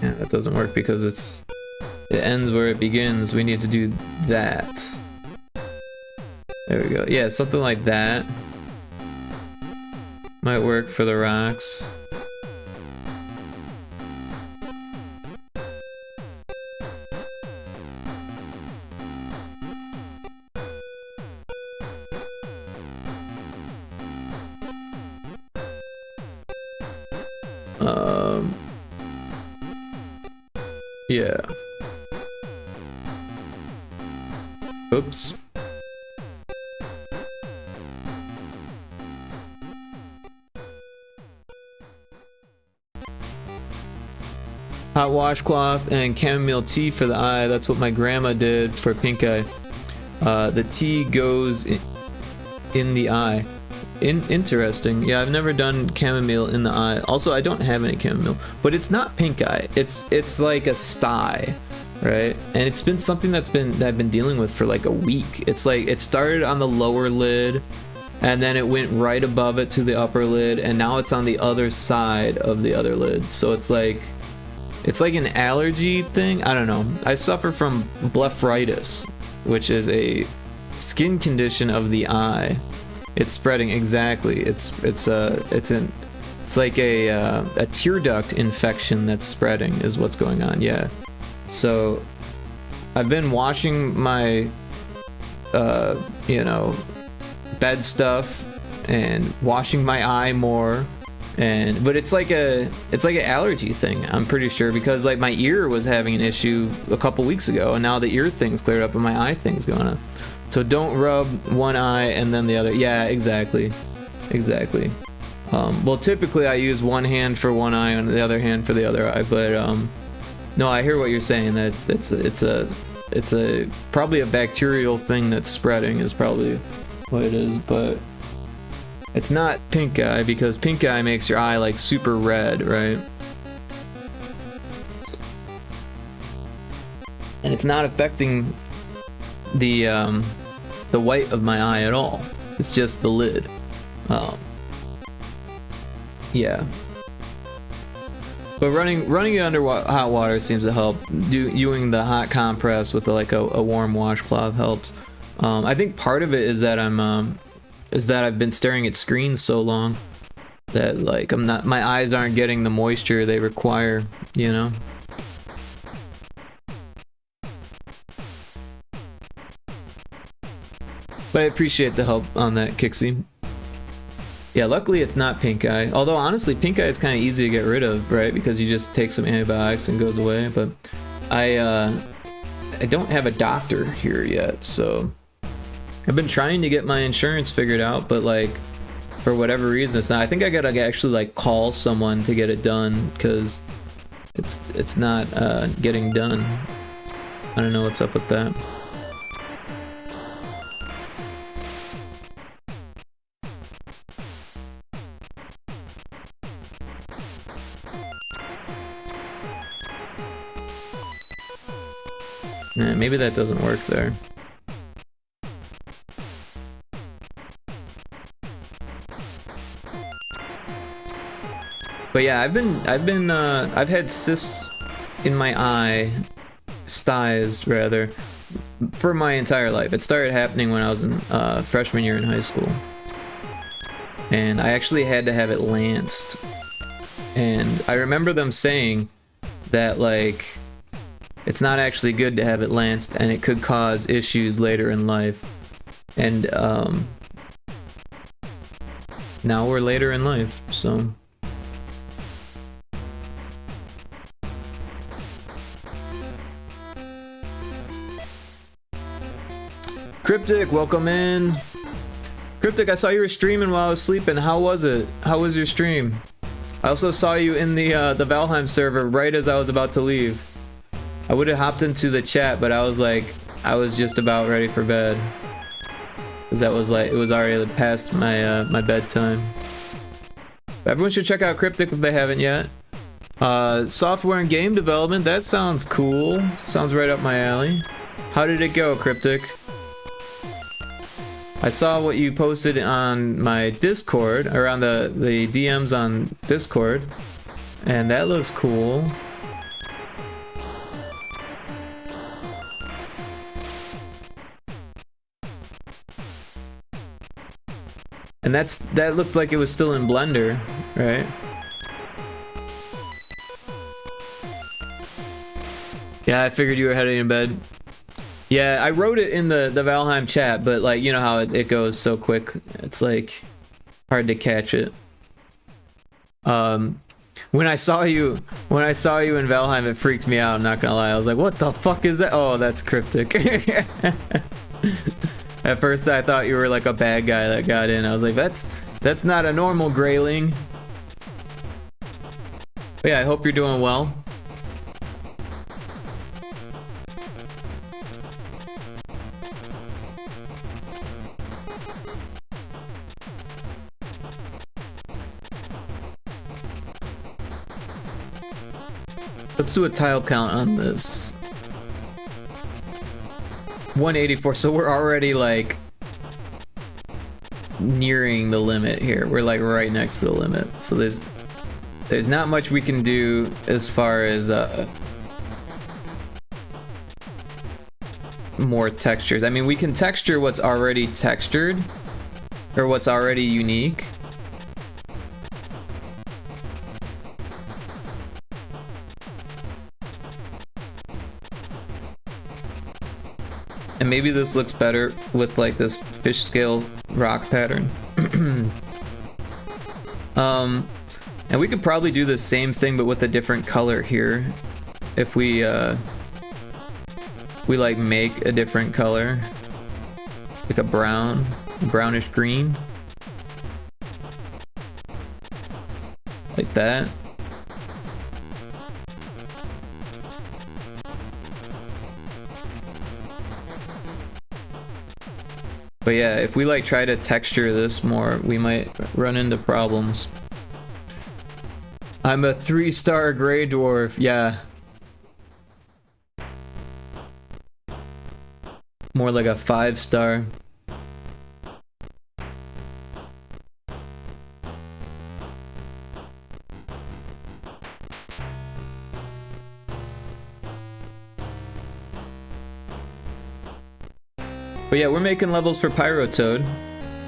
Yeah, that doesn't work because it ends where it begins. We need to do that. There we go. Yeah, something like that might work for the rocks. Yeah. Oops. Hot washcloth and chamomile tea for the eye. That's what my grandma did for pink eye. The tea goes in the eye. Interesting. Yeah, I've never done chamomile in the eye. Also, I don't have any chamomile, but it's not pink eye. It's like a sty. right? And it's been something that I've been dealing with for like a week. It's like it started on the lower lid, and then it went right above it to the upper lid, and now it's on the other side of the other lid. So it's like an allergy thing. I don't know. I suffer from blepharitis, which is a skin condition of the eye. It's spreading, exactly. It's like a tear duct infection that's spreading is what's going on. Yeah. So I've been washing my you know, bed stuff and washing my eye more, but it's like an allergy thing, I'm pretty sure, because like my ear was having an issue a couple weeks ago, and now the ear thing's cleared up and my eye thing's going on. So don't rub one eye and then the other. Yeah, exactly. Well, typically I use one hand for one eye and the other hand for the other eye, but no, I hear what you're saying. That it's a probably a bacterial thing that's spreading is probably what it is, but it's not pink eye, because pink eye makes your eye like super red, right? And it's not affecting the white of my eye at all. It's just the lid. Yeah. But running it under hot water seems to help. Doing the hot compress with like a warm washcloth helps. I think part of it is that I've been staring at screens so long that like my eyes aren't getting the moisture they require, you know? But I appreciate the help on that, Kixie. Yeah, luckily it's not pink eye. Although honestly, pink eye is kind of easy to get rid of, right? Because you just take some antibiotics and it goes away. But I don't have a doctor here yet, so I've been trying to get my insurance figured out, but like for whatever reason it's not. I think I gotta actually like call someone to get it done, because it's not getting done. I don't know what's up with that. Nah, maybe that doesn't work there. But yeah, I've had cysts in my eye, styes rather, for my entire life. It started happening when I was in freshman year in high school, and I actually had to have it lanced. And I remember them saying that like it's not actually good to have it lanced, and it could cause issues later in life. And now we're later in life, so. Cryptic, welcome in. Cryptic, I saw you were streaming while I was sleeping. How was it? How was your stream? I also saw you in the Valheim server right as I was about to leave. I would have hopped into the chat, but I was just about ready for bed, because that was like, it was already past my my bedtime. But everyone should check out Cryptic if they haven't yet. Software and game development, that sounds cool. Sounds right up my alley. How did it go, Cryptic? I saw what you posted on my Discord, or on the DMs on Discord, and that looks cool. And that looked like it was still in Blender, right? Yeah, I figured you were heading to bed. Yeah, I wrote it in the Valheim chat, but like, you know how it goes so quick. It's like hard to catch it. When I saw you in Valheim, it freaked me out, I'm not gonna lie. I was like, what the fuck is that? Oh, that's Cryptic. At first I thought you were like a bad guy that got in. I was like, that's not a normal grayling. But yeah, I hope you're doing well. Let's do a tile count on this. 184, so we're already like nearing the limit here. We're like right next to the limit. So there's not much we can do as far as more textures. I mean, we can texture what's already textured or what's already unique. And maybe this looks better with like this fish scale rock pattern. And we could probably do the same thing but with a different color here. If we like make a different color. Like a brownish green. Like that. But yeah, if we like try to texture this more, we might run into problems. I'm a 3-star gray dwarf, yeah. More like a 5-star. But yeah, we're making levels for Pyrotoad.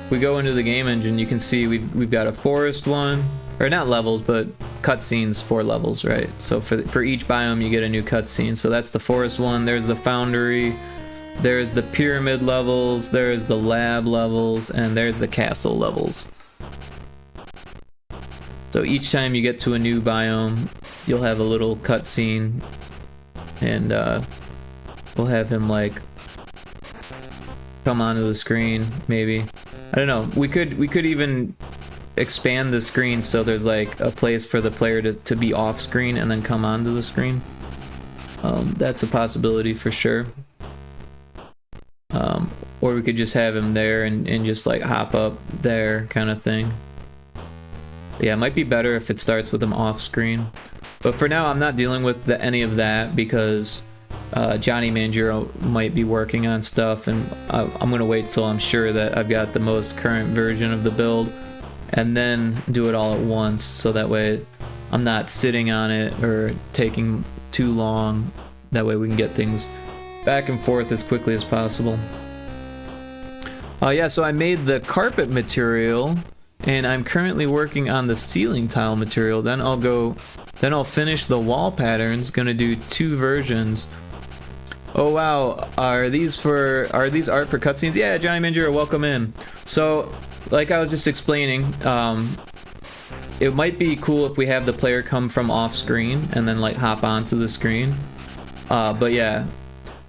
We go into the game engine, you can see we've got a forest one, or not levels, but cutscenes for levels, right? So for each biome you get a new cutscene. So that's the forest one, there's the foundry, there's the pyramid levels, there's the lab levels, and there's the castle levels. So each time you get to a new biome, you'll have a little cutscene, and we'll have him like come onto the screen, maybe. I don't know. We could even expand the screen so there's like a place for the player to be off screen and then come onto the screen. That's a possibility for sure. Or we could just have him there and just like hop up there kind of thing. Yeah, it might be better if it starts with him off screen. But for now, I'm not dealing with any of that because Johnny Manjiro might be working on stuff, and I'm gonna wait till I'm sure that I've got the most current version of the build and then do it all at once, so that way I'm not sitting on it or taking too long. That way we can get things back and forth as quickly as possible. Yeah, so I made the carpet material and I'm currently working on the ceiling tile material. Then I'll finish the wall patterns. Gonna do 2 versions. Oh wow, are these art for cutscenes? Yeah, Johnny Manjiro, welcome in. So, like I was just explaining, it might be cool if we have the player come from off screen and then like hop onto the screen. But yeah,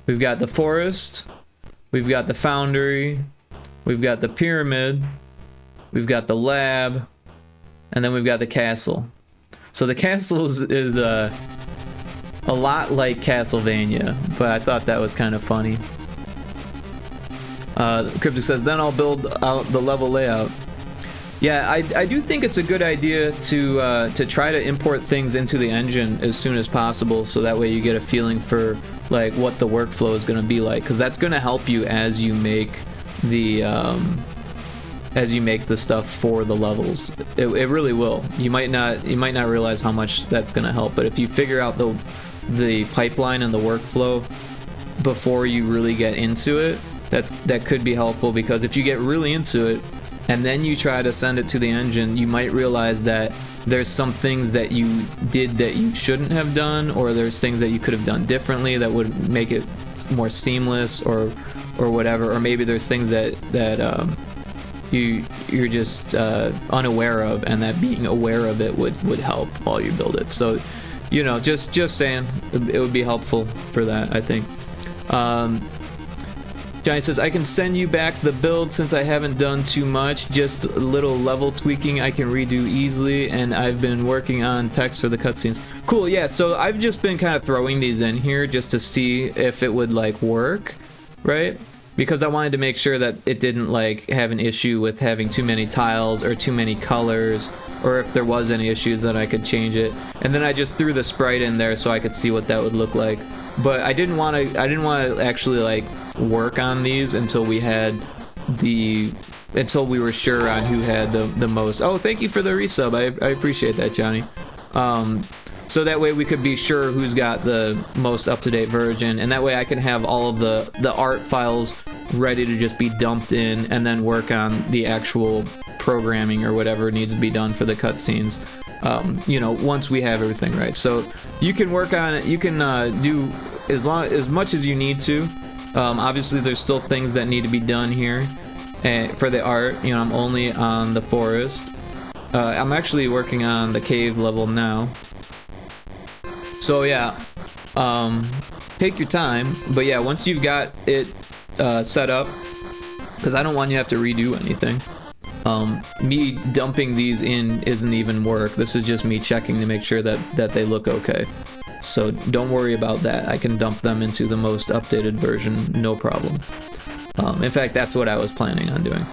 we've got the forest, we've got the foundry, we've got the pyramid, we've got the lab, and then we've got the castle. So the castle is a lot like Castlevania, but I thought that was kind of funny. Cryptic says, then I'll build out the level layout. Yeah, I do think it's a good idea to try to import things into the engine as soon as possible, so that way you get a feeling for like what the workflow is going to be like, because that's going to help you as you make the stuff for the levels. It really will. You might not realize how much that's going to help, but if you figure out the pipeline and the workflow before you really get into it, that could be helpful, because if you get really into it and then you try to send it to the engine, you might realize that there's some things that you did that you shouldn't have done, or there's things that you could have done differently that would make it more seamless or whatever, or maybe there's things that you're just unaware of, and that being aware of it would help while you build it. So, you know, just saying, it would be helpful for that, I think. Johnny says, I can send you back the build since I haven't done too much, just a little level tweaking I can redo easily, and I've been working on text for the cutscenes. Cool, yeah, so I've just been kind of throwing these in here just to see if it would like work, right? because I wanted to make sure that it didn't like have an issue with having too many tiles or too many colors, or if there was any issues that I could change it. And then I just threw the sprite in there so I could see what that would look like. But I didn't want to actually like work on these until we had until we were sure on who had the most. Oh, thank you for the resub. I appreciate that, Johnny. So that way we could be sure who's got the most up-to-date version, and that way I can have all of the art files ready to just be dumped in, and then work on the actual programming or whatever needs to be done for the cutscenes. You know, once we have everything right. So you can work on it. You can do as much as you need to. Obviously, there's still things that need to be done here for the art. You know, I'm only on the forest. I'm actually working on the cave level now. So yeah, take your time. But yeah, once you've got it set up, because I don't want you to have to redo anything. Me dumping these in isn't even work. This is just me checking to make sure that they look okay. So don't worry about that. I can dump them into the most updated version, no problem. In fact, that's what I was planning on doing.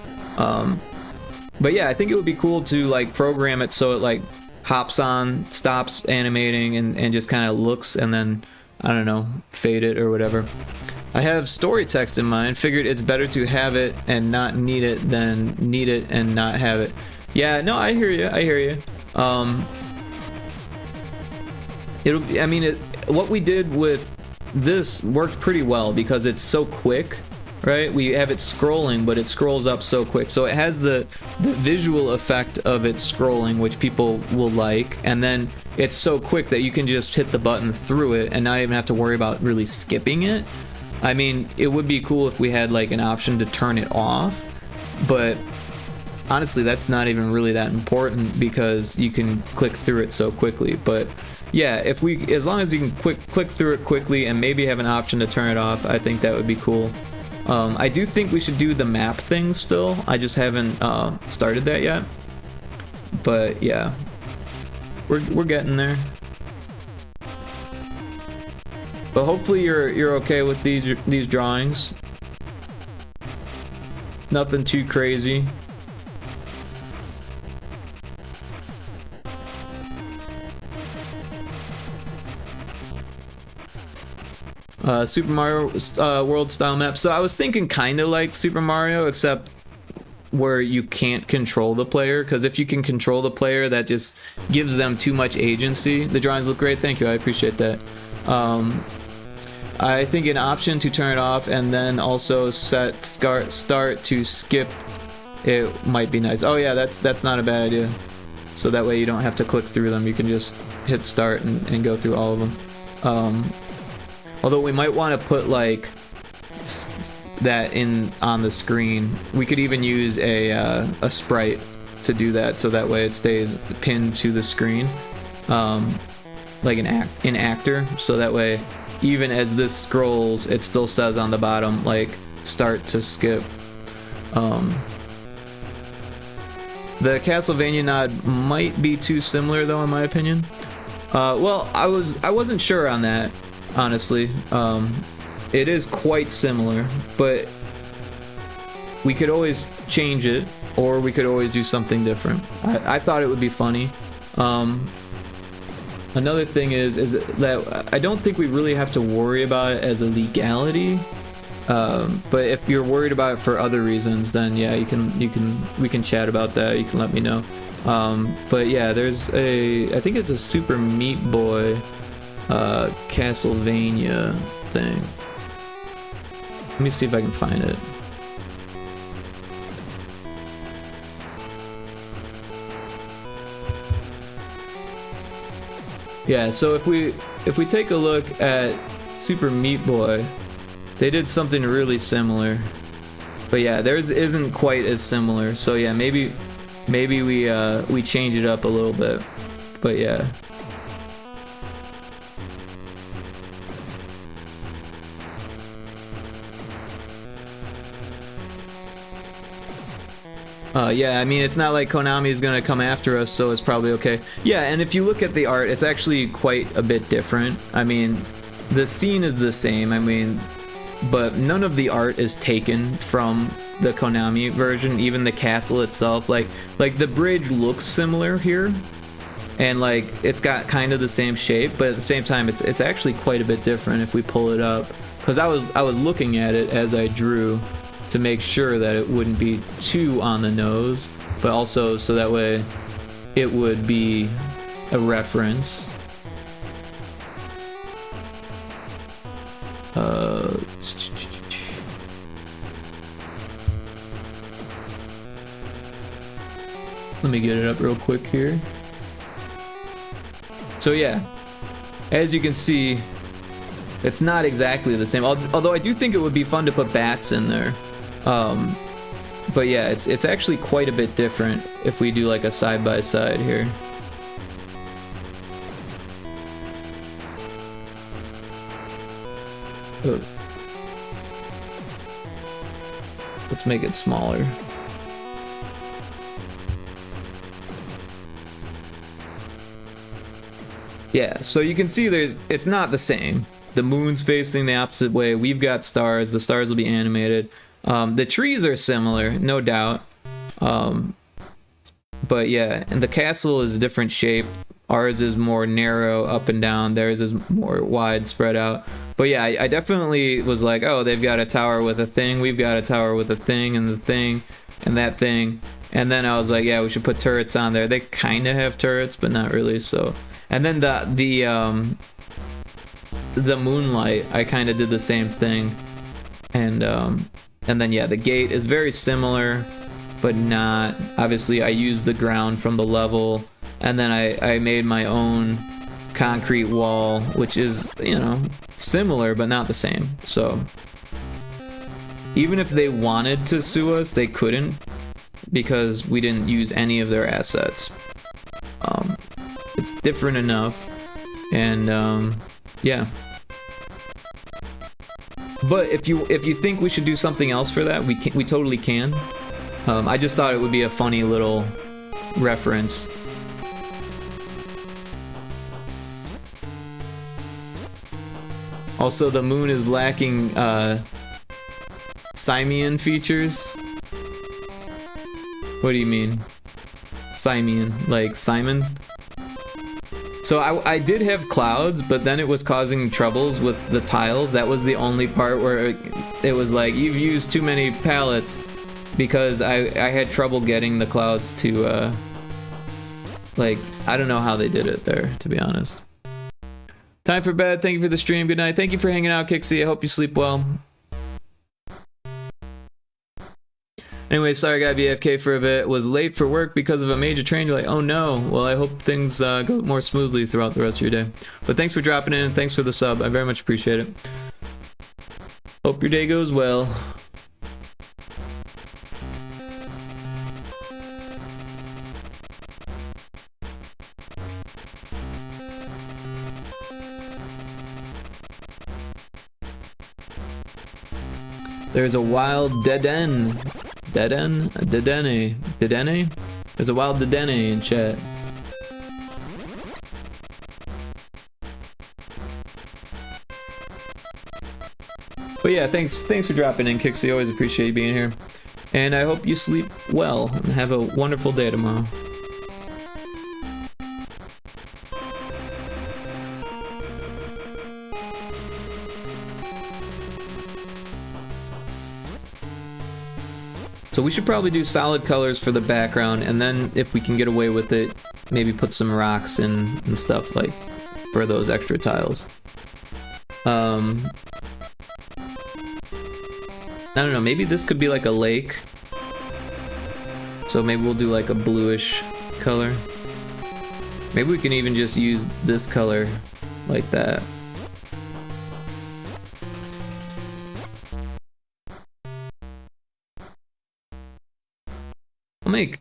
But yeah, I think it would be cool to like program it so it like hops on, stops animating, and just kind of looks, and then, I don't know, fade it or whatever. I have story text in mind. Figured it's better to have it and not need it than need it and not have it. Yeah, no, I hear you. I hear you. What we did with this worked pretty well because it's so quick, right? We have it scrolling, but it scrolls up so quick. So it has the visual effect of it scrolling, which people will like, and then it's so quick that you can just hit the button through it and not even have to worry about really skipping it. I mean, it would be cool if we had like an option to turn it off, but honestly, that's not even really that important because you can click through it so quickly. But yeah, as long as you can click through it quickly and maybe have an option to turn it off, I think that would be cool. I do think we should do the map thing still. I just haven't started that yet. But yeah, we're getting there. But hopefully you're okay with these drawings. Nothing too crazy. Super Mario World style map. So I was thinking kind of like Super Mario, except where you can't control the player, because if you can control the player, that just gives them too much agency. The drawings look great. Thank you. I appreciate that. I think an option to turn it off and then also set start to skip it might be nice. Oh yeah, that's not a bad idea. So that way you don't have to click through them. You can just hit start and go through all of them. Although we might want to put like that on the screen. We could even use a sprite to do that, so that way it stays pinned to the screen, like an actor. So that way, even as this scrolls, it still says on the bottom like start to skip. The Castlevania nod might be too similar though, in my opinion. Well, I wasn't sure on that. Honestly, it is quite similar, but we could always change it, or we could always do something different. I thought it would be funny. Another thing is that I don't think we really have to worry about it as a legality. But if you're worried about it for other reasons, then yeah, we can chat about that. You can let me know. But yeah, there's I think it's a Super Meat Boy Castlevania thing. Let me see if I can find it. Yeah, so if we take a look at Super Meat Boy, they did something really similar. But yeah, theirs isn't quite as similar. So yeah, maybe we change it up a little bit. But yeah. Yeah, I mean, it's not like Konami is gonna come after us, so it's probably okay. Yeah, and if you look at the art, it's actually quite a bit different. I mean, the scene is the same. I mean, but none of the art is taken from the Konami version. Even the castle itself, like the bridge looks similar here, and like it's got kind of the same shape, but at the same time it's actually quite a bit different if we pull it up, because I was looking at it as I drew to make sure that it wouldn't be too on the nose, but also so that way it would be a reference. Let me get it up real quick here. So yeah, as you can see, it's not exactly the same, although I do think it would be fun to put bats in there. But yeah, it's actually quite a bit different if we do like a side-by-side here. Oh. Let's make it smaller. Yeah, so you can see it's not the same. The moon's facing the opposite way. We've got stars. The stars will be animated. The trees are similar, no doubt. But yeah, and the castle is a different shape. Ours is more narrow up and down. Theirs is more wide, spread out. But yeah, I definitely was like, oh, they've got a tower with a thing. We've got a tower with a thing and the thing and that thing. And then I was like, yeah, we should put turrets on there. They kind of have turrets, but not really. So, and then the moonlight, I kind of did the same thing. And then yeah, the gate is very similar, but not. Obviously, I used the ground from the level, and then I made my own concrete wall, which is, you know, similar but not the same. So even if they wanted to sue us, they couldn't, because we didn't use any of their assets. It's different enough, and yeah. But if you think we should do something else for that, we totally can. I just thought it would be a funny little reference. Also, the moon is lacking Simian features. What do you mean? Simian, like Simon? So I did have clouds, but then it was causing troubles with the tiles. That was the only part where it was like, you've used too many palettes, because I had trouble getting the clouds to, like, I don't know how they did it there, to be honest. Time for bed. Thank you for the stream. Good night. Thank you for hanging out, Kixie. I hope you sleep well. Anyway, sorry I got BFK for a bit. Was late for work because of a major train delay. Oh no. Well, I hope things go more smoothly throughout the rest of your day. But thanks for dropping in and thanks for the sub. I very much appreciate it. Hope your day goes well. There's a wild dead end. Dedenne? There's a wild Dedenne in chat. But yeah, thanks for dropping in, Kixie. Always appreciate you being here. And I hope you sleep well and have a wonderful day tomorrow. So we should probably do solid colors for the background, and then if we can get away with it, maybe put some rocks in and stuff, like, for those extra tiles. I don't know, maybe this could be like a lake. So maybe we'll do like a bluish color. Maybe we can even just use this color like that.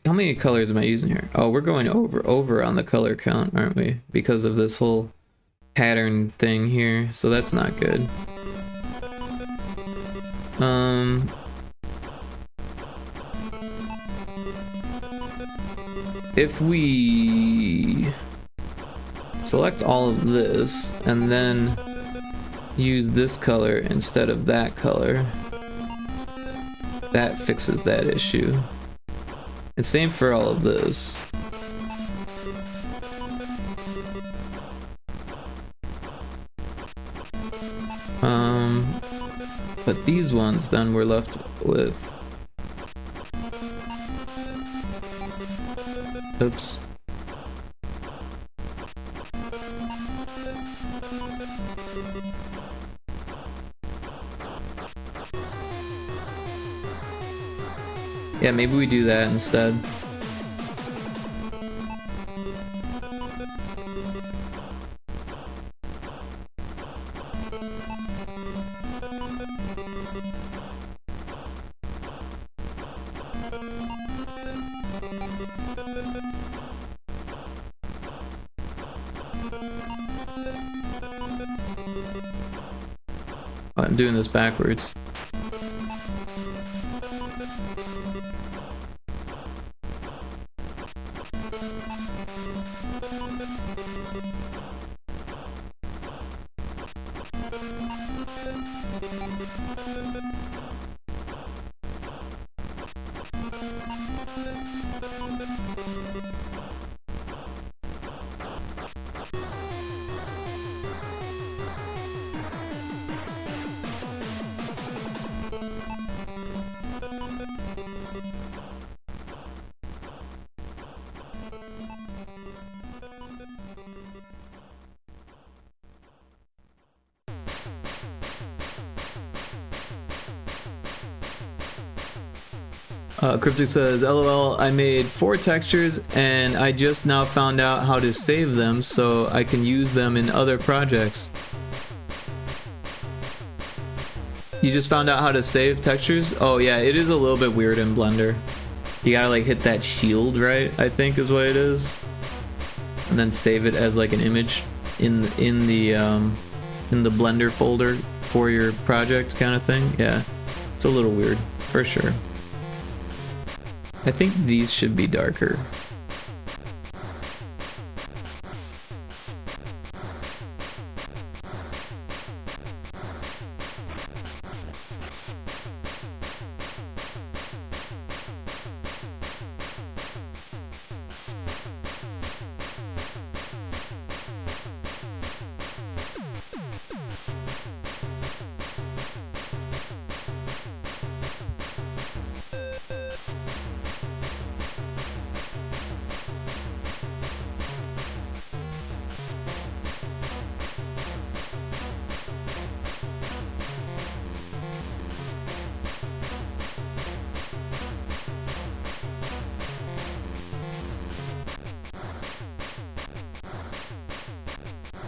How many colors am I using here? Oh, we're going over on the color count, aren't we? Because of this whole pattern thing here, so that's not good. If we select all of this and then use this color instead of that color. That fixes that issue. And same for all of this. But these ones then we're left with. Oops. Yeah, maybe we do that instead. Oh, I'm doing this backwards. Cryptic says, LOL, I made 4 textures and I just now found out how to save them so I can use them in other projects. You just found out how to save textures? Oh yeah, it is a little bit weird in Blender. You gotta like hit that shield, right? I think is what it is. And then save it as like an image in the Blender folder for your project kind of thing. Yeah, it's a little weird for sure. I think these should be darker.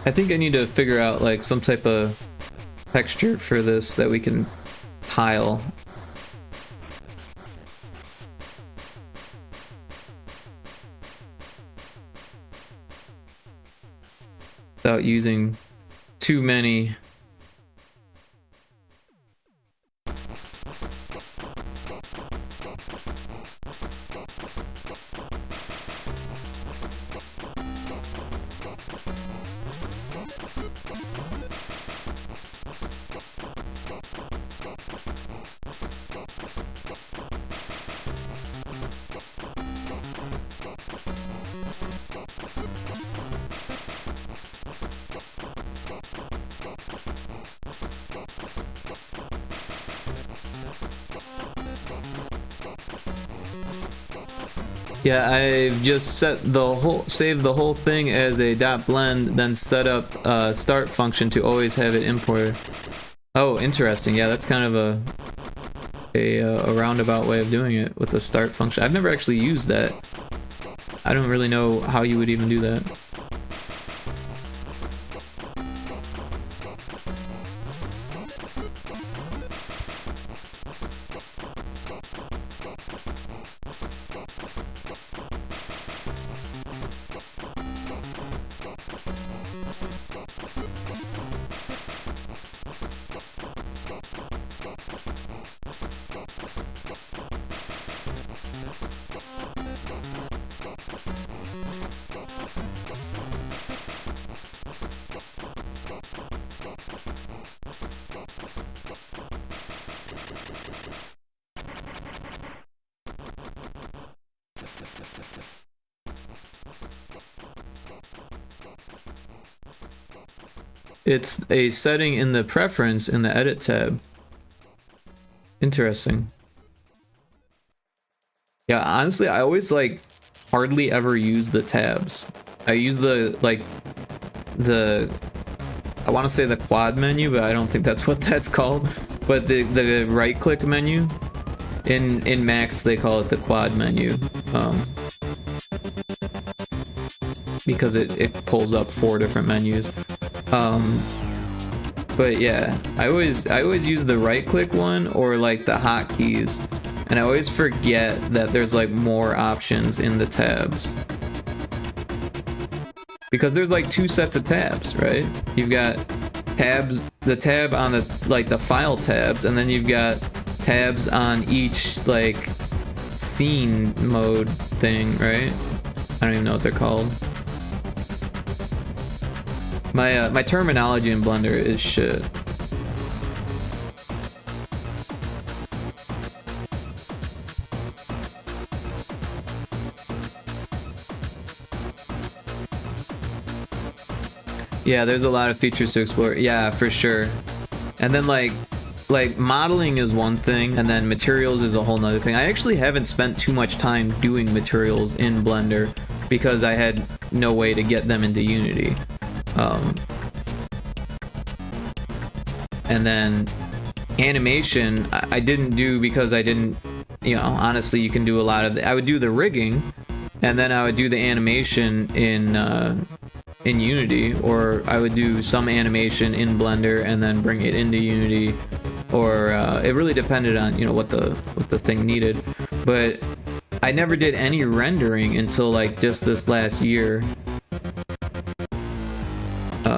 I think I need to figure out like some type of texture for this that we can tile. Without using too many. Yeah, I've just saved the whole thing as a .blend, then set up start function to always have it imported. Oh, interesting. Yeah, that's kind of a roundabout way of doing it with the start function. I've never actually used that. I don't really know how you would even do that. It's a setting in the preference in the edit tab. Interesting. Yeah, honestly, I always like hardly ever use the tabs. I use the I want to say the quad menu, but I don't think that's what that's called. But the right click menu in Macs, they call it the quad menu. Because it pulls up 4 different menus. But yeah, I always use the right click one or like the hotkeys, and I always forget that there's like more options in the tabs. Because there's like 2 sets of tabs, right? You've got tabs, the tab on the like the file tabs, and then you've got tabs on each like scene mode thing, right? I don't even know what they're called. My terminology in Blender is shit. Yeah, there's a lot of features to explore. Yeah, for sure. And then like modeling is one thing, and then materials is a whole nother thing. I actually haven't spent too much time doing materials in Blender because I had no way to get them into Unity. And then animation I didn't do because I didn't, you know, honestly you can do a lot of I would do the rigging and then I would do the animation in Unity, or I would do some animation in Blender and then bring it into Unity, or it really depended on, you know, what the thing needed. But I never did any rendering until like just this last year.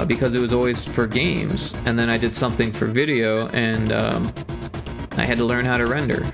Because it was always for games, and then I did something for video, and I had to learn how to render.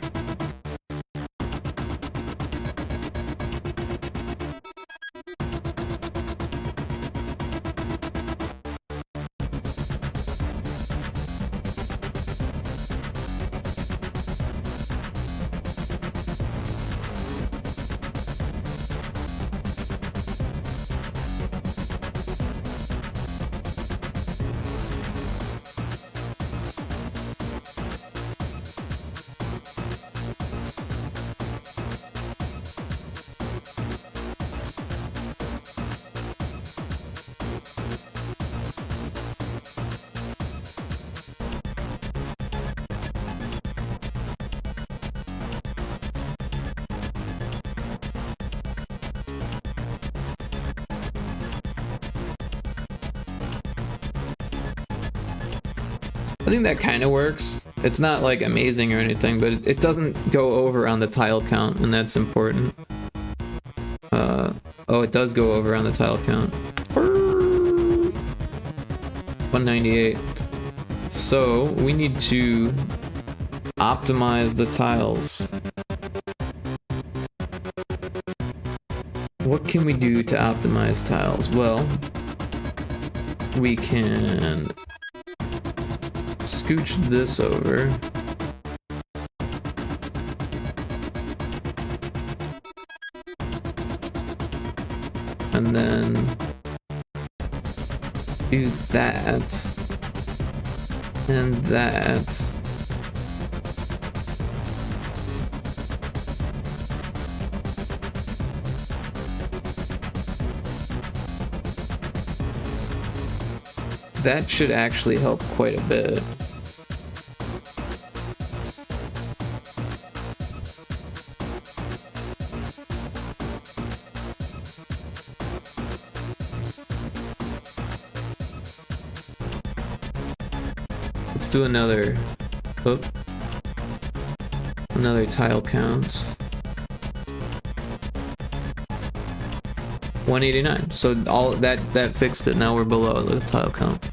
I think that kind of works. It's not like amazing or anything, but it doesn't go over on the tile count, and that's important. Oh, it does go over on the tile count. 198. So we need to optimize the tiles. What can we do to optimize tiles? Well, we can scooch this over. And then do that. And that. That should actually help quite a bit. Let's do another tile count. 189. So all that fixed it. Now we're below the tile count.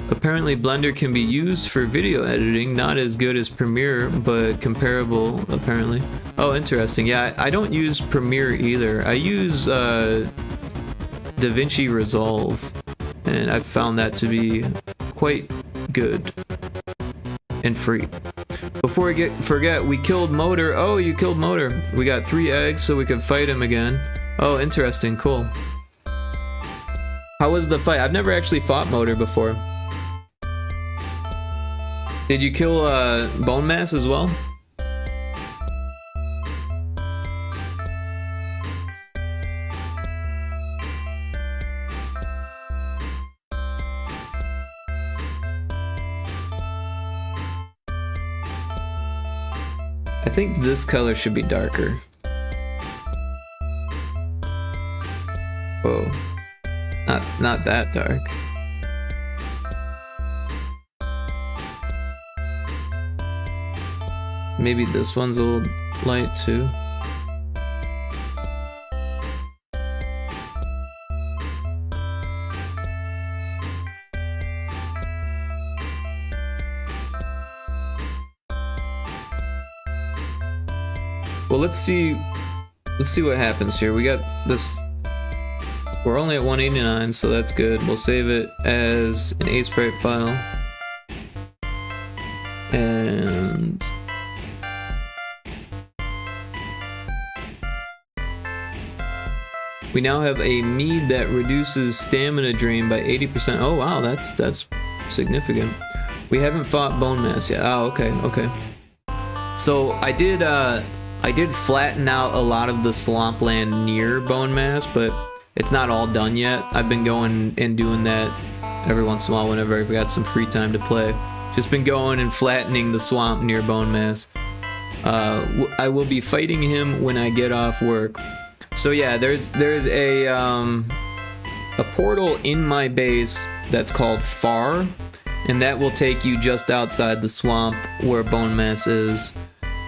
Apparently Blender can be used for video editing, not as good as Premiere, but comparable apparently. Oh, interesting. Yeah, I don't use Premiere either. I use DaVinci Resolve, and I've found that to be quite good and free. Before I forget, we killed Motor. Oh, you killed Motor. We got 3 eggs so we could fight him again. Oh, interesting. Cool. How was the fight? I've never actually fought Motor before. Did you kill Bone Mass as well? I think this color should be darker. Whoa. Not that dark. Maybe this one's a little light too. Well, let's see what happens here. We got this. We're only at 189, so that's good. We'll save it as an A-sprite file. And we now have a mead that reduces stamina drain by 80%. Oh wow, that's significant. We haven't fought Bone Mass yet. Oh, okay. So I did flatten out a lot of the swampland near Bone Mass, but it's not all done yet. I've been going and doing that every once in a while whenever I've got some free time to play. Just been going and flattening the swamp near Bone Mass. I will be fighting him when I get off work. So yeah, there's a portal in my base that's called Far, and that will take you just outside the swamp where Bone Mass is.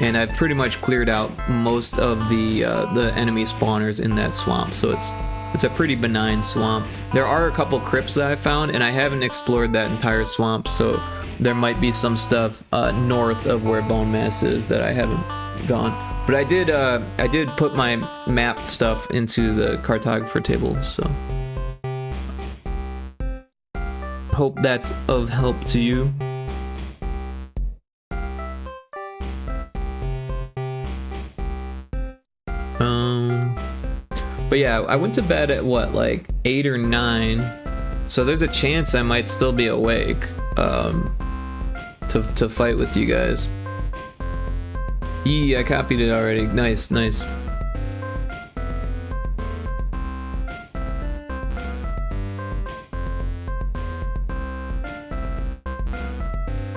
And I've pretty much cleared out most of the enemy spawners in that swamp, so it's a pretty benign swamp. There are a couple crypts that I found, and I haven't explored that entire swamp, so there might be some stuff north of where Bone Mass is that I haven't gone. But I did put my map stuff into the cartographer table, so hope that's of help to you. But yeah, I went to bed at what, like 8 or 9, so there's a chance I might still be awake to fight with you guys. I copied it already. Nice.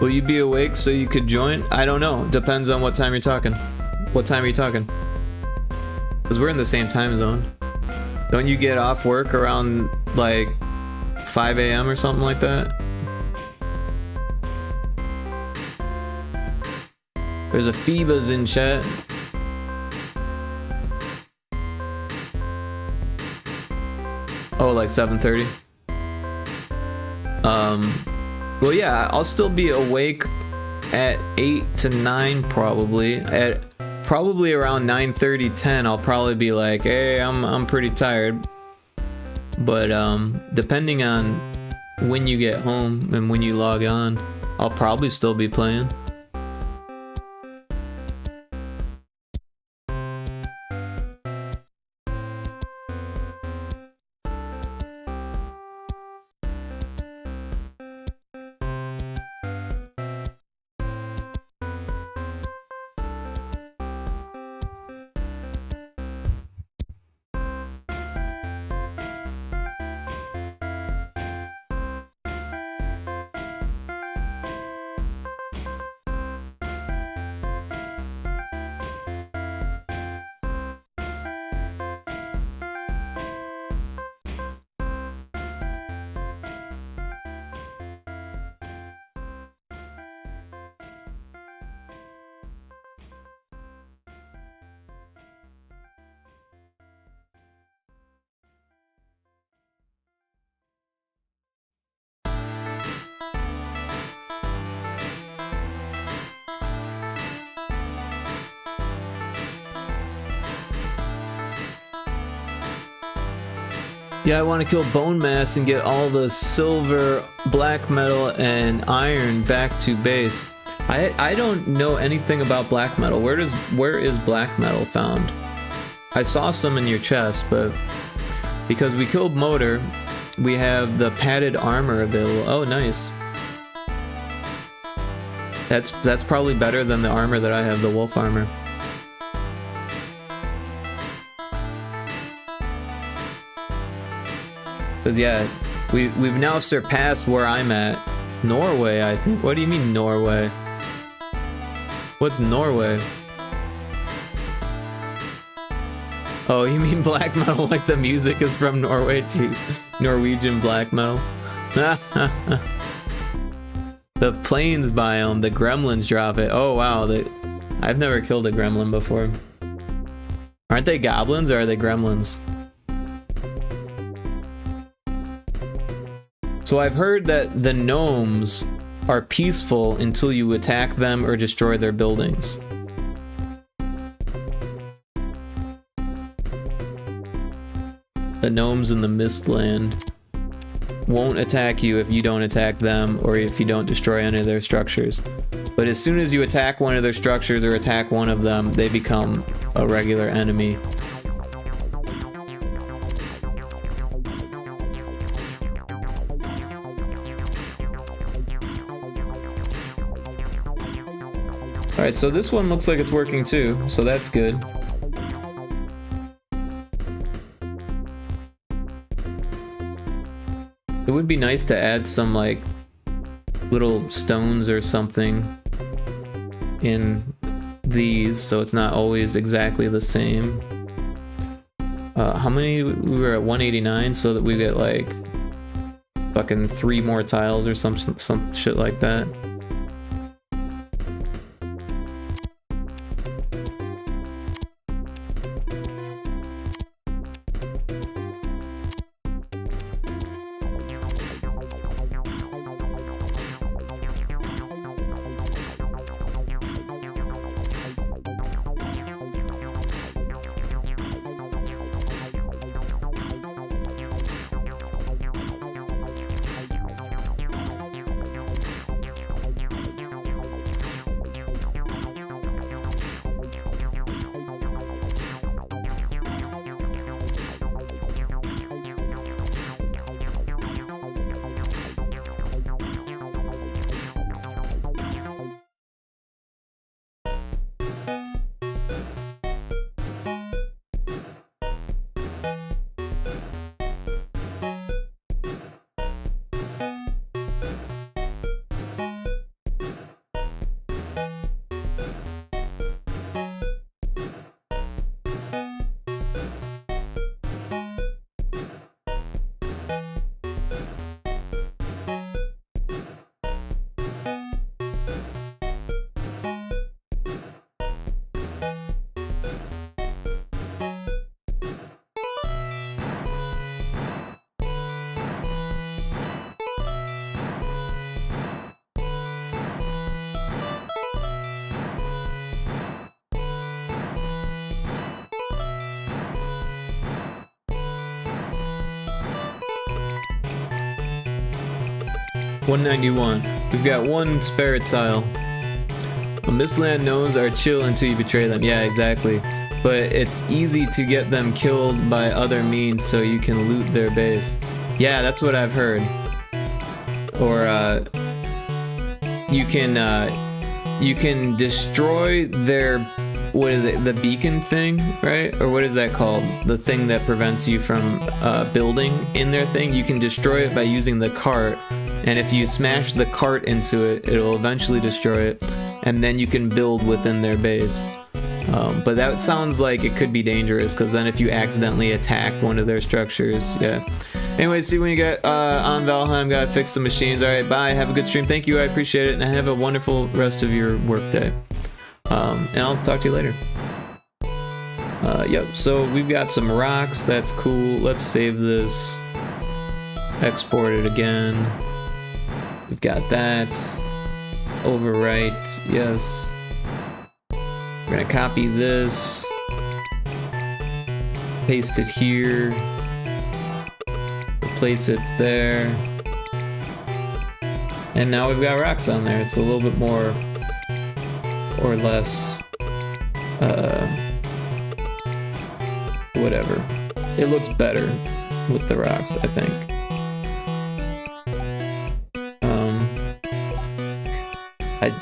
Will you be awake so you could join? I don't know. Depends on what time you're talking. What time are you talking? Because we're in the same time zone. Don't you get off work around like 5 a.m. or something like that? There's a Phoebas in chat. Oh, like 7:30? Well yeah, I'll still be awake at 8 to 9 probably. At probably around 9:30, 10, I'll probably be like, hey, I'm pretty tired. But depending on when you get home and when you log on, I'll probably still be playing. Yeah, I want to kill Bone Mass and get all the silver, black metal, and iron back to base. I don't know anything about black metal. Where is black metal found? I saw some in your chest, but because we killed Motor, we have the padded armor available. Oh, nice. That's probably better than the armor that I have, the wolf armor. Cause yeah, we've now surpassed where I'm at. Norway, I think. What do you mean Norway? What's Norway? Oh, you mean black metal like the music is from Norway? Jeez. Norwegian black metal. The plains biome, the gremlins drop it. Oh wow, I've never killed a gremlin before. Aren't they goblins or are they gremlins? So I've heard that the gnomes are peaceful until you attack them or destroy their buildings. The gnomes in the Mistland won't attack you if you don't attack them or if you don't destroy any of their structures. But as soon as you attack one of their structures or attack one of them, they become a regular enemy. Alright, so this one looks like it's working too, so that's good. It would be nice to add some like little stones or something in these so it's not always exactly the same. How many? We were at 189, so that we get like fucking 3 more tiles or some shit like that. $191. We've got 1 spare tile. A Mistland knows are chill until you betray them. Yeah, exactly. But it's easy to get them killed by other means so you can loot their base. Yeah, that's what I've heard. Or you can destroy their, what is it, the beacon thing, right? Or what is that called? The thing that prevents you from building in their thing. You can destroy it by using the cart. And if you smash the cart into it, it'll eventually destroy it, and then you can build within their base. But that sounds like it could be dangerous, because then if you accidentally attack one of their structures, yeah. Anyway, see when you get on Valheim, gotta fix the machines. Alright, bye, have a good stream. Thank you, I appreciate it, and have a wonderful rest of your workday. And I'll talk to you later. Yep, so we've got some rocks, that's cool. Let's save this. Export it again. We've got that. Overwrite, yes. We're gonna copy this. Paste it here. Replace it there. And now we've got rocks on there. It's a little bit more whatever. It looks better with the rocks, I think.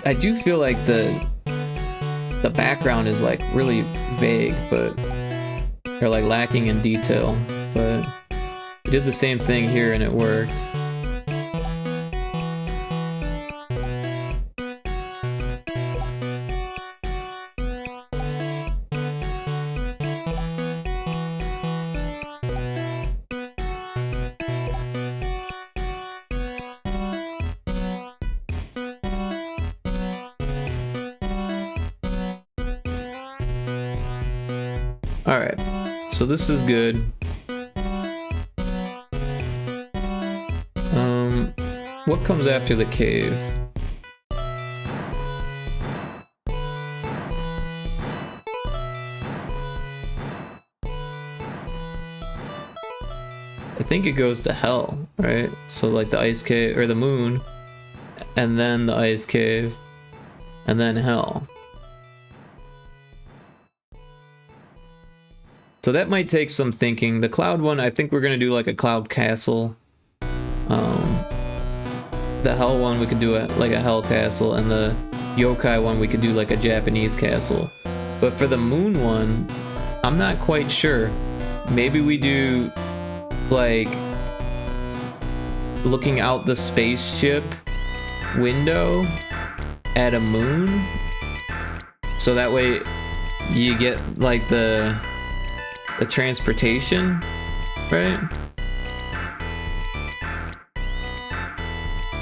I do feel like the background is like really vague, but or like lacking in detail, but we did the same thing here and it worked. Alright, so this is good. What comes after the cave? I think it goes to hell, right? So like the ice cave, or the moon, and then the ice cave, and then hell. So that might take some thinking. The cloud one, I think we're gonna do like a cloud castle. The hell one, we could do like a hell castle, and the yokai one, we could do like a Japanese castle. But for the moon one, I'm not quite sure. Maybe we do like looking out the spaceship window at a moon, so that way you get like the transportation, right?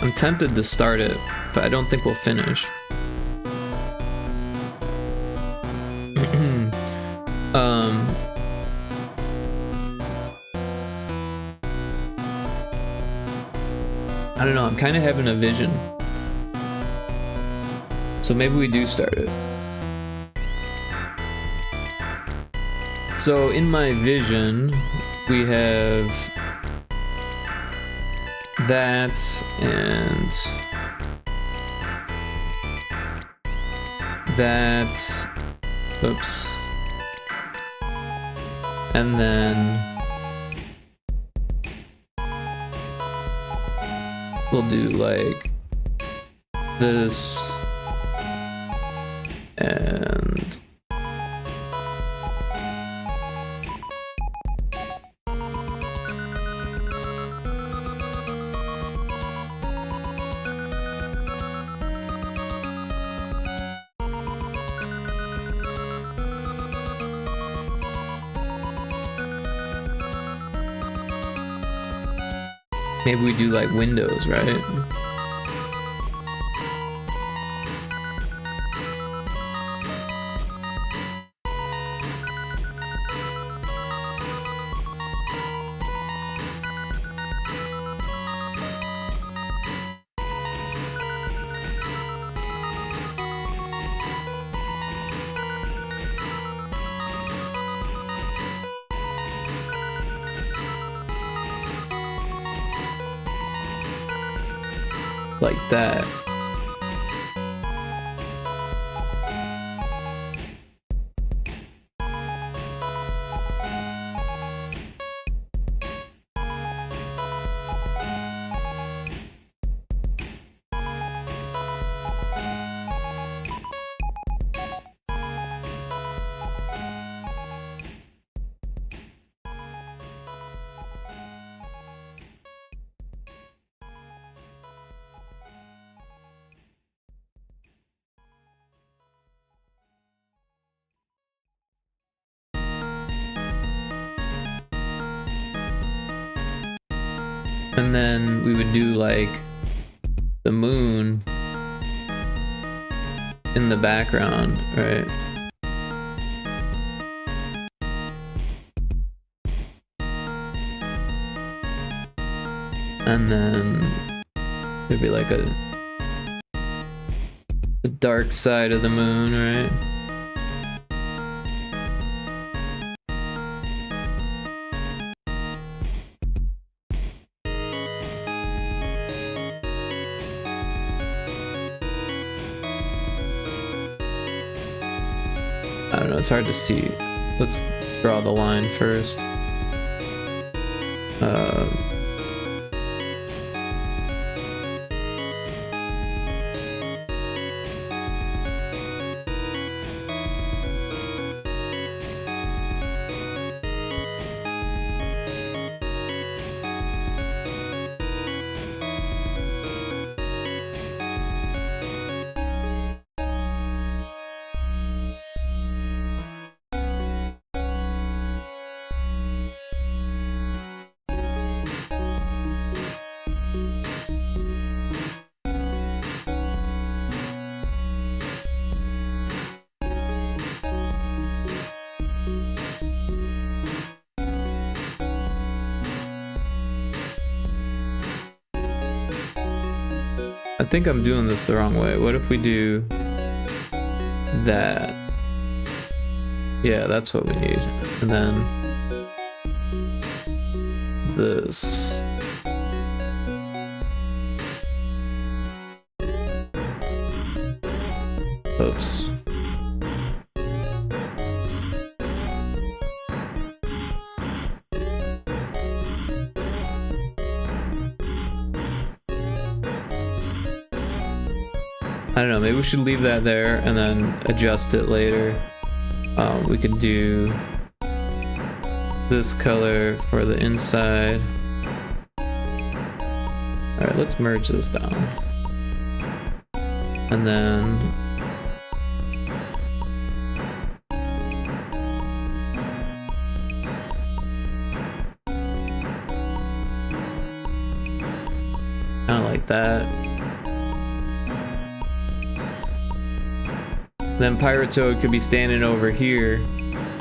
I'm tempted to start it, but I don't think we'll finish. I don't know, I'm kind of having a vision. So maybe we do start it. So in my vision, we have that and that, oops, and then we'll do like this and maybe we do like windows, right? Like that. And then we would do like the moon in the background, right? And then there'd be like the dark side of the moon, right? I don't know, it's hard to see. Let's draw the line first. I think I'm doing this the wrong way. What if we do that? Yeah, that's what we need. And then this. Oops. I don't know, maybe we should leave that there and then adjust it later. We could do this color for the inside. Alright, let's merge this down. And then kind of like that. Then Pyrotoad could be standing over here,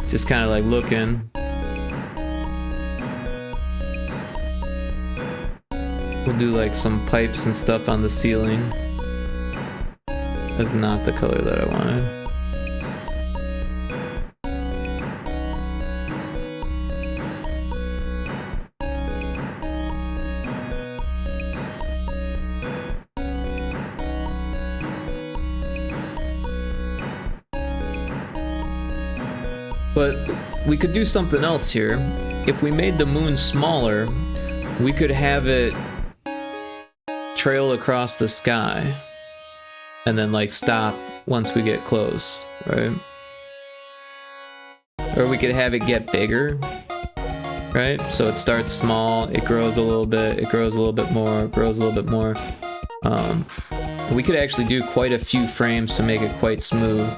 just kind of like looking. We'll do like some pipes and stuff on the ceiling. That's not the color that I wanted. But we could do something else here. If we made the moon smaller, we could have it trail across the sky and then like stop once we get close, right? Or we could have it get bigger, right? So it starts small, it grows a little bit, it grows a little bit more, it grows a little bit more. We could actually do quite a few frames to make it quite smooth.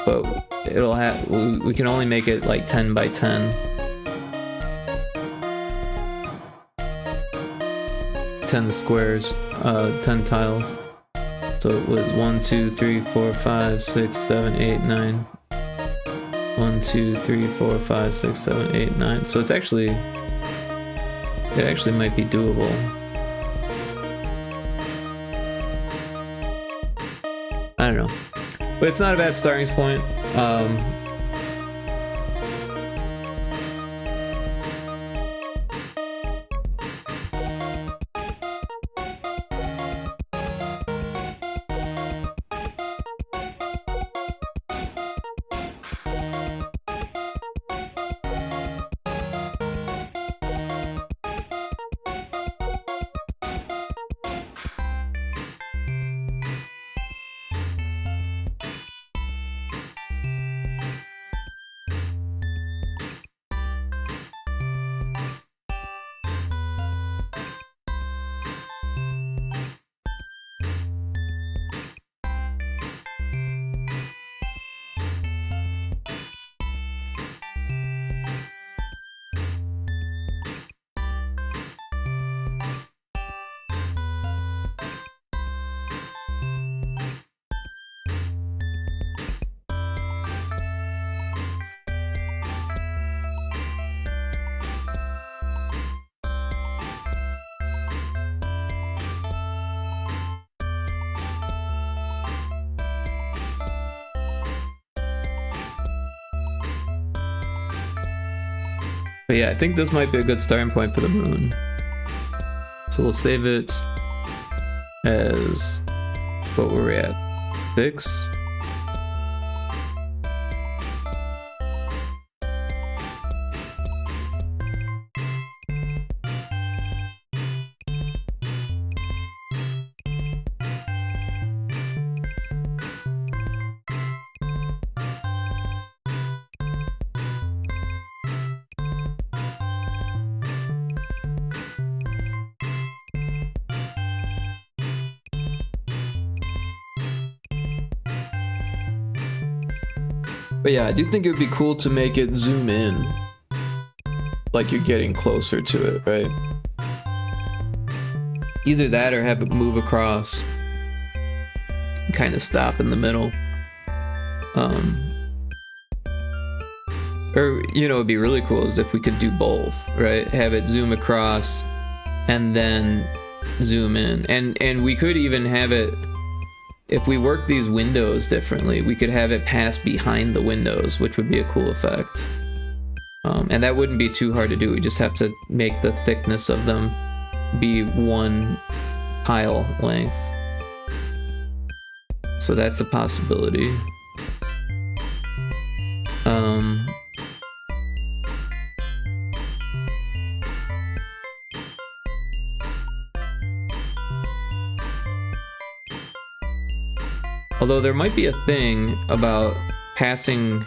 But it'll have, we can only make it like 10 by 10. 10 squares, 10 tiles. So it was 1, 2, 3, 4, 5, 6, 7, 8, 9. 1, 2, 3, 4, 5, 6, 7, 8, 9. So it's actually, it actually might be doable. I don't know. But it's not a bad starting point. But yeah, I think this might be a good starting point for the moon. So we'll save it as, what were we at? 6? But yeah, I do think it would be cool to make it zoom in. Like you're getting closer to it, right? Either that or have it move across. Kind of stop in the middle. Or, you know, it'd be really cool is if we could do both, right? Have it zoom across and then zoom in. And we could even have it, if we work these windows differently, we could have it pass behind the windows, which would be a cool effect. And that wouldn't be too hard to do. We just have to make the thickness of them be one tile length. So that's a possibility. Although there might be a thing about passing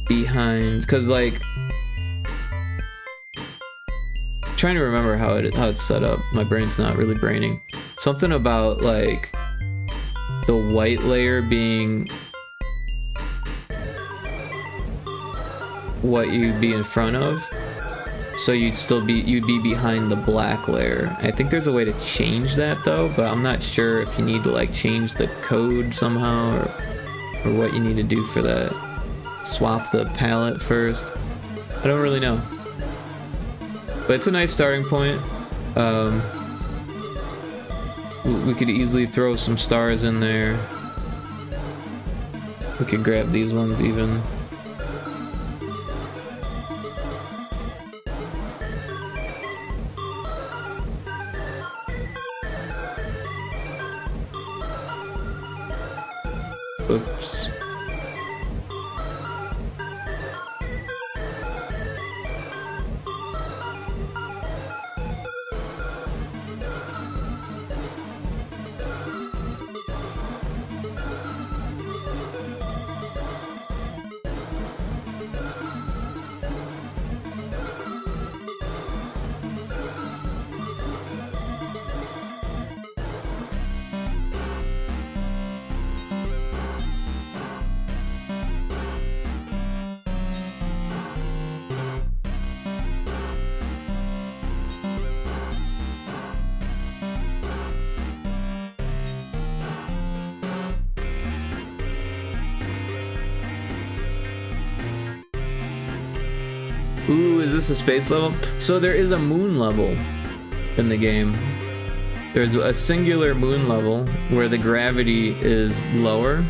behind, because like I'm trying to remember how it's set up. My brain's not really braining. Something about like the white layer being what you'd be in front of, so you'd be behind the black layer. I think there's a way to change that though, but I'm not sure if you need to like change the code somehow or what you need to do for that. Swap the palette first. I don't really know. But it's a nice starting point. We could easily throw some stars in there. We could grab these ones even. Oops. Ooh, is this a space level? So there is a moon level in the game. There's a singular moon level where the gravity is lower.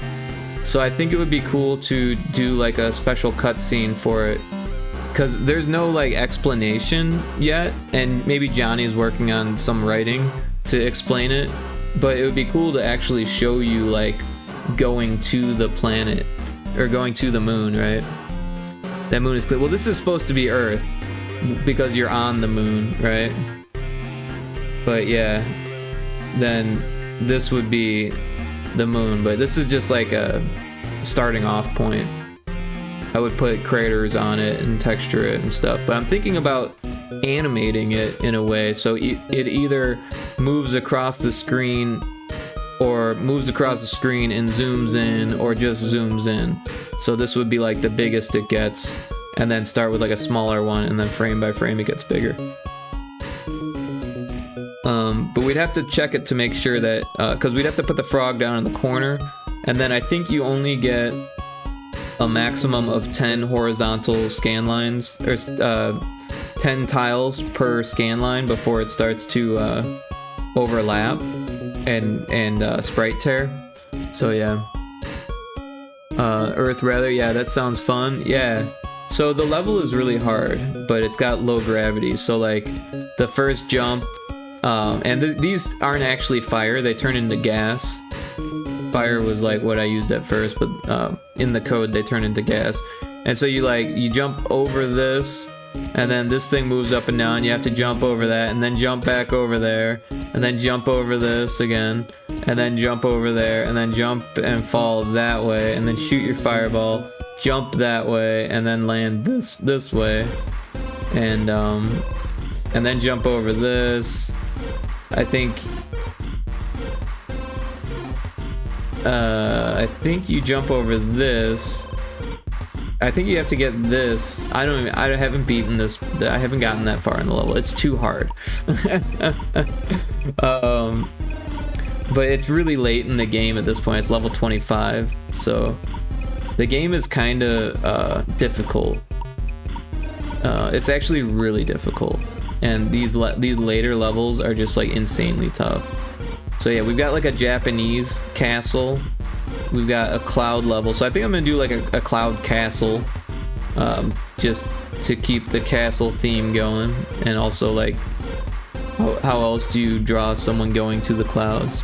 So I think it would be cool to do like a special cutscene for it, because there's no like explanation yet, and maybe Johnny's working on some writing to explain it, but it would be cool to actually show you like going to the planet or going to the moon, right? That moon is clear. Well, this is supposed to be Earth because you're on the moon, right? But yeah, then this would be the moon, but this is just like a starting off point. I would put craters on it and texture it and stuff, but I'm thinking about animating it in a way so it either moves across the screen or moves across the screen and zooms in, or just zooms in. So this would be like the biggest it gets, and then start with like a smaller one, and then frame by frame it gets bigger. But we'd have to check it to make sure that, because we'd have to put the frog down in the corner, and then I think you only get a maximum of 10 horizontal scan lines, or 10 tiles per scan line before it starts to overlap and sprite tear. So yeah. Earth rather, yeah, that sounds fun. Yeah. So the level is really hard, but it's got low gravity. So like the first jump, and these aren't actually fire, they turn into gas. Fire was like what I used at first, but in the code they turn into gas. And so you jump over this, and then this thing moves up and down. You have to jump over that, and then jump back over there, and then jump over this again, and then jump over there, and then jump and fall that way, and then shoot your fireball, jump that way, and then land this way, and then jump over this. I think I think you jump over this. I think you have to get this. I haven't beaten this. I haven't gotten that far in the level. It's too hard. But it's really late in the game at this point. It's level 25, so the game is kind of difficult. It's actually really difficult, and these later levels are just like insanely tough. So yeah, we've got like a Japanese castle. We've got a cloud level. So I think I'm gonna do like a cloud castle, just to keep the castle theme going. And also like, how else do you draw someone going to the clouds?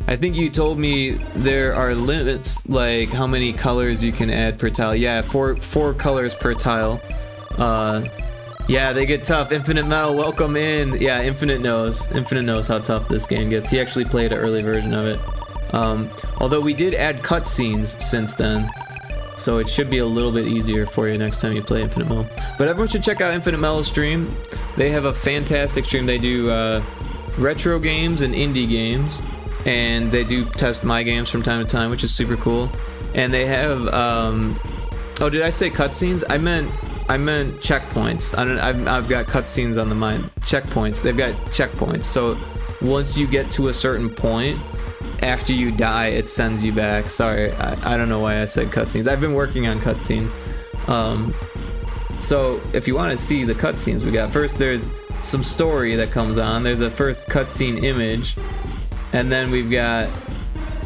I think you told me there are limits, like how many colors you can add per tile. Yeah, four colors per tile. Yeah, they get tough. Infinite Metal, welcome in. Yeah, Infinite knows how tough this game gets. He actually played an early version of it. Although we did add cutscenes since then, so it should be a little bit easier for you next time you play Infinite Metal. But everyone should check out Infinite Metal's stream. They have a fantastic stream. They do retro games and indie games, and they do test my games from time to time, which is super cool. And they have oh, did I say cutscenes? I meant checkpoints. I've got cutscenes on the mind. Checkpoints. They've got checkpoints. So once you get to a certain point, after you die, it sends you back. Sorry, I don't know why I said cutscenes. I've been working on cutscenes. So if you want to see the cutscenes we got, first there's some story that comes on. There's the first cutscene image, and then we've got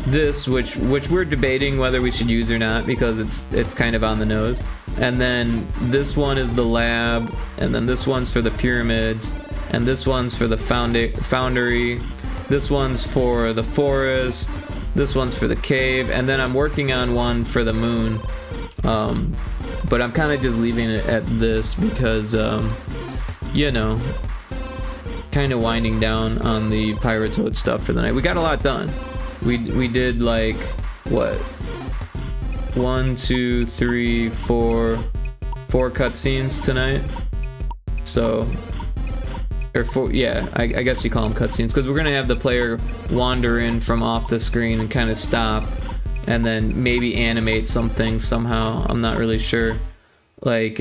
this, which we're debating whether we should use or not because it's kind of on the nose. And then this one is the lab, and then this one's for the pyramids, and this one's for the foundry, this one's for the forest, this one's for the cave, and then I'm working on one for the moon. But I'm kind of just leaving it at this because, you know, kind of winding down on the Pyrotoad stuff for the night. We got a lot done. We did like, what? 1, 2, 3, 4 cutscenes tonight. So, or 4, yeah, I guess you call them cutscenes, because we're gonna have the player wander in from off the screen and kind of stop, and then maybe animate something somehow. I'm not really sure. Like,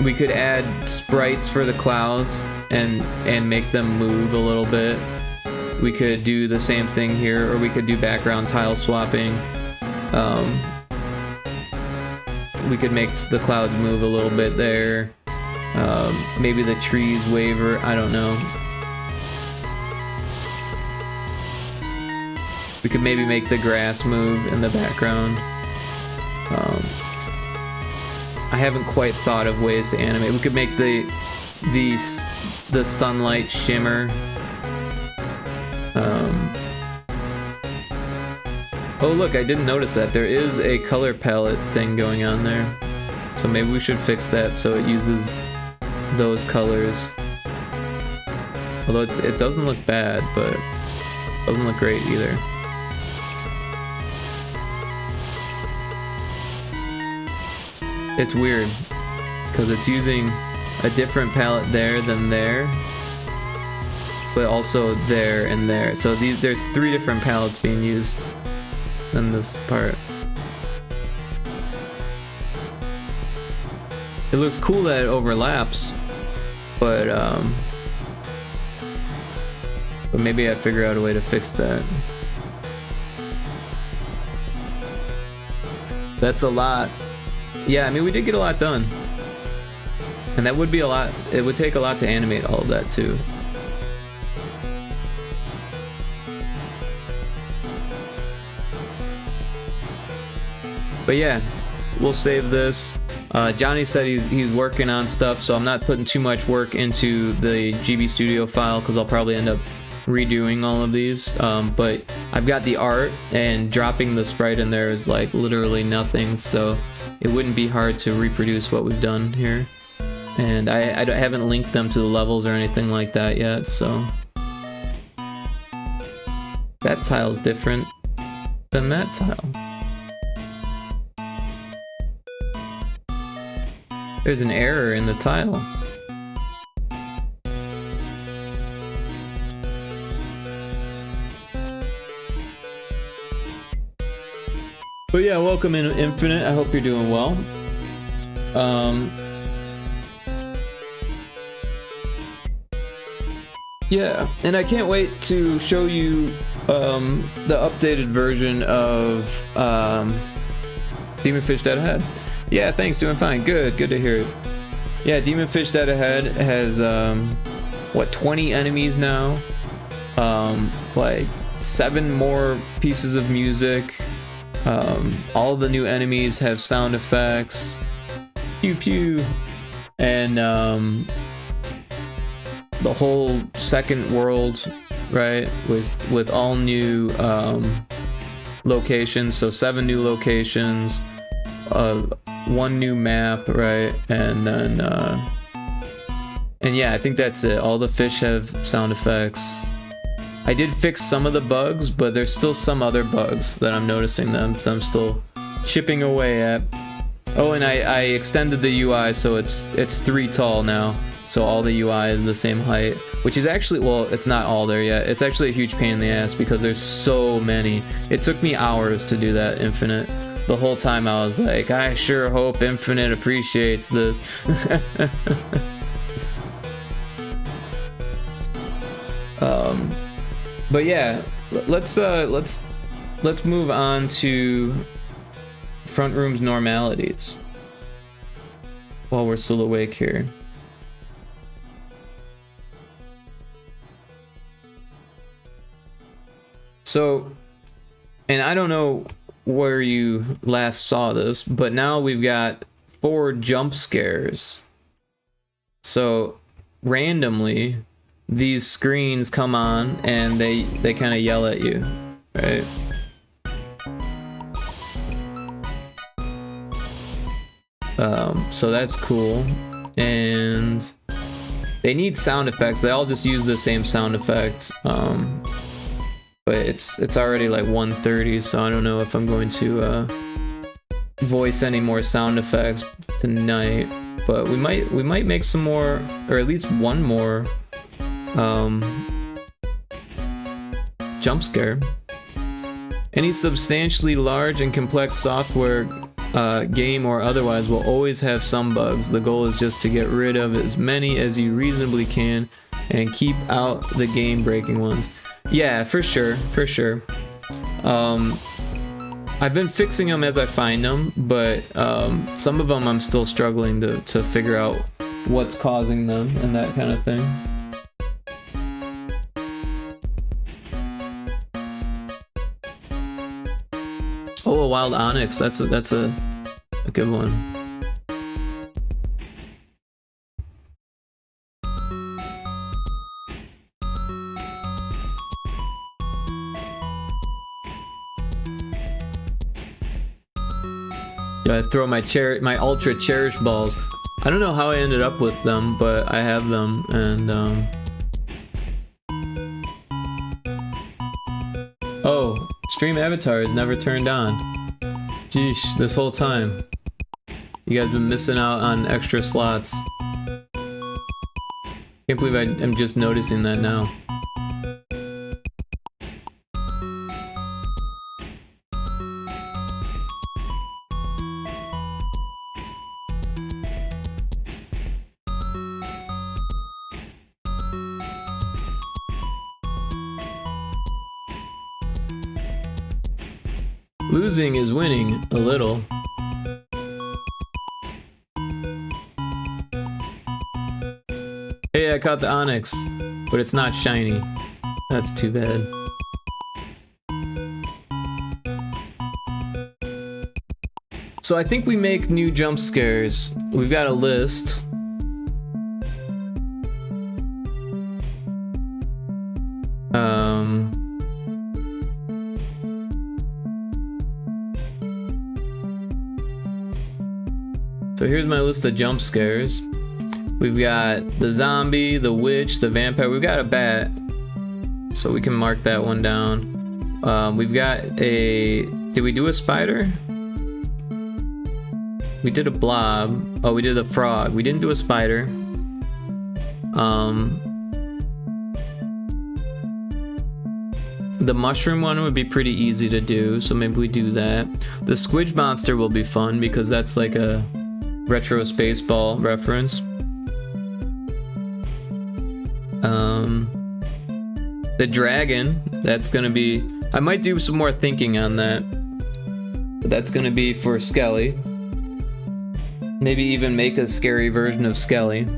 we could add sprites for the clouds and make them move a little bit. We could do the same thing here, or we could do background tile swapping. We could make the clouds move a little bit there. Maybe the trees waver, I don't know. We could maybe make the grass move in the background. I haven't quite thought of ways to animate. We could make the sunlight shimmer. Oh look, I didn't notice that. There is a color palette thing going on there. So maybe we should fix that so it uses those colors. Although it doesn't look bad, but it doesn't look great either. It's weird, because it's using a different palette there than there, but also there and there. So there's 3 different palettes being used in this part. It looks cool that it overlaps, but maybe I figure out a way to fix that. That's a lot. Yeah, I mean, we did get a lot done. And that would be a lot. It would take a lot to animate all of that too. But yeah, we'll save this. Johnny said he's working on stuff, so I'm not putting too much work into the GB Studio file because I'll probably end up redoing all of these. But I've got the art, and dropping the sprite in there is like literally nothing, so it wouldn't be hard to reproduce what we've done here. And I haven't linked them to the levels or anything like that yet, so. That tile's different than that tile. There's an error in the tile. But yeah, welcome in Infinite. I hope you're doing well. Yeah, and I can't wait to show you the updated version of Demonfish Dead Ahead. Yeah, thanks, doing fine. Good to hear it. Yeah, Demonfish Dead Ahead has what, 20 enemies now? Like 7 more pieces of music. All the new enemies have sound effects. Pew pew. And the whole second world, right, with all new locations. So 7 new locations, 1 new map, right, and then and yeah, I think that's it. All the fish have sound effects. I did fix some of the bugs, but there's still some other bugs that I'm noticing them, so I'm still chipping away at. Oh, and I extended the UI so it's 3 tall now. So all the UI is the same height, which is actually, well, it's not all there yet. It's actually a huge pain in the ass because there's so many. It took me hours to do that Infinite. The whole time I was like, I sure hope Infinite appreciates this. But yeah, let's move on to Frontrooms Normalities while we're still awake here. So, and I don't know where you last saw this, but now we've got 4 jump scares. So, randomly, these screens come on and they kind of yell at you, right? So that's cool. And they need sound effects. They all just use the same sound effects. But it's already like 1:30, so I don't know if I'm going to voice any more sound effects tonight. But we might make some more, or at least one more jump scare. Any substantially large and complex software game or otherwise will always have some bugs. The goal is just to get rid of as many as you reasonably can and keep out the game-breaking ones. Yeah, for sure. I've been fixing them as I find them, but some of them I'm still struggling to figure out what's causing them and that kind of thing. Oh, a wild onyx. That's a good one. I throw my ultra cherish balls. I don't know how I ended up with them, but I have them, and oh, stream avatar is never turned on. Jeesh, this whole time. You guys been missing out on extra slots. Can't believe I'm just noticing that now. Losing is winning, a little. Hey, I caught the onyx, but it's not shiny. That's too bad. So I think we make new jump scares. We've got a list. So here's my list of jump scares. We've got the zombie, the witch, the vampire. We've got a bat, so we can mark that one down. We've got a... Did we do a spider? We did a blob. Oh, we did a frog. We didn't do a spider. The mushroom one would be pretty easy to do, so maybe we do that. The squidge monster will be fun because that's like a retro Spaceball reference. The dragon, that's gonna be... I might do some more thinking on that. But that's gonna be for Skelly. Maybe even make a scary version of Skelly.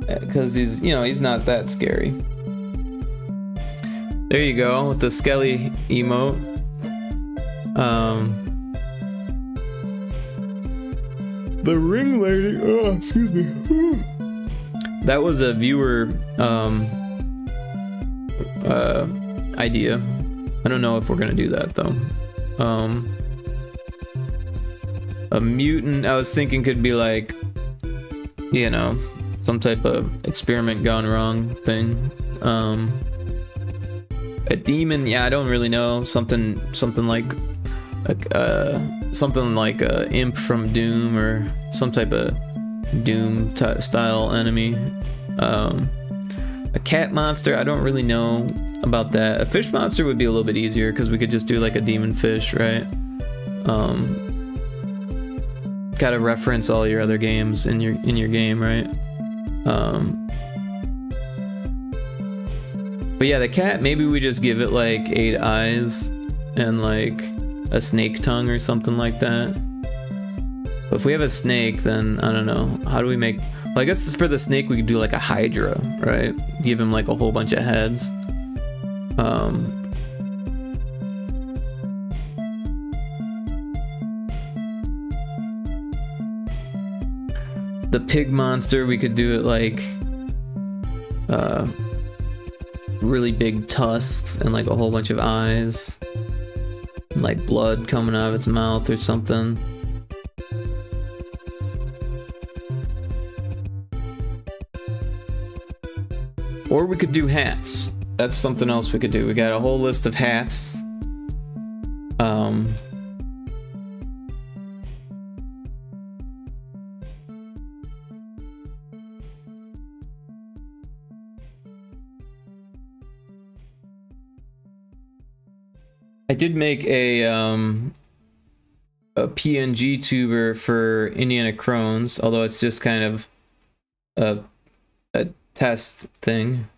Because he's, you know, he's not that scary. There you go, with the Skelly emote. The ring lady, oh, excuse me. That was a viewer idea. I don't know if we're gonna do that though. A mutant, I was thinking could be like, you know, some type of experiment gone wrong thing. A demon, yeah, I don't really know. Something like a imp from Doom or some type of Doom style enemy. A cat monster, I don't really know about that. A fish monster would be a little bit easier because we could just do like a demon fish, right? Gotta reference all your other games in your game, right? But yeah, the cat, maybe we just give it like 8 eyes and like a snake tongue or something like that. But if we have a snake, then I don't know. How do we make... Well, I guess for the snake we could do like a hydra, right? Give him like a whole bunch of heads. The pig monster, we could do it like really big tusks and like a whole bunch of eyes and like blood coming out of its mouth or something. Or we could do hats. That's something else we could do. We got a whole list of hats. I did make a PNG tuber for Indiana Crones, although it's just kind of a test thing.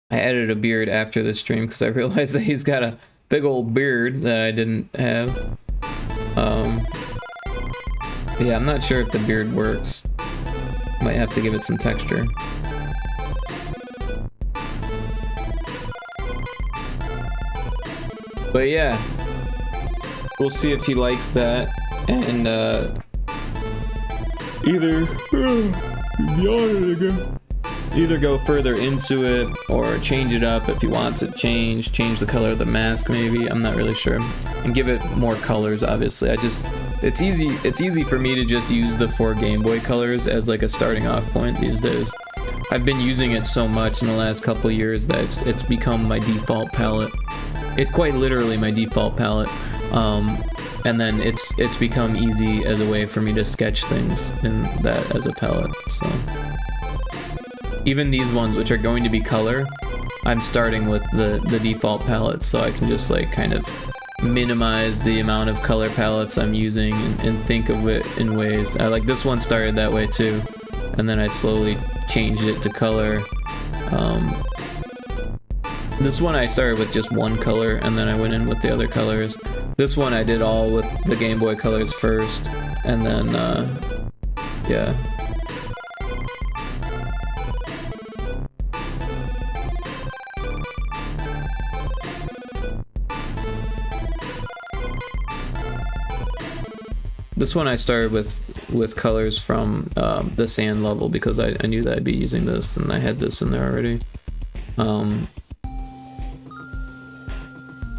I added a beard after the stream because I realized that he's got a big old beard that I didn't have. Yeah, I'm not sure if the beard works. Might have to give it some texture. But yeah, we'll see if he likes that, and either go further into it or change it up if he wants it changed, change the color of the mask maybe, I'm not really sure, and give it more colors. Obviously, it's easy for me to just use the 4 Game Boy colors as like a starting off point these days. I've been using it so much in the last couple years that it's become my default palette. It's quite literally my default palette, and then it's become easy as a way for me to sketch things in that as a palette. So even these ones, which are going to be color, I'm starting with the default palette, so I can just like kind of minimize the amount of color palettes I'm using and think of it in ways. Like this one started that way too, and then I slowly changed it to color. This one I started with just one color, and then I went in with the other colors. This one I did all with the Game Boy colors first, and then, yeah. This one I started with colors from the sand level because I knew that I'd be using this, and I had this in there already.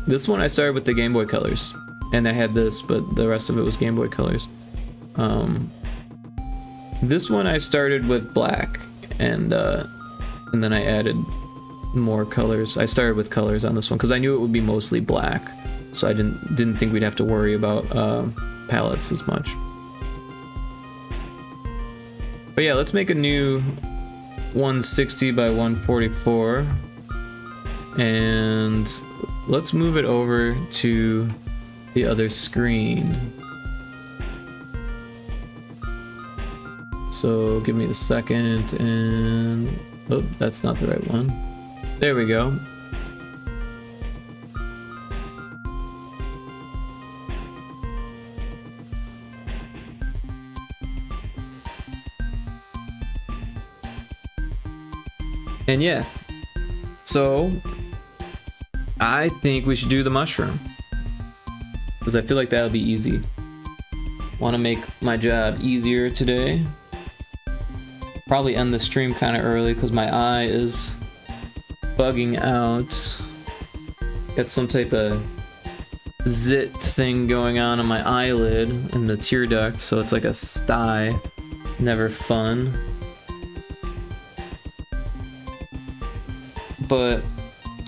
This one I started with the Game Boy colors, and I had this, but the rest of it was Game Boy colors. This one I started with black, and then I added more colors. I started with colors on this one because I knew it would be mostly black, so I didn't think we'd have to worry about palettes as much. But yeah, let's make a new 160 by 144. And let's move it over to the other screen. So give me a second, and oh, that's not the right one. There we go. And yeah, so I think we should do the mushroom, because I feel like that'll be easy. Want to make my job easier today. Probably end the stream kind of early because my eye is bugging out. Got some type of zit thing going on my eyelid and the tear duct, so it's like a sty. Never fun. But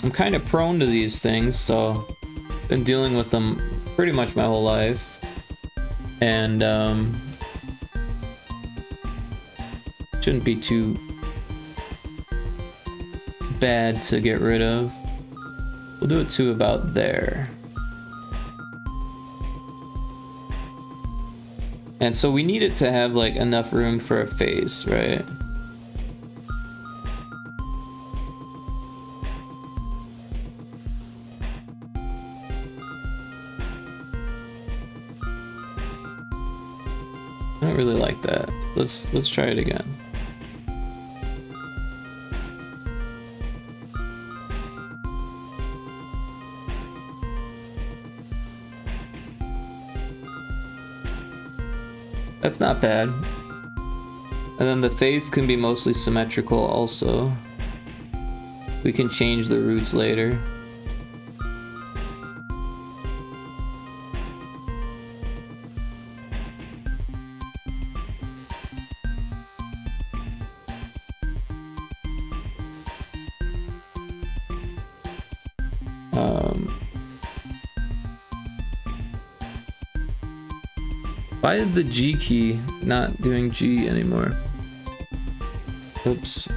I'm kind of prone to these things, so I've been dealing with them pretty much my whole life. And shouldn't be too bad to get rid of. We'll do it to about there. And so we need it to have like enough room for a face, right? I don't really like that. Let's try it again. That's not bad. And then the face can be mostly symmetrical also. We can change the roots later. Why is the G key not doing G anymore? Oops.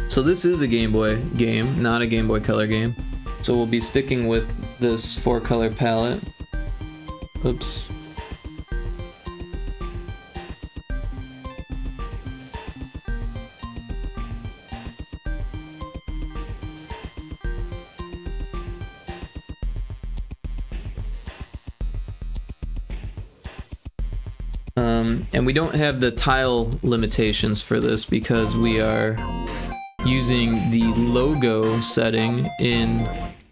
So this is a Game Boy game, not a Game Boy Color game. So we'll be sticking with this 4-color palette. Oops. And we don't have the tile limitations for this because we are using the logo setting in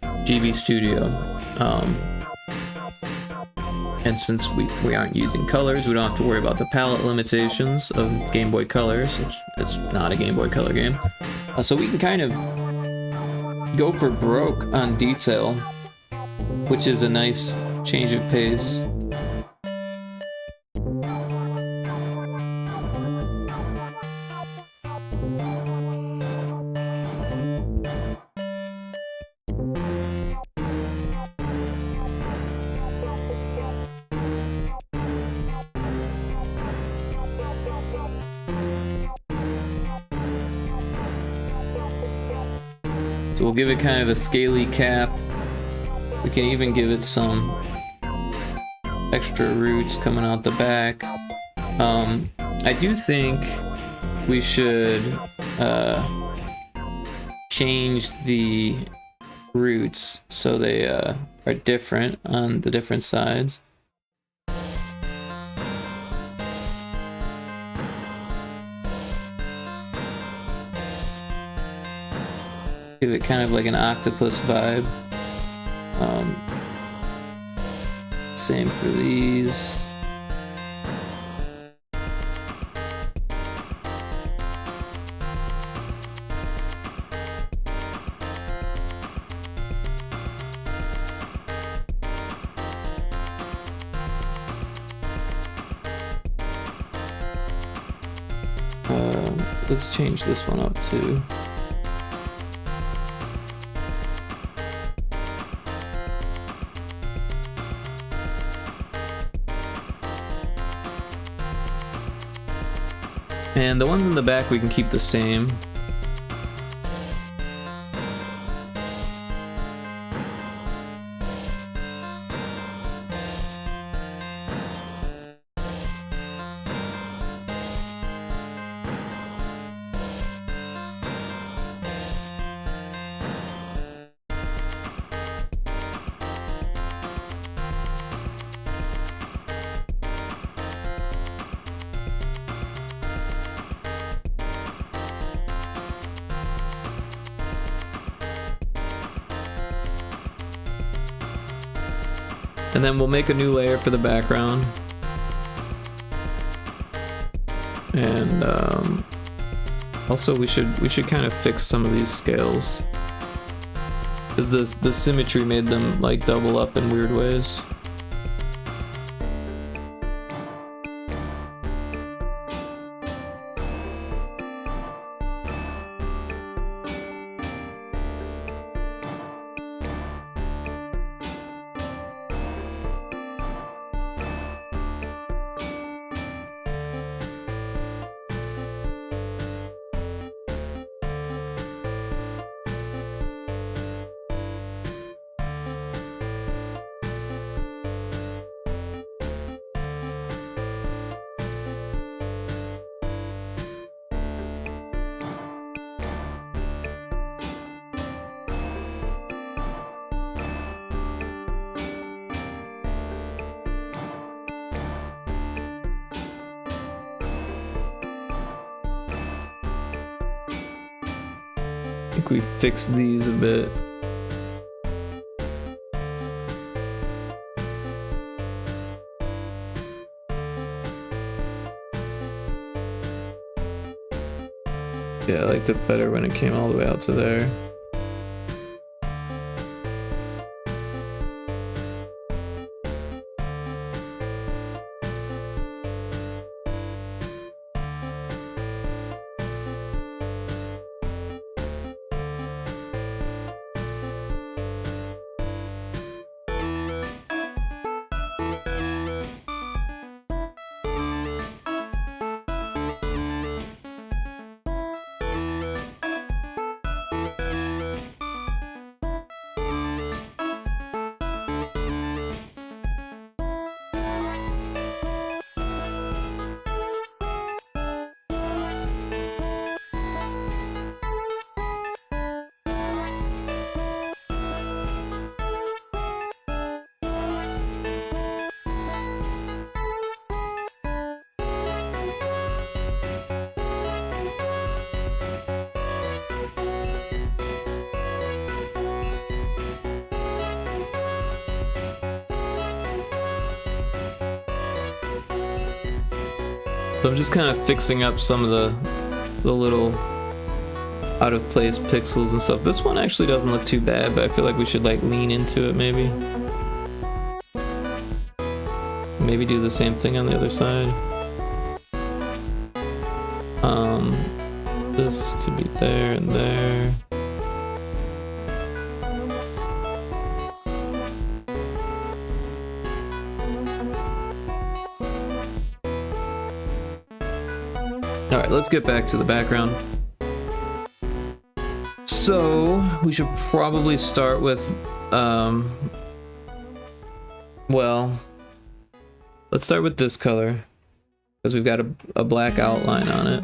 GB Studio. And since we aren't using colors, we don't have to worry about the palette limitations of Game Boy Colors. It's not a Game Boy Color game. So we can kind of go for broke on detail, which is a nice change of pace. So we'll give it kind of a scaly cap. We can even give it some extra roots coming out the back. I do think we should change the roots so they are different on the different sides. Give it kind of like an octopus vibe. Same for these. Let's change this one up too. And the ones in the back we can keep the same. And then we'll make a new layer for the background. And also we should kind of fix some of these scales, because the symmetry made them like double up in weird ways. I think we fixed these a bit. Yeah, I liked it better when it came all the way out to there. So I'm just kind of fixing up some of the little out of place pixels and stuff. This one actually doesn't look too bad, but I feel like we should like lean into it maybe. Maybe do the same thing on the other side. This could be there and there. Alright, let's get back to the background. So, we should probably start with, well, let's start with this color, because we've got a black outline on it.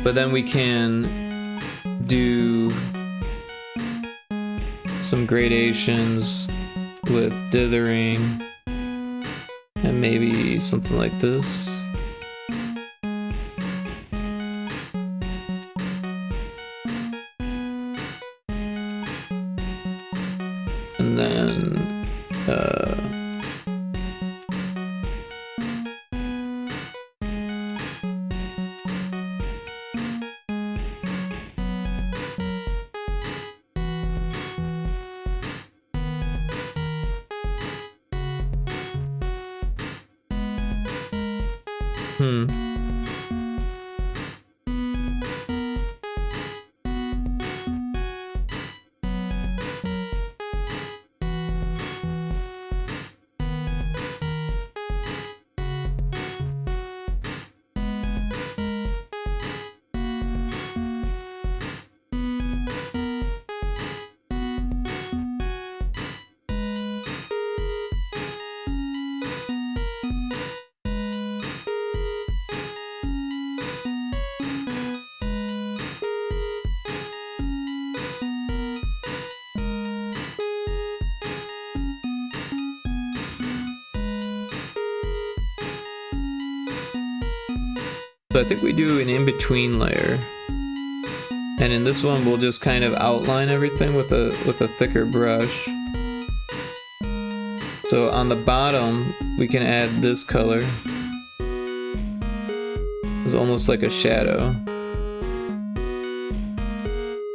But then we can do some gradations with dithering, and maybe something like this. And then, So I think we do an in-between layer. And in this one we'll just kind of outline everything with a thicker brush. So on the bottom we can add this color. It's almost like a shadow.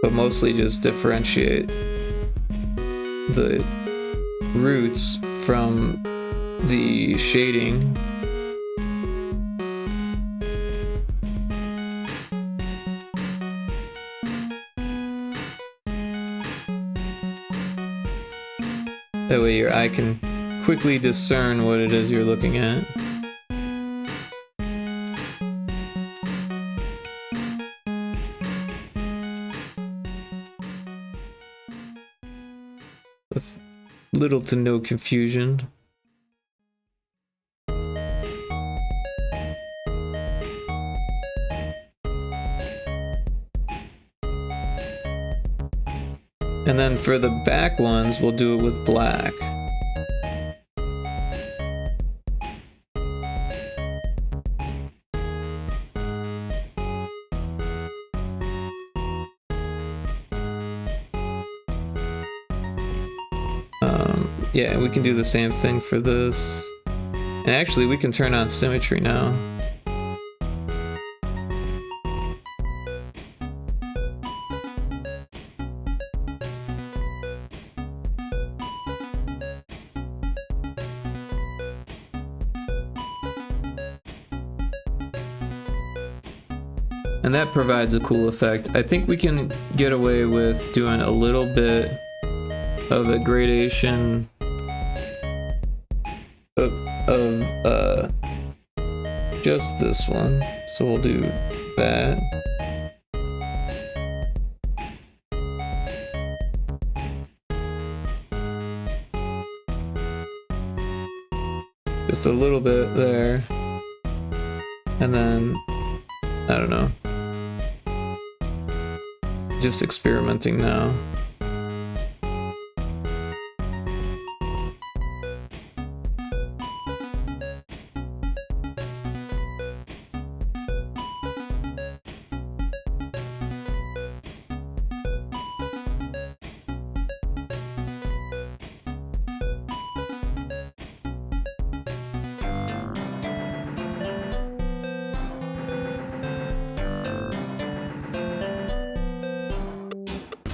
But mostly just differentiate the roots from the shading. That way your eye can quickly discern what it is you're looking at. With little to no confusion. And then for the back ones, we'll do it with black. Yeah, we can do the same thing for this. And actually, we can turn on symmetry now. And that provides a cool effect. I think we can get away with doing a little bit of a gradation of just this one. So we'll do that. Just a little bit there. And then, I don't know. Just experimenting now.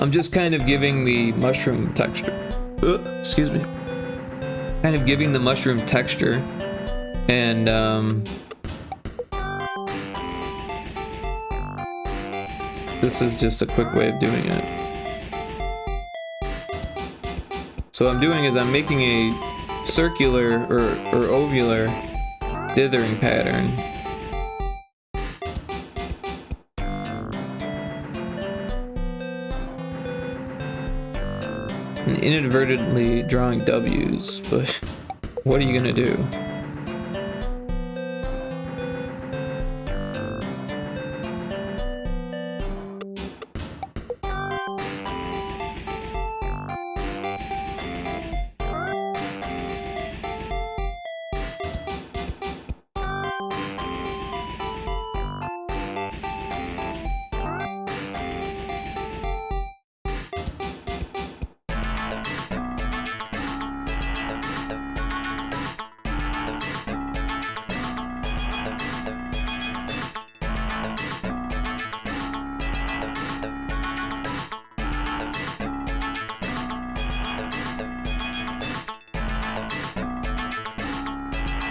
I'm just kind of giving the mushroom texture. Excuse me. Kind of giving the mushroom texture, and this is just a quick way of doing it. So what I'm doing is I'm making a circular or ovular dithering pattern. And inadvertently drawing W's, but what are you gonna do?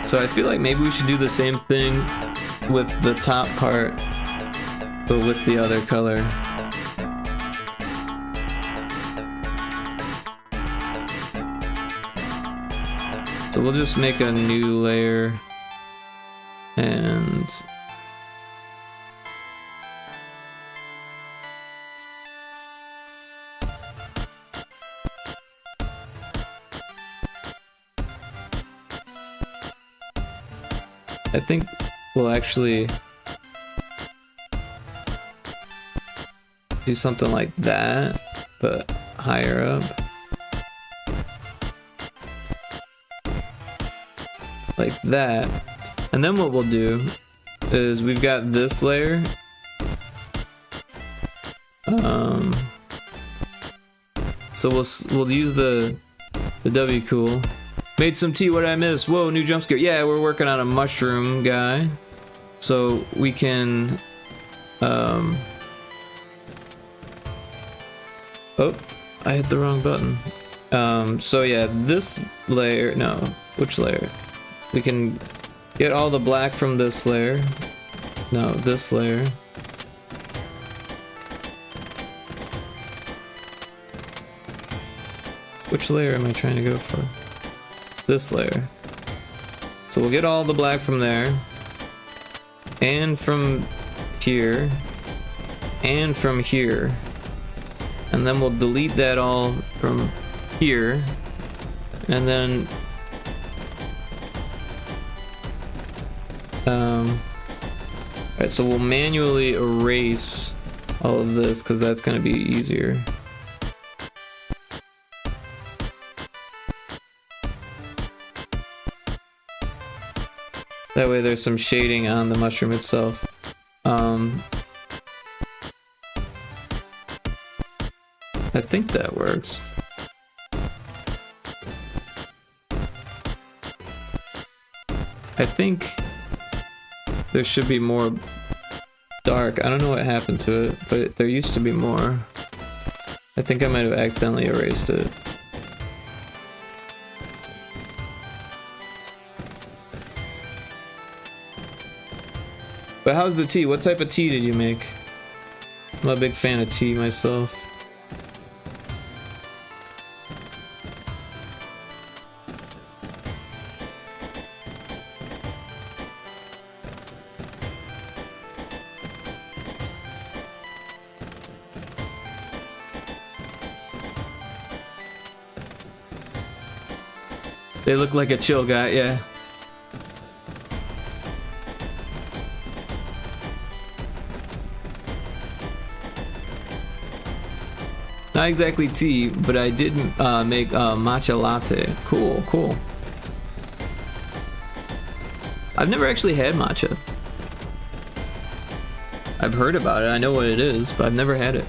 So I feel like maybe we should do the same thing with the top part, but with the other color. So we'll just make a new layer and I think we'll actually do something like that, but higher up. Like that. And then what we'll do is we've got this layer. So we'll use the W cool. Made some tea, what did I miss? Whoa, new jump scare. Yeah, we're working on a mushroom guy. So we can oh, I hit the wrong button. So yeah, this layer, no, which layer? We can get all the black from this layer. No, this layer. Which layer am I trying to go for? This layer. So we'll get all the black from there. And from here. And from here. And then we'll delete that all from here. And then alright, so we'll manually erase all of this because that's gonna be easier. That way there's some shading on the mushroom itself. I think that works. I think there should be more dark. I don't know what happened to it, but there used to be more. I think I might have accidentally erased it. But how's the tea? What type of tea did you make? I'm a big fan of tea myself. They look like a chill guy, yeah. Not exactly tea, but I did make matcha latte. Cool, cool. I've never actually had matcha. I've heard about it, I know what it is, but I've never had it.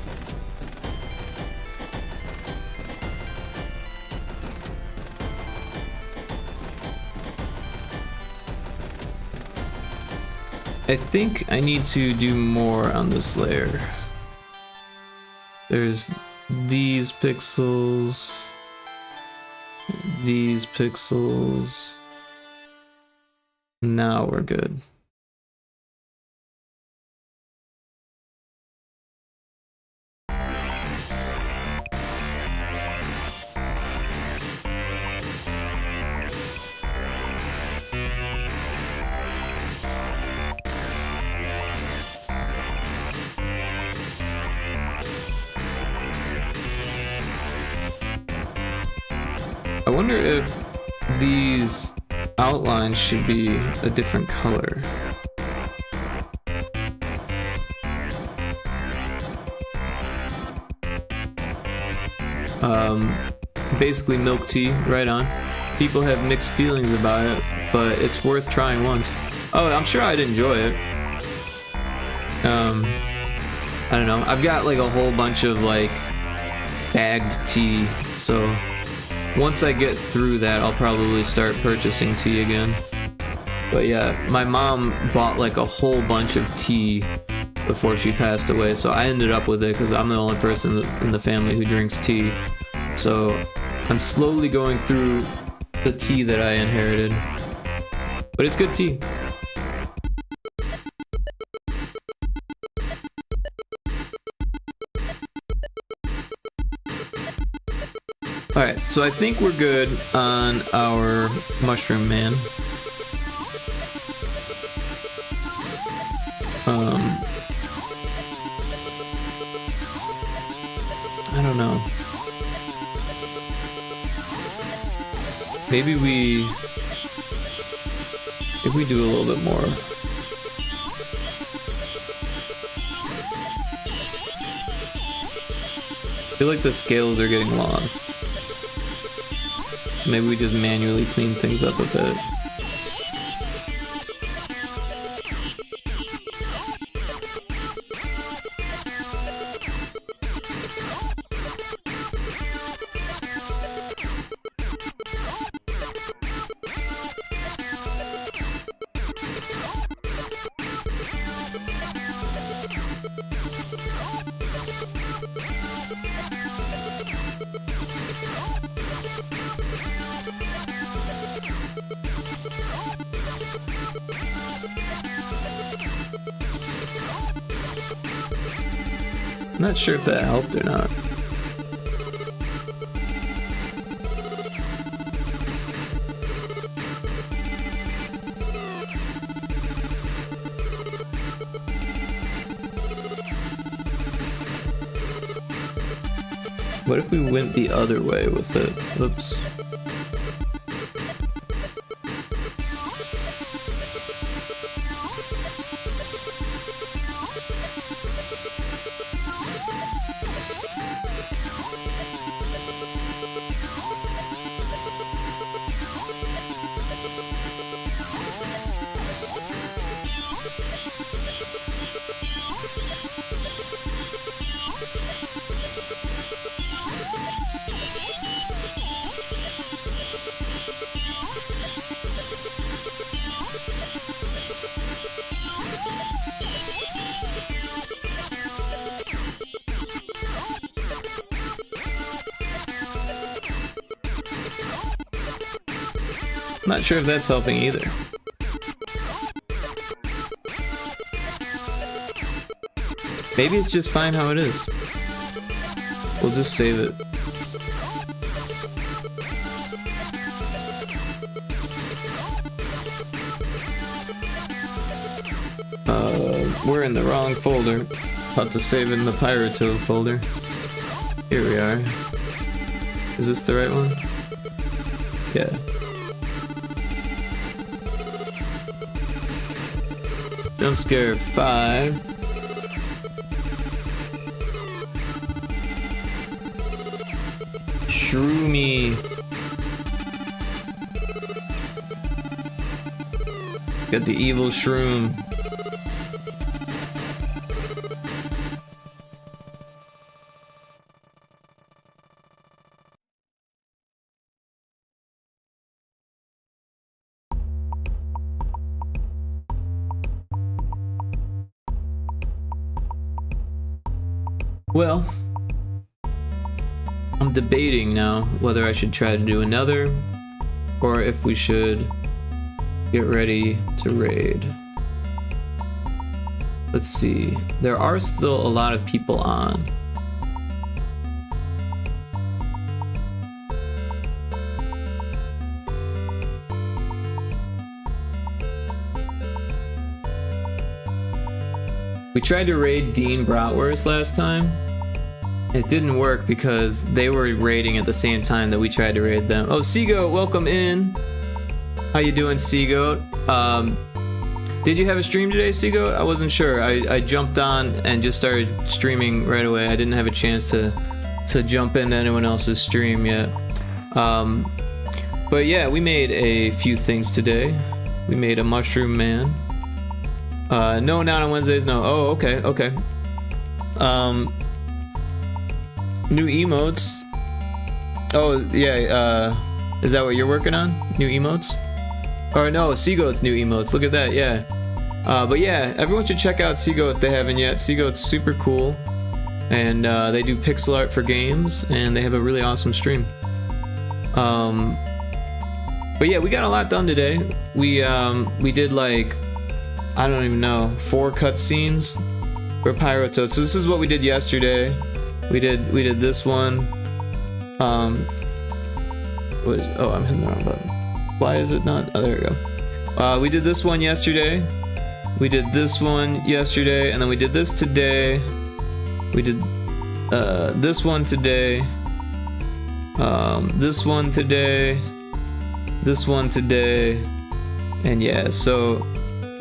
I think I need to do more on this layer. There's these pixels, these pixels. Now we're good. I wonder if these outlines should be a different color. Basically milk tea, right on. People have mixed feelings about it, but it's worth trying once. Oh, I'm sure I'd enjoy it. I don't know. I've got like a whole bunch of like bagged tea, so once I get through that, I'll probably start purchasing tea again. But yeah, my mom bought like a whole bunch of tea before she passed away, so I ended up with it because I'm the only person in the family who drinks tea. So I'm slowly going through the tea that I inherited. But it's good tea. Alright, so I think we're good on our mushroom man. I don't know. Maybe we do a little bit more. I feel like the scales are getting lost. So maybe we just manually clean things up a bit. Not sure if that helped or not. What if we went the other way with it? Oops. Not sure if that's helping either. Maybe it's just fine how it is. We'll just save it. We're in the wrong folder. About to save in the Pyrotoad folder. Here we are. Is this the right one? Yeah. Jump scare 5. Shroomy. Got the evil shroom. Well, I'm debating now whether I should try to do another or if we should get ready to raid. Let's see. There are still a lot of people on. We tried to raid Dean Bratwurst last time. It didn't work because they were raiding at the same time that we tried to raid them. Oh, Seagoat, welcome in. How you doing, Seagoat? Did you have a stream today, Seagoat? I wasn't sure. I jumped on and just started streaming right away. I didn't have a chance to jump into anyone else's stream yet. But yeah, we made a few things today. We made a mushroom man. No, not on Wednesdays, no. Oh, okay, okay. New emotes. Oh, yeah, is that what you're working on? New emotes? Or no, Seagoat's new emotes. Look at that, yeah. But yeah, everyone should check out Seagoat if they haven't yet. Seagoat's super cool. And they do pixel art for games, and they have a really awesome stream. But yeah, we got a lot done today. We did like, I don't even know, 4 cutscenes for Pyrotoad. So this is what we did yesterday. We did this one. What is, oh, I'm hitting the wrong button. Why is it not? Oh, there we go. We did this one yesterday. We did this one yesterday, and then we did this today. We did this one today. This one today. This one today. And yeah, so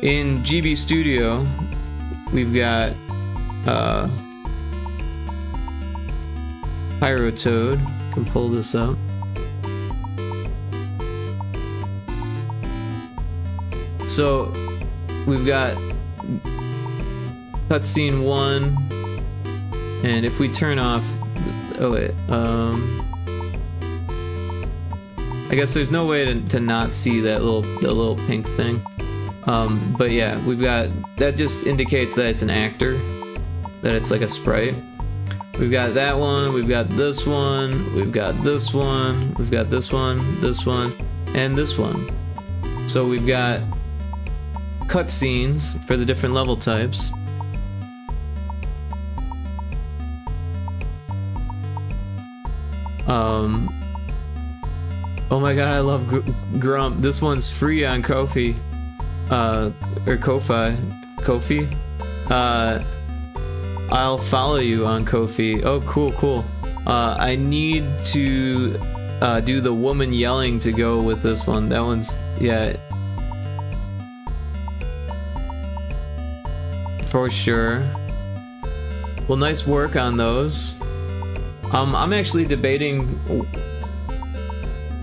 in GB Studio, we've got Pyrotoad. Can pull this up. So we've got cutscene 1, and if we turn off, oh wait, I guess there's no way to not see that little pink thing. But yeah, we've got, that just indicates that it's an actor, that it's like a sprite. We've got that one, we've got this one, we've got this one, we've got this one, and this one. So we've got cutscenes for the different level types. Oh my god, I love Grump. This one's free on Ko-fi. Or Ko-fi. Ko-fi? I'll follow you on Ko-fi. Oh, cool, cool. I need to do the woman yelling to go with this one. That one's, yeah. For sure. Well, nice work on those. I'm actually debating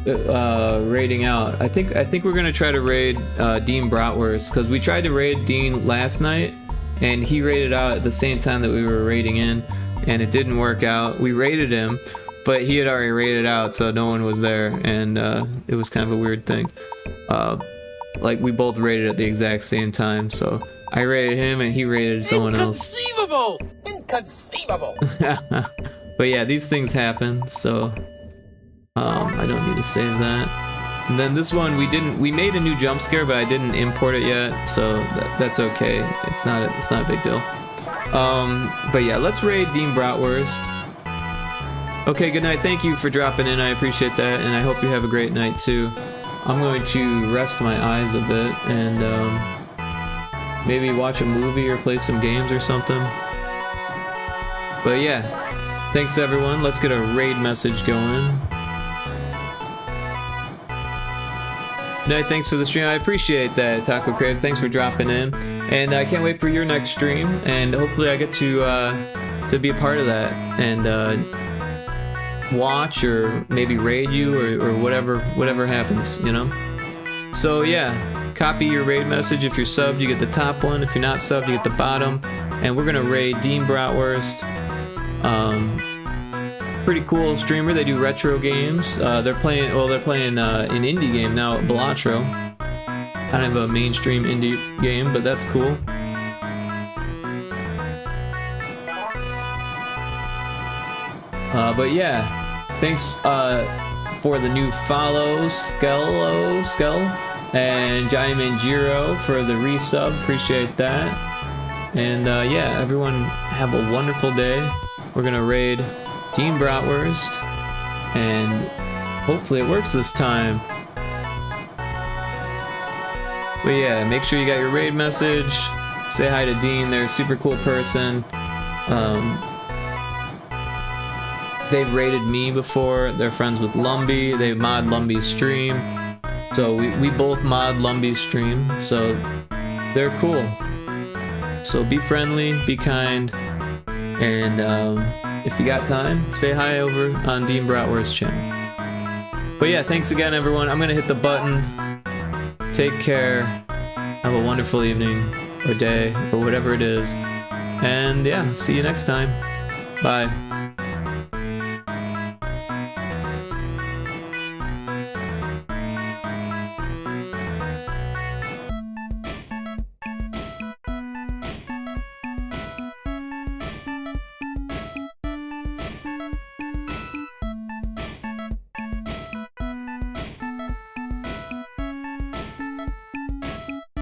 raiding out. I think we're gonna try to raid Dean Bratwurst, because we tried to raid Dean last night and he raided out at the same time that we were raiding in, and it didn't work out. We raided him, but he had already raided out, so no one was there, and it was kind of a weird thing. Like, we both raided at the exact same time, so I raided him and he raided someone else. Inconceivable! Inconceivable! But yeah, these things happen, so I don't need to save that. And then this one, we made a new jump scare, but I didn't import it yet, so that's okay. It's not a big deal. But yeah, let's raid Dean Bratwurst. Okay, good night. Thank you for dropping in. I appreciate that, and I hope you have a great night too. I'm going to rest my eyes a bit and maybe watch a movie or play some games or something. But yeah, thanks everyone. Let's get a raid message going. No, thanks for the stream. I appreciate that, Taco Crave. Thanks for dropping in, and I can't wait for your next stream. And hopefully, I get to be a part of that and watch or maybe raid you or whatever happens, you know. So yeah, copy your raid message. If you're subbed, you get the top one. If you're not subbed, you get the bottom. And we're gonna raid Dean Bratwurst. Pretty cool streamer. They do retro games. They're playing an indie game now at Balatro. Kind of a mainstream indie game, but that's cool. But yeah, thanks for the new follow, Skell, and Jaimanjiro for the resub. Appreciate that. And yeah, everyone have a wonderful day. We're gonna raid Dean Bratwurst, and hopefully it works this time. But yeah, make sure you got your raid message. Say hi to Dean. They're a super cool person. They've raided me before. They're friends with Lumbee. They mod Lumbee's stream. So we both mod Lumbee's stream. So they're cool. So be friendly, be kind, and if you got time, say hi over on Dean Bratwurst's channel. But yeah, thanks again, everyone. I'm gonna hit the button. Take care. Have a wonderful evening or day or whatever it is. And yeah, see you next time. Bye.